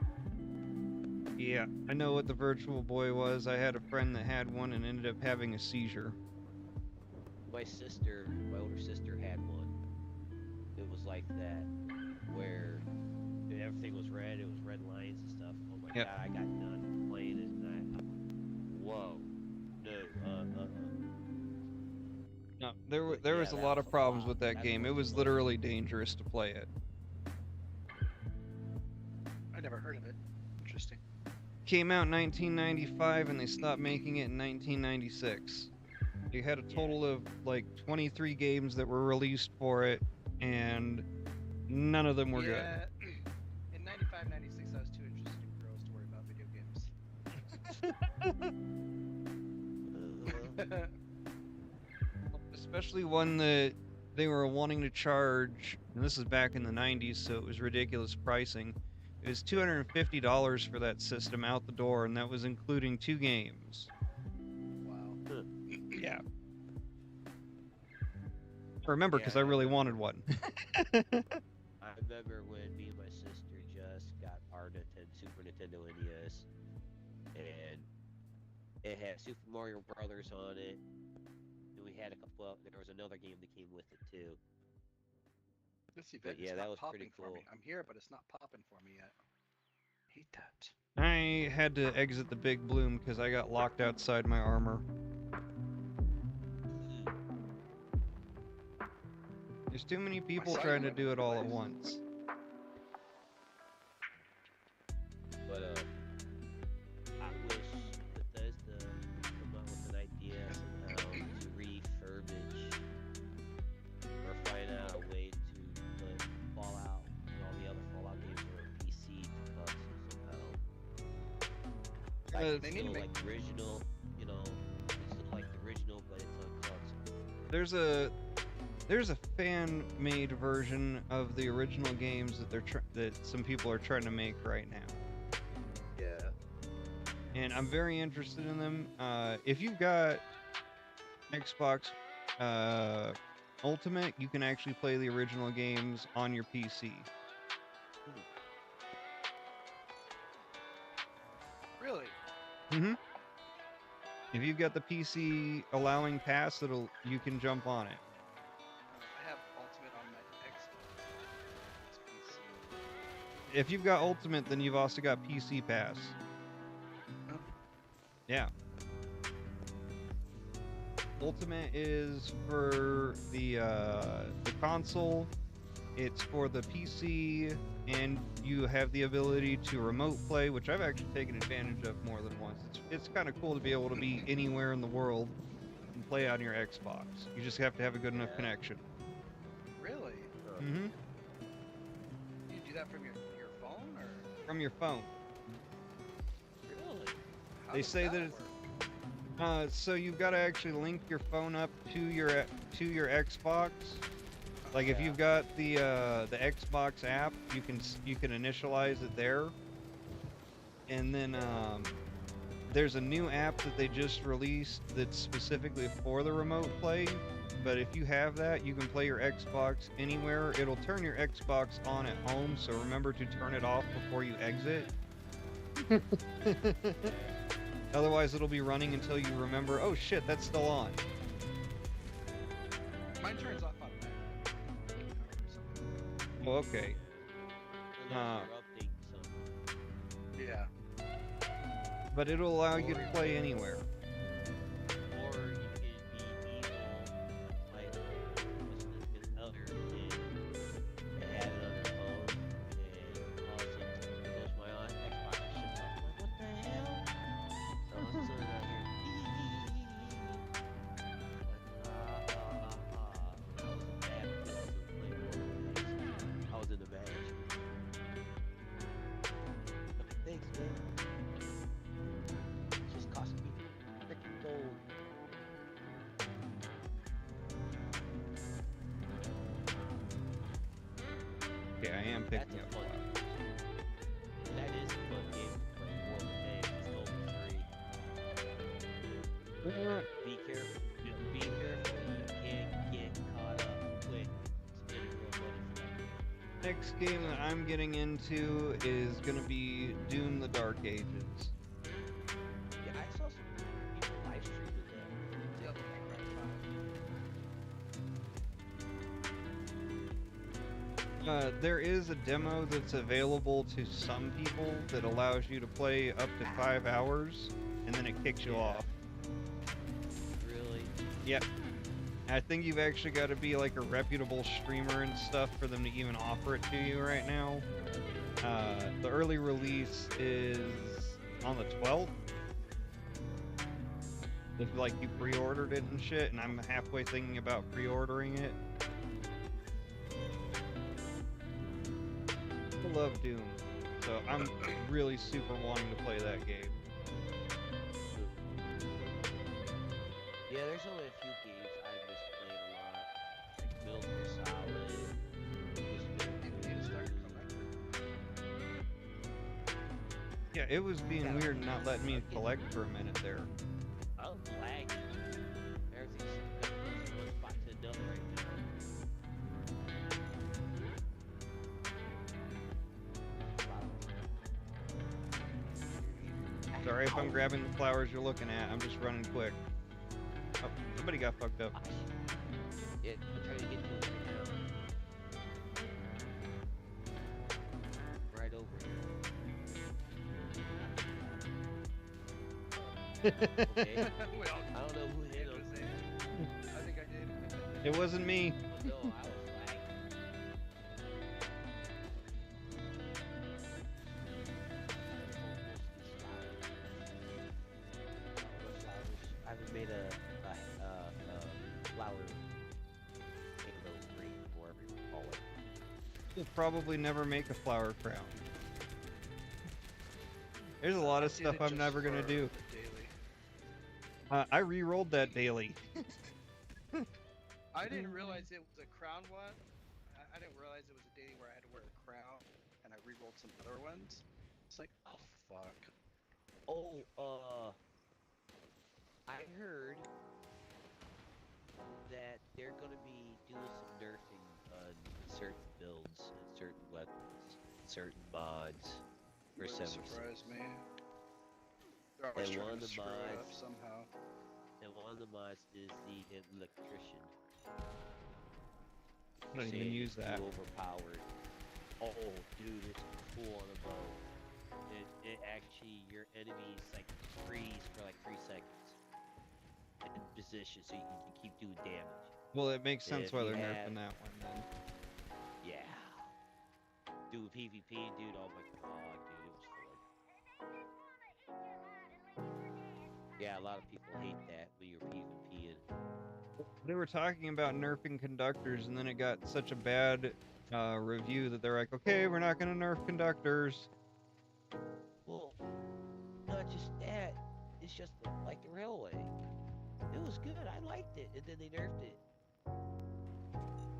Yeah, I know what the Virtual Boy was. I had a friend that had one and ended up having a seizure. My older sister had one. It was like that, where everything was red. It was red lines and stuff. Oh my Yep. god! I got done playing it, and whoa, no, No, there But there yeah, was a that lot was of a problems flop. with that That's game. It worth was money. literally dangerous to play it. I never heard of it. Interesting. Came out in 1995 and they stopped making it in 1996. They had a total of like 23 games that were released for it, and none of them were good. Yeah. In 95, 96, I was too interested in girls to worry about video games. Especially one that they were wanting to charge, and this is back in the 90s, so it was ridiculous pricing. It was $250 for that system out the door, and that was including 2 games. Wow. Yeah. I remember because I Yeah, really I wanted one. I remember when me and my sister just got our Super Nintendo NES, and it had Super Mario Brothers on it. And we had a couple. There was another game that came with it too. This event yeah, is that not was pretty popping for me. cool. I'm here, but it's not popping for me yet. Hate that. I had to exit the big bloom because I got locked outside my armor. There's too many people saw you trying to went do it all at place. once. But I wish Bethesda come up with an idea somehow to refurbish or find out a way to put Fallout and all the other Fallout games on PC console somehow. Like it's they need to still make- like the original, it's still like the original, but it's on console. There's a fan-made version of the original games that that some people are trying to make right now. Yeah. And I'm very interested in them. If you've got Xbox Ultimate, you can actually play the original games on your PC. Really? Mm-hmm. If you've got the PC allowing pass, you can jump on it. I have Ultimate on my Xbox. It's PC. If you've got Ultimate, then you've also got PC pass. Yeah. Ultimate is for the console. It's for the PC, and you have the ability to remote play, which I've actually taken advantage of more than once. It's kind of cool to be able to be anywhere in the world and play on your Xbox. You just have to have a good enough Yeah. connection. Really? Mm-hmm. You do that from your phone or? From your phone. Really? How They does say that work? it's- So you've got to actually link your phone up to your Xbox. Like if Yeah. you've got the Xbox app, you can initialize it there. And then there's a new app that they just released that's specifically for the remote play. But if you have that, you can play your Xbox anywhere. It'll turn your Xbox on at home, so remember to turn it off before you exit. Otherwise, it'll be running until you remember, oh shit, that's still on. Mine turns off automatically. Oh, okay. Unless you're updating something. Yeah. But it'll allow you to play anywhere. Or you can be evil, like this other kid that had it on the phone, and all of a sudden there goes my Xbox and shut off. I'm like, what the hell? So I'm sitting out here. I was in the bad. Thanks, man. It just cost me freaking gold. Okay, I am That's picking a up fun. flowers. That is a fun game to play. More than it's gold free. Be careful. Be careful. You can't get caught up quick. Spending real money for that game. Next game that I'm getting into is gonna be Doom: The Dark Ages. Yeah, I saw some people live streaming that. The other thing right There is a demo that's available to some people that allows you to play up to 5 hours, and then it kicks you Yeah. off. Really? Yep. I think you've actually got to be like a reputable streamer and stuff for them to even offer it to you right now. The early release is on the 12th. If like you pre-ordered it and shit, and I'm halfway thinking about pre-ordering it. I love Doom, so I'm really super wanting to play that game. Yeah, there's only a few games I miss playing a lot. Like Metal Gear Solid. People need to start collecting. Yeah, it was being Yeah. weird not letting me collect for a minute there. I was lagging. Everything's from one spot to another right now. Sorry if I'm grabbing the flowers you're looking at, I'm just running quick. Oh, somebody got fucked up. Yeah, I'm trying to get to it right now. Right over here. Okay. Well, I don't know who hit it him. was Amy. I think I did. It wasn't me. Oh, no, I was lagging. I haven't made a flower halo ring, or whatever you call it. We'll probably never make a flower crown. There's a lot of I did stuff it I'm just never gonna for do. the daily. I re-rolled that daily. I didn't realize it was a crown one. I didn't realize it was a daily where I had to wear a crown, and I re-rolled some other ones. It's like, oh fuck. Oh, I heard that they're gonna be doing some nerfing on certain builds and certain weapons, certain mods for Wouldn't 7. surprise me. They're always And trying one to of the screw it up mods- somehow. And one of the mods is the electrician. I don't even Saying use it's that. too overpowered. Oh, dude, it's cool on a bow. It actually, your enemies like freeze for like position so you can keep doing damage. Well, it makes sense If why you they're have- nerfing that one then. Yeah. Doing PvP, dude. Oh my god, dude, it was fun. Yeah, a lot of people hate that when you're PvPing. They were talking about nerfing conductors, and then it got such a bad review that they're like, okay, we're not going to nerf conductors. Well, not just that. It's just like the railway. It was good. I liked it, and then they nerfed it.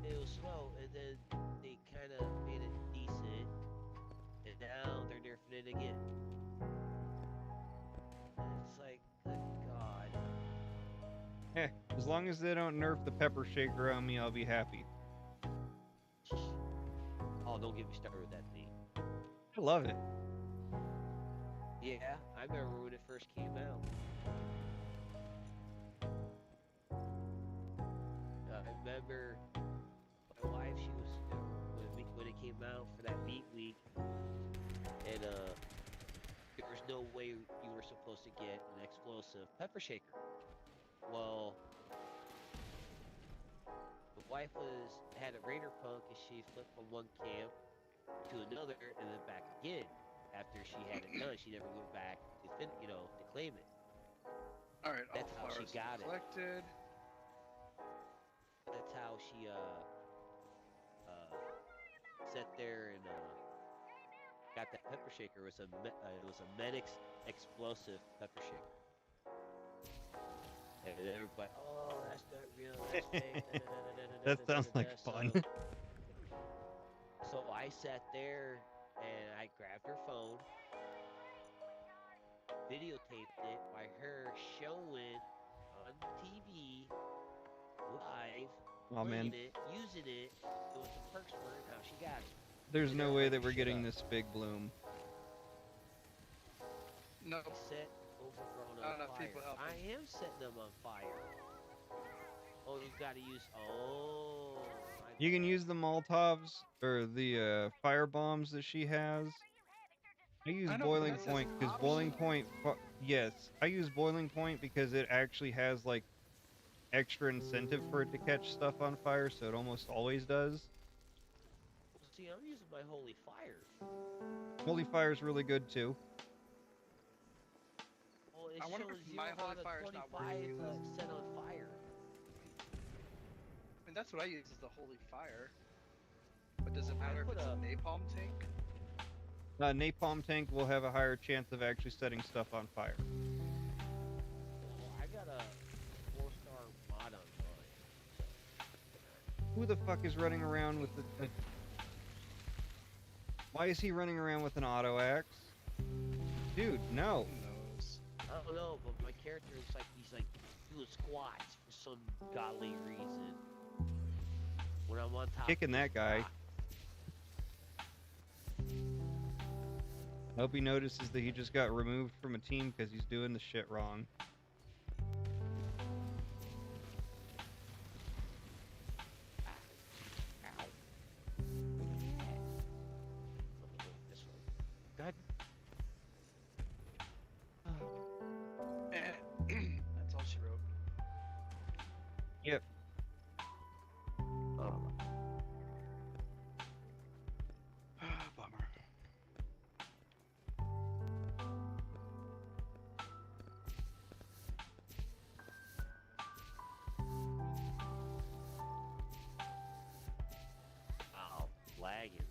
It was slow, and then they kind of made it decent, and now they're nerfing it again. And it's like, good god. As long as they don't nerf the pepper shaker on me, I'll be happy. Oh, don't get me started with that thing. I love it. Yeah, I remember when it first came out. I remember my wife, she was when it came out for that meat week, and there was no way you were supposed to get an explosive pepper shaker. Well, the wife had a raider punk, and she flipped from one camp to another, and then back again. After she had it done, she never went back to to claim it. All right, That's all how she flowers got it. collected. That's how she sat there and got that pepper shaker. It was a Medix explosive pepper shaker. And everybody, oh, that's not real. That's fake. That sounds like So- fun. So I sat there and I grabbed her phone, videotaped it by her showing on TV live, Oh man, playing it, using it, and what the perks were and how she got it. there's And no then way like, that we're shut getting up. this big bloom. No, Set overgrown Not on enough fire. people helping. I am setting them on fire. Oh, you gotta use. Oh. You can use the Molotovs or the fire bombs that she has. I use I know, but boiling that says point because boiling optional. point. Yes, I use boiling point because it actually has like extra incentive for it to catch stuff on fire, so it almost always does. See, I'm using my holy fire. Holy fire is really good too. Well, it's I wonder showing if 0 my out holy of fire's not 25 working because- set on fire. And that's what I use is the holy fire. But does it matter if put it's a a- napalm tank? Napalm tank will have a higher chance of actually setting stuff on fire. Well, I got a 4-star mod on mine. Who the fuck is running around with the... Why is he running around with an auto axe? Dude, no. Who knows? I don't know, but my character is like he's like doing squats for some godly reason. When I'm on top, Kicking of that the guy. rock. I hope he notices that he just got removed from a team because he's doing the shit wrong. Ow. This one. God. That's all she wrote. Yep. Bummer. Ow. Lagging.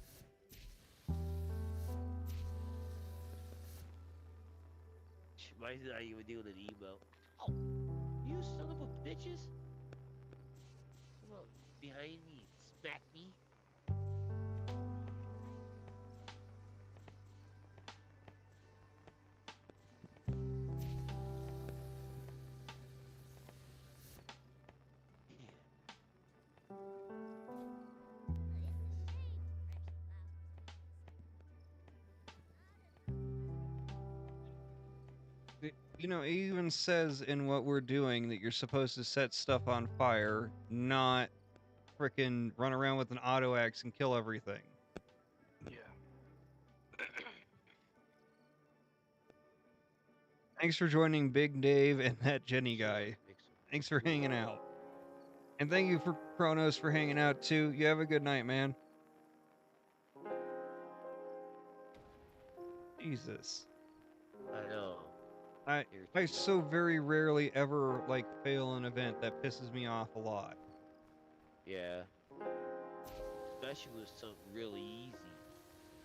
Mine's not even doing an emo. Oh, you son of a bitches! Come on, behind me, smack me. You know, it even says in what we're doing that you're supposed to set stuff on fire, not frickin' run around with an auto axe and kill everything. Yeah. Thanks for joining Big Dave and that Jenny guy. Thanks for hanging out. And thank you for Kronos for hanging out too. You have a good night, man. Jesus. I know. I Irritating. so very rarely ever like fail an event that pisses me off a lot. Yeah. Especially with something really easy.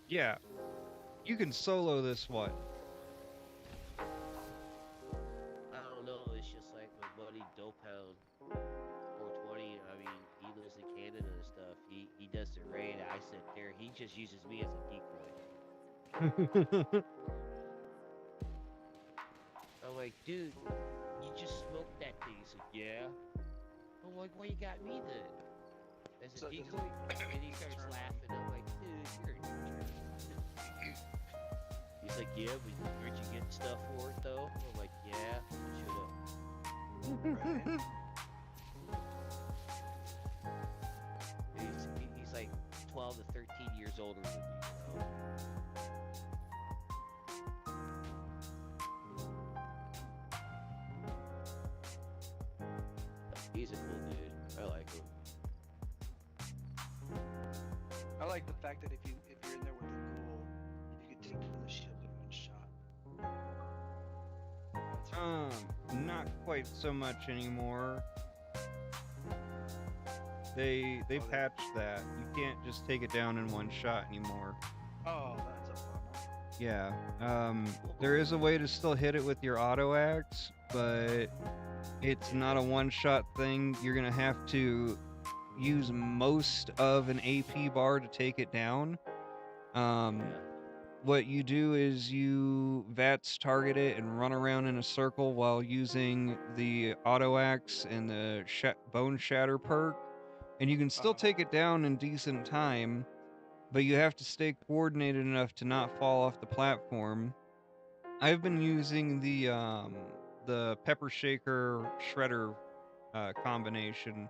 Yeah. You can solo this one. I don't know, it's just like my buddy Dopehound 420, I mean, he lives in Canada and stuff. He does the raid, I sit there, he just uses me as a decoy. I'm like, dude, you just smoked that thing. He's like, yeah. I'm like, why you got me then? As a So does decoy? it- And he starts turn- laughing. I'm like, dude, you're a jerk. He's like, yeah, but aren't you getting stuff for it though? I'm like, yeah, shut up. Right. He's like 12 to 13 years older than me, you know? He's a cool dude. I like him. I like the fact that if you're in there with a ghoul, you can take down the shield in one shot. That's Not quite so much anymore. They Oh, they- patched that. You can't just take it down in one shot anymore. Oh, that's a bummer. Yeah. There is a way to still hit it with your auto axe, but it's not a one-shot thing. You're gonna have to use most of an AP bar to take it down. Yeah. What you do is you VATS target it and run around in a circle while using the auto axe and the bone shatter perk, and you can still take it down in decent time, but you have to stay coordinated enough to not fall off the platform. I've been using the pepper shaker shredder combination,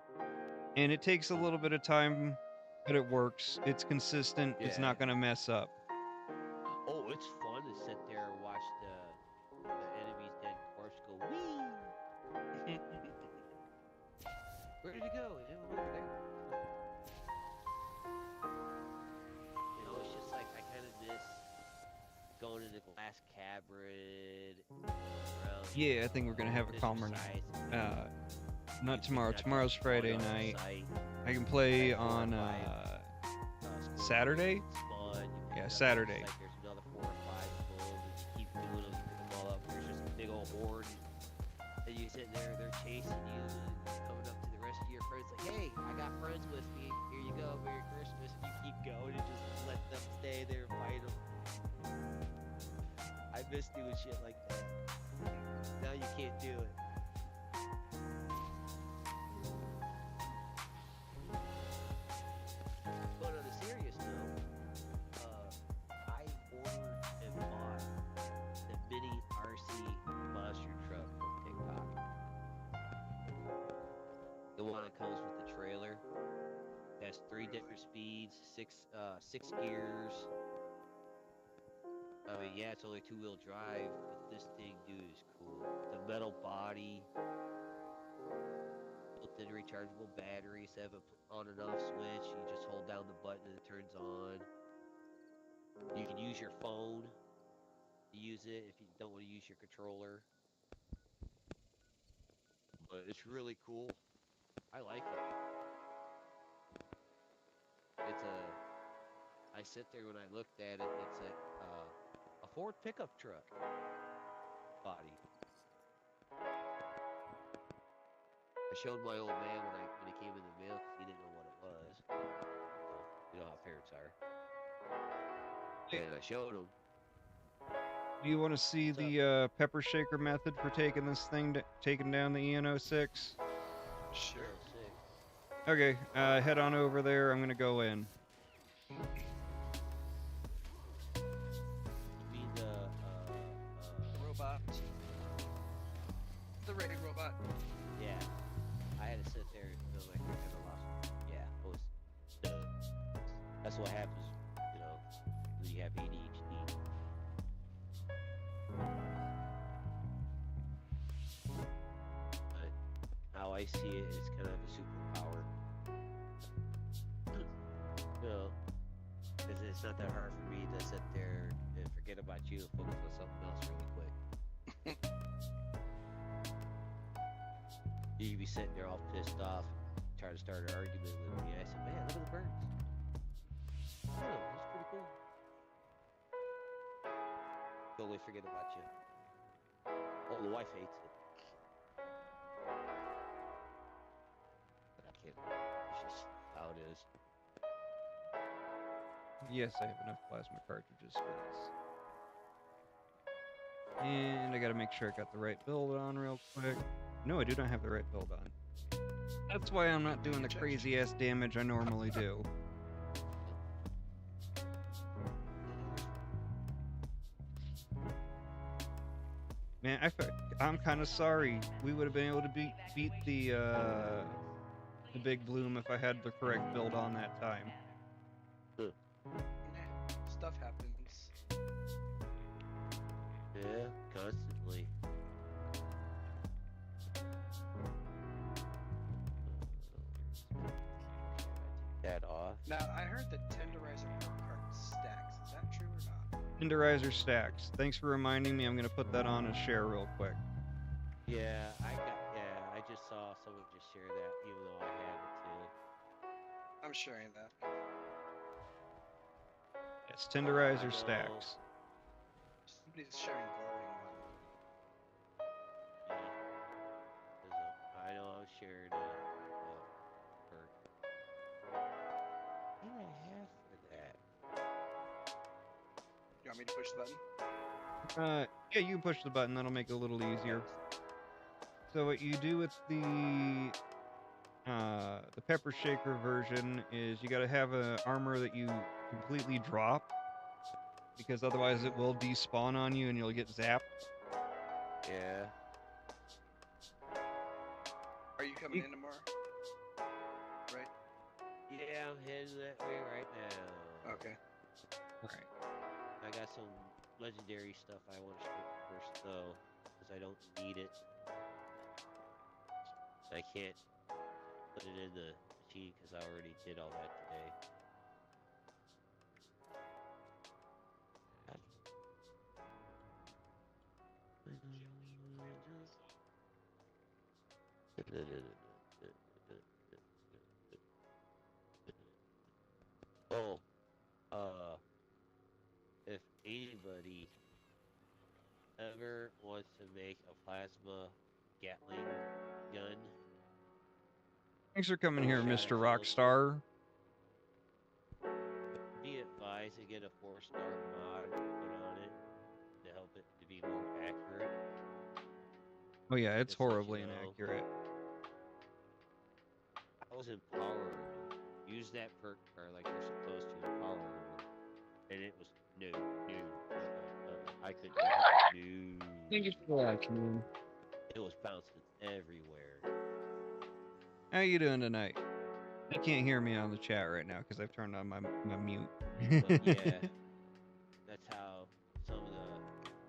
and it takes a little bit of time, but it works. It's consistent. It's Yeah. not gonna mess up. Oh, it's fun to sit there and watch the enemy's dead corpse go wee. Where did he go? It went over there. You know, it's just like I kind of miss going into Glass Cabin. Around, Yeah, I think we're gonna have a calmer night. Not tomorrow. Tomorrow's Friday night. I can play on Saturday. Yeah, Saturday. Like there's another 4 or 5 bulls, and you keep doing them, pick them all up. There's just a big old horde, and you sitting there, they're chasing you, and coming up to the rest of your friends, like, hey, I got friends with me. Here you go, Merry Christmas. And you keep going and just let them stay there and fight them. I miss doing shit like that. Now you can't do it. But on a serious note, I ordered and bought the mini RC monster truck from TikTok. The one that comes with the trailer. It has 3 different speeds, 6 gears. I mean, yeah, it's only 2-wheel drive, but this thing, dude, is cool. The metal body, built-in rechargeable batteries, have an on and off switch. You just hold down the button and it turns on. You can use your phone to use it if you don't want to use your controller. But it's really cool. I like it. I sit there when I looked at it, it's a Ford pickup truck body. I showed my old man when it came in the mail because he didn't know what it was. You know how parents are. And I showed him. Do you want to see What's up? the pepper shaker method for taking this thing, taking down the EN06? Sure. Oh, sick. Okay, head on over there. I'm gonna go in. You mean the Robot. The rated robot. yeah. I had to sit there and feel like I kind of lost. Yeah, it was. That's what happens, you know, when you have ADHD. But I I see it as kind of a superpower. You know, because it's not that hard for me to sit there and forget about you and focus on something else really quick. You'd be sitting there all pissed off, trying to start an argument with me. I said, man, look at the birds. Oh, that's pretty cool. Totally forget about you. Oh, the wife hates it. But I can't. It's just how it is. Yes, I have enough plasma cartridges for this. And I gotta make sure I got the right build on real quick. No, I do not have the right build on. That's why I'm not doing the crazy ass damage I normally do. Man, I'm kind of sorry. We would have been able to beat the big bloom if I had the correct build on that time. Stuff happens. Yeah, constantly. That off. Now, I heard that tenderizer cart stacks. Is that true or not? Tenderizer stacks. Thanks for reminding me. I'm gonna put that on and share real quick. Yeah, I just saw someone just share that, even though I have it too. I'm sharing that. Yes, tenderizer I know. stacks. Somebody's sharing glowing one. Yeah. 'Cause, I know I'm sharing for. What do I have for that? You want me to push the button? Yeah, you can push the button. That'll make it a little easier. So what you do with the pepper shaker version is you gotta have an armor that you completely drop, because otherwise it will despawn on you and you'll get zapped. Yeah. Are you coming in tomorrow? Right? Yeah, I'm heading that way right now. Okay. Right. I got some legendary stuff I want to strip first, though, because I don't need it. I can't put it in the machine because I already did all that today. Oh, if anybody ever wants to make a plasma Gatling gun, Thanks for coming here, Shout out Mr. to those Rockstar. be advised to get a 4-star mod put on it to help it to be more accurate. Oh yeah, it's Just to let you horribly know. inaccurate. I was in Power Armor. Use that perk card like you're supposed to in Power Armor, and it was no. I couldn't do no. Thank you for watching. It was bouncing everywhere. How you doing tonight? You can't hear me on the chat right now because I've turned on my mute. But yeah, that's how some of the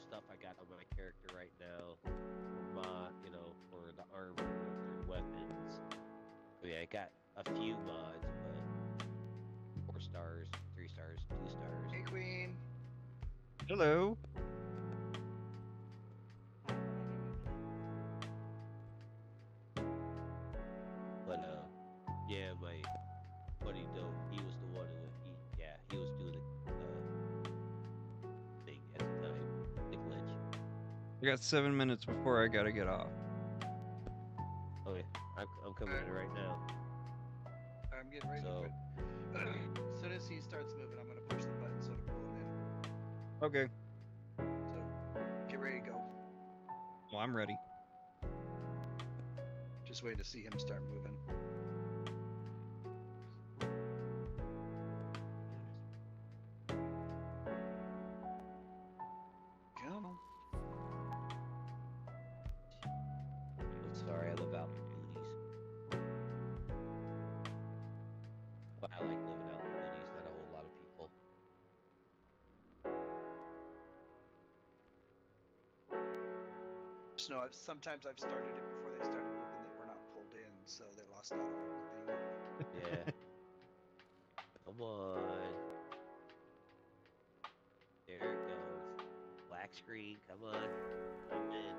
stuff I got on my character right now, for the armor or weapons. Oh yeah, I got a few mods, but 4 stars, 3 stars, 2 stars. Hey, Queen. Hello. But yeah, my buddy Dope, he was the one he was doing the thing at the time, the glitch. I got 7 minutes before I gotta get off. Oh yeah, I'm coming in right now. I'm getting ready So- to quit. As soon as he starts moving, I'm gonna push the button so to pull him in. Okay. So, get ready to go. Well, I'm ready. Just wait to see him start moving. Come on. I'm sorry, I live out in the boonies. But I like living out in the boonies, not a whole lot of people. Just know sometimes I've started it before they started moving. They were not pulled in, so they lost out on everything. Yeah. Come on. There it goes. Black screen. Come on. I'm in.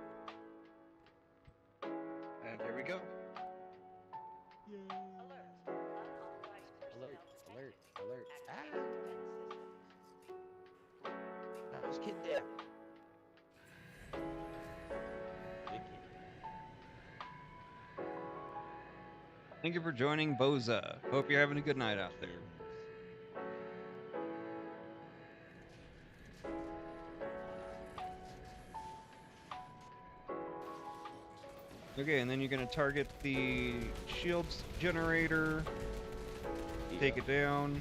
And here we go. Alert. Alert. Alert. Ah! I was kidnapped. Wicked. Thank you for joining Boza. Hope you're having a good night out there. Okay, and then you're gonna target the shields generator, take it down.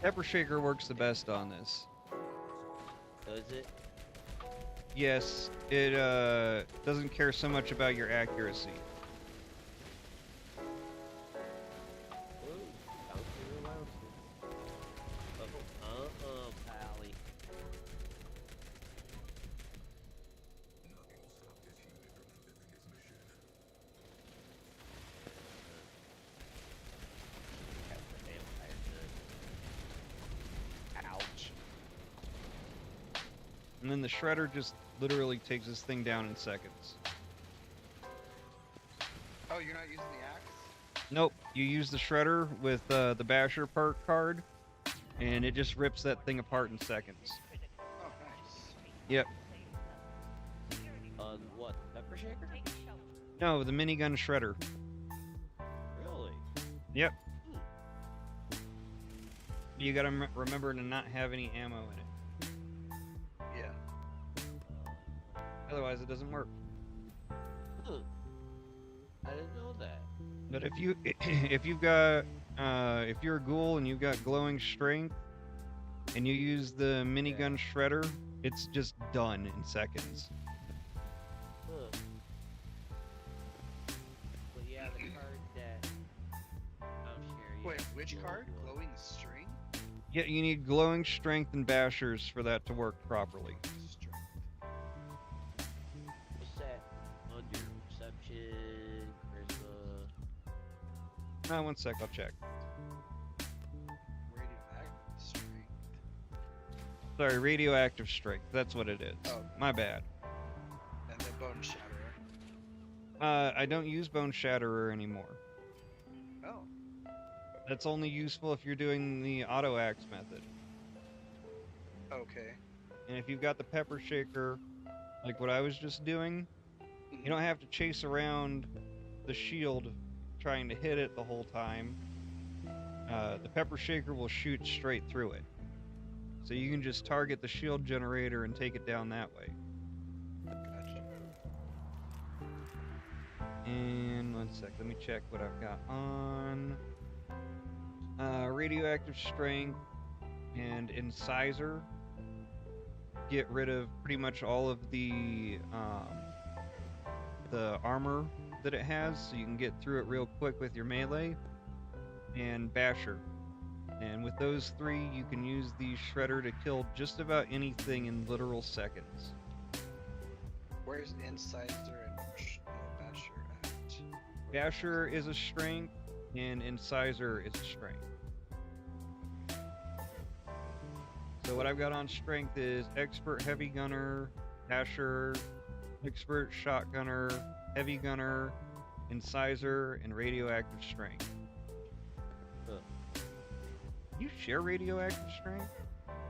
Pepper Shaker works the best on this. Does it? Yes, it doesn't care so much about your accuracy. Ooh, bouncing around. Pally. That's the vampire gun. Ouch. And then the Shredder just literally takes this thing down in seconds. Oh, you're not using the axe? Nope, you use the Shredder with the Basher perk card, and it just rips that thing apart in seconds. Oh, nice. Yep. On what? Pepper shaker? No, the minigun Shredder. Really? Yep. You gotta remember to not have any ammo in it. Yeah. Otherwise, it doesn't work. Huh. I didn't know that. But if you if you've got if you're a ghoul and you've got glowing strength and you use the minigun Shredder, it's just done in seconds. Huh. Well, yeah, the card that I'm sure. Wait, which card? Glowing string? Yeah, you need glowing strength and bashers for that to work properly. Strength. What's that? Under perception, charisma. One sec, I'll check. Radioactive strength. Sorry, radioactive strength. That's what it is. Oh. My bad. And then bone shatterer. I don't use Bone Shatterer anymore. Oh. That's only useful if you're doing the auto axe method. Okay. And if you've got the Pepper Shaker, like what I was just doing, you don't have to chase around the shield trying to hit it the whole time. The Pepper Shaker will shoot straight through it. So you can just target the shield generator and take it down that way. Gotcha. And one sec, let me check what I've got on. Radioactive Strength and Incisor get rid of pretty much all of the armor that it has, so you can get through it real quick with your melee. And Basher. And with those three, you can use the Shredder to kill just about anything in literal seconds. Where's Incisor and Basher at? Basher is a strength, and Incisor is a strength. So what I've got on strength is Expert Heavy Gunner, Basher, Expert Shotgunner, Heavy Gunner, Incisor, and Radioactive Strength. Huh. You share Radioactive Strength?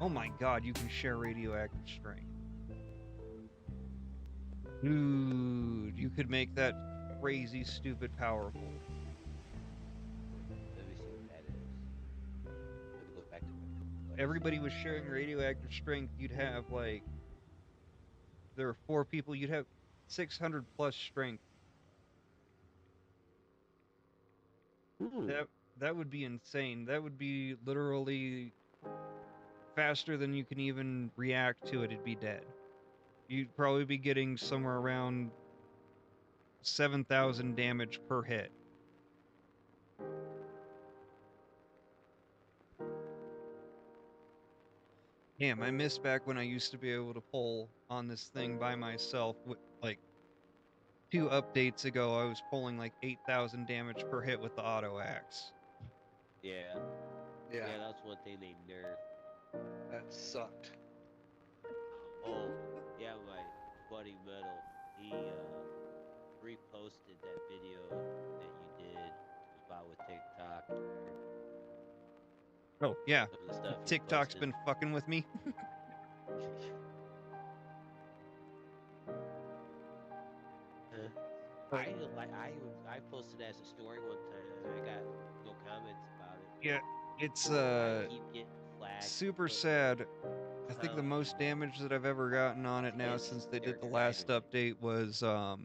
Oh my god, you can share Radioactive Strength. Dude, you could make that crazy, stupid powerful. Let me see what that is. Let me go back to my. Everybody was sharing Radioactive Strength, you'd have like... There were 4 people, you'd have 600 plus strength. Hmm. That would be insane. That would be literally faster than you can even react to it. It'd be dead. You'd probably be getting somewhere around 7,000 damage per hit. Damn, I miss back when I used to be able to pull on this thing by myself, like 2 updates ago, I was pulling like 8,000 damage per hit with the auto axe. Yeah. Yeah, Yeah, that's one thing they nerfed. that sucked. Oh, yeah, my buddy Metal, he reposted that video that you did about with TikTok. Oh, yeah. Some of the stuff you TikTok's posted. been fucking with me. I posted as a story one time and I got no comments about it. Yeah, it's I keep getting flagged. super so- sad. I think the Huh. most damage that I've ever gotten on it now It's since they their did the last driver. update was How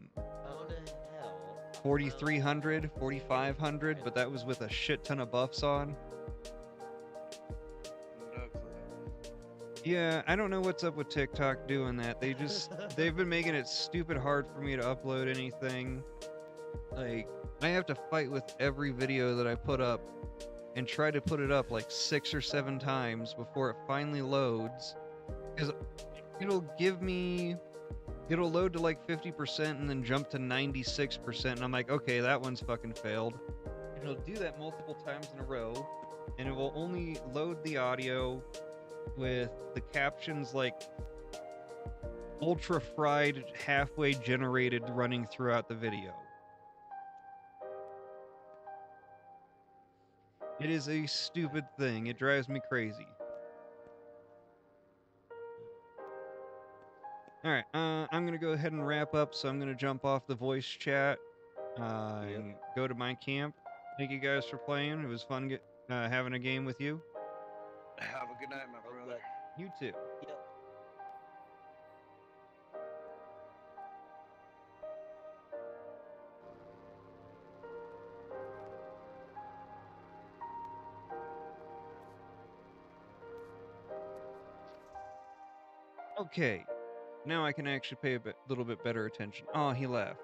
the hell? 4,300, 4,500, but that was with a shit ton of buffs on. No clue. Yeah, I don't know what's up with TikTok doing that. They've been making it stupid hard for me to upload anything. Like, I have to fight with every video that I put up and try to put it up like 6 or 7 times before it finally loads. Because it'll load to like 50% and then jump to 96%. And I'm like, okay, that one's fucking failed. And it'll do that multiple times in a row. And it will only load the audio with the captions like ultra fried, halfway generated running throughout the video. It is a stupid thing. It drives me crazy. Alright, I'm gonna go ahead and wrap up, so I'm gonna jump off the voice chat and go to my camp. Thank you guys for playing. It was fun having a game with you. Have a good night, my Oh, brother. You too. Yep. Okay, now I can actually pay a little bit better attention. Oh, he left.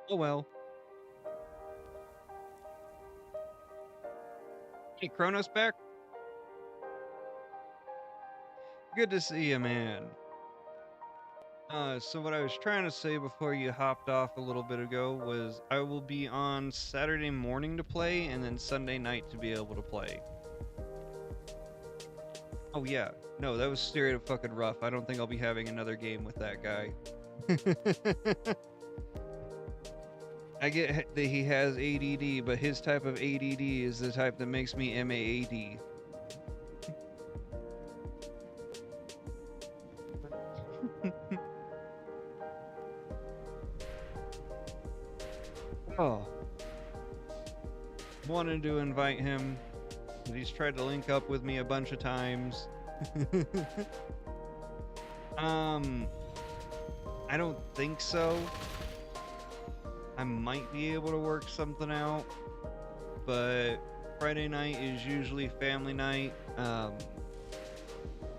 Oh well. Hey, Kronos back? Good to see you, man. So what I was trying to say before you hopped off a little bit ago was I will be on Saturday morning to play and then Sunday night to be able to play. Oh yeah, no, that was straight fucking rough. I don't think I'll be having another game with that guy. I get that he has ADD, but his type of ADD is the type that makes me MAAD. Oh. Wanted to invite him, but he's tried to link up with me a bunch of times. I don't think so. I might be able to work something out, but Friday night is usually family night.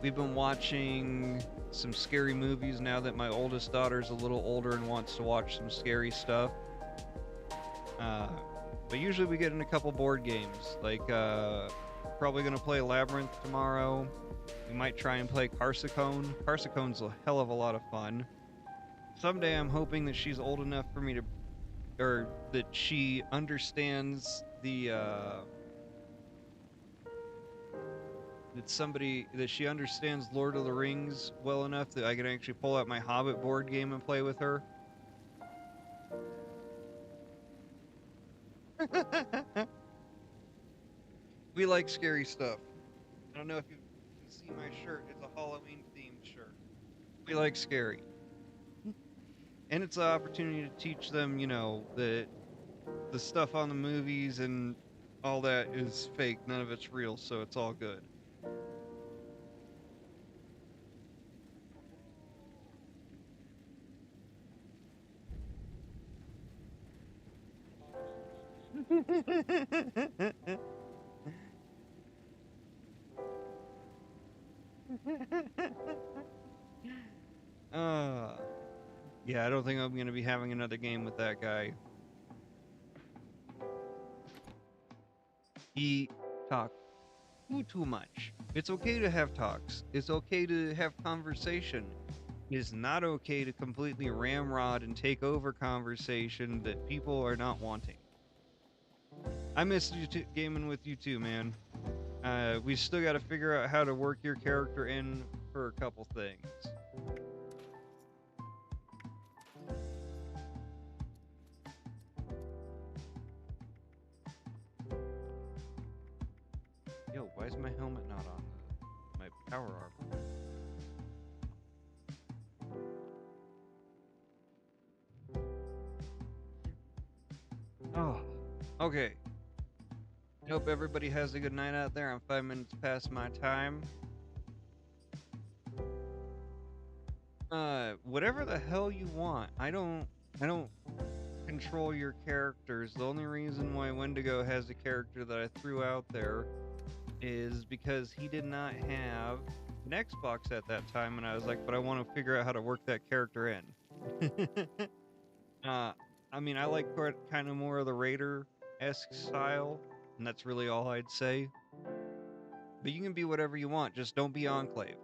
We've been watching some scary movies now that my oldest daughter's a little older and wants to watch some scary stuff. But usually we get in a couple board games. Like, probably gonna play Labyrinth tomorrow. We might try and play Carsicone. Carsicone's a hell of a lot of fun. Someday I'm hoping that she's old enough for me to, or that she understands the, that she understands Lord of the Rings well enough that I can actually pull out my Hobbit board game and play with her. We like scary stuff. I don't know if you can see my shirt. It's a Halloween themed shirt. We like scary. And it's an opportunity to teach them, you know, that the stuff on the movies and all that is fake. None of it's real, so it's all good. Yeah, I don't think I'm going to be having another game with that guy. He talks too much. It's okay to have talks. It's okay to have conversation. is not okay to completely ramrod and take over conversation that people are not wanting. I missed you gaming with you too, man. We still got to figure out how to work your character in for a couple things. Yo, why is my helmet not on my power armor? Oh, okay. Hope everybody has a good night out there. I'm 5 minutes past my time. Whatever the hell you want. I don't control your characters. The only reason why Wendigo has a character that I threw out there is because he did not have an Xbox at that time, and I was like, but I want to figure out how to work that character in. I mean, I like kind of more of the Raider-esque style, and that's really all I'd say. But you can be whatever you want, just don't be Enclave.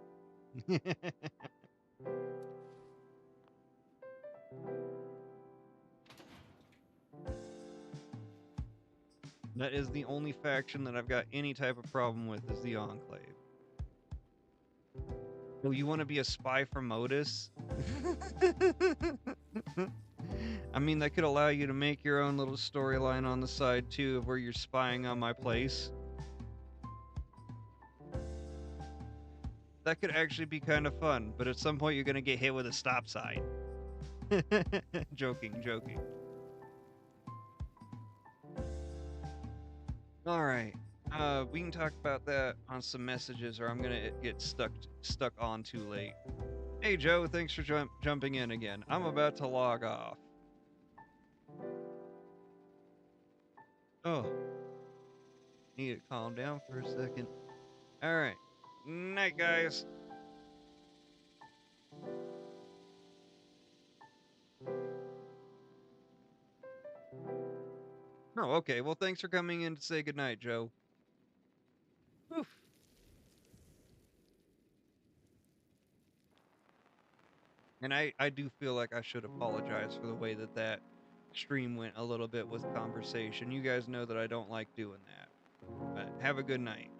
That is the only faction that I've got any type of problem with, is the Enclave. Oh, you want to be a spy for Modus? I mean, that could allow you to make your own little storyline on the side, too, of where you're spying on my place. That could actually be kind of fun, but at some point you're going to get hit with a stop sign. Joking. Alright, we can talk about that on some messages, or I'm gonna get stuck on too late. Hey Joe, thanks for jumping in again. I'm about to log off. Oh. Need to calm down for a second. Alright. Night, guys. Oh, okay. Well, thanks for coming in to say goodnight, Joe. Whew. And I do feel like I should apologize for the way that stream went a little bit with conversation. You guys know that I don't like doing that. But have a good night.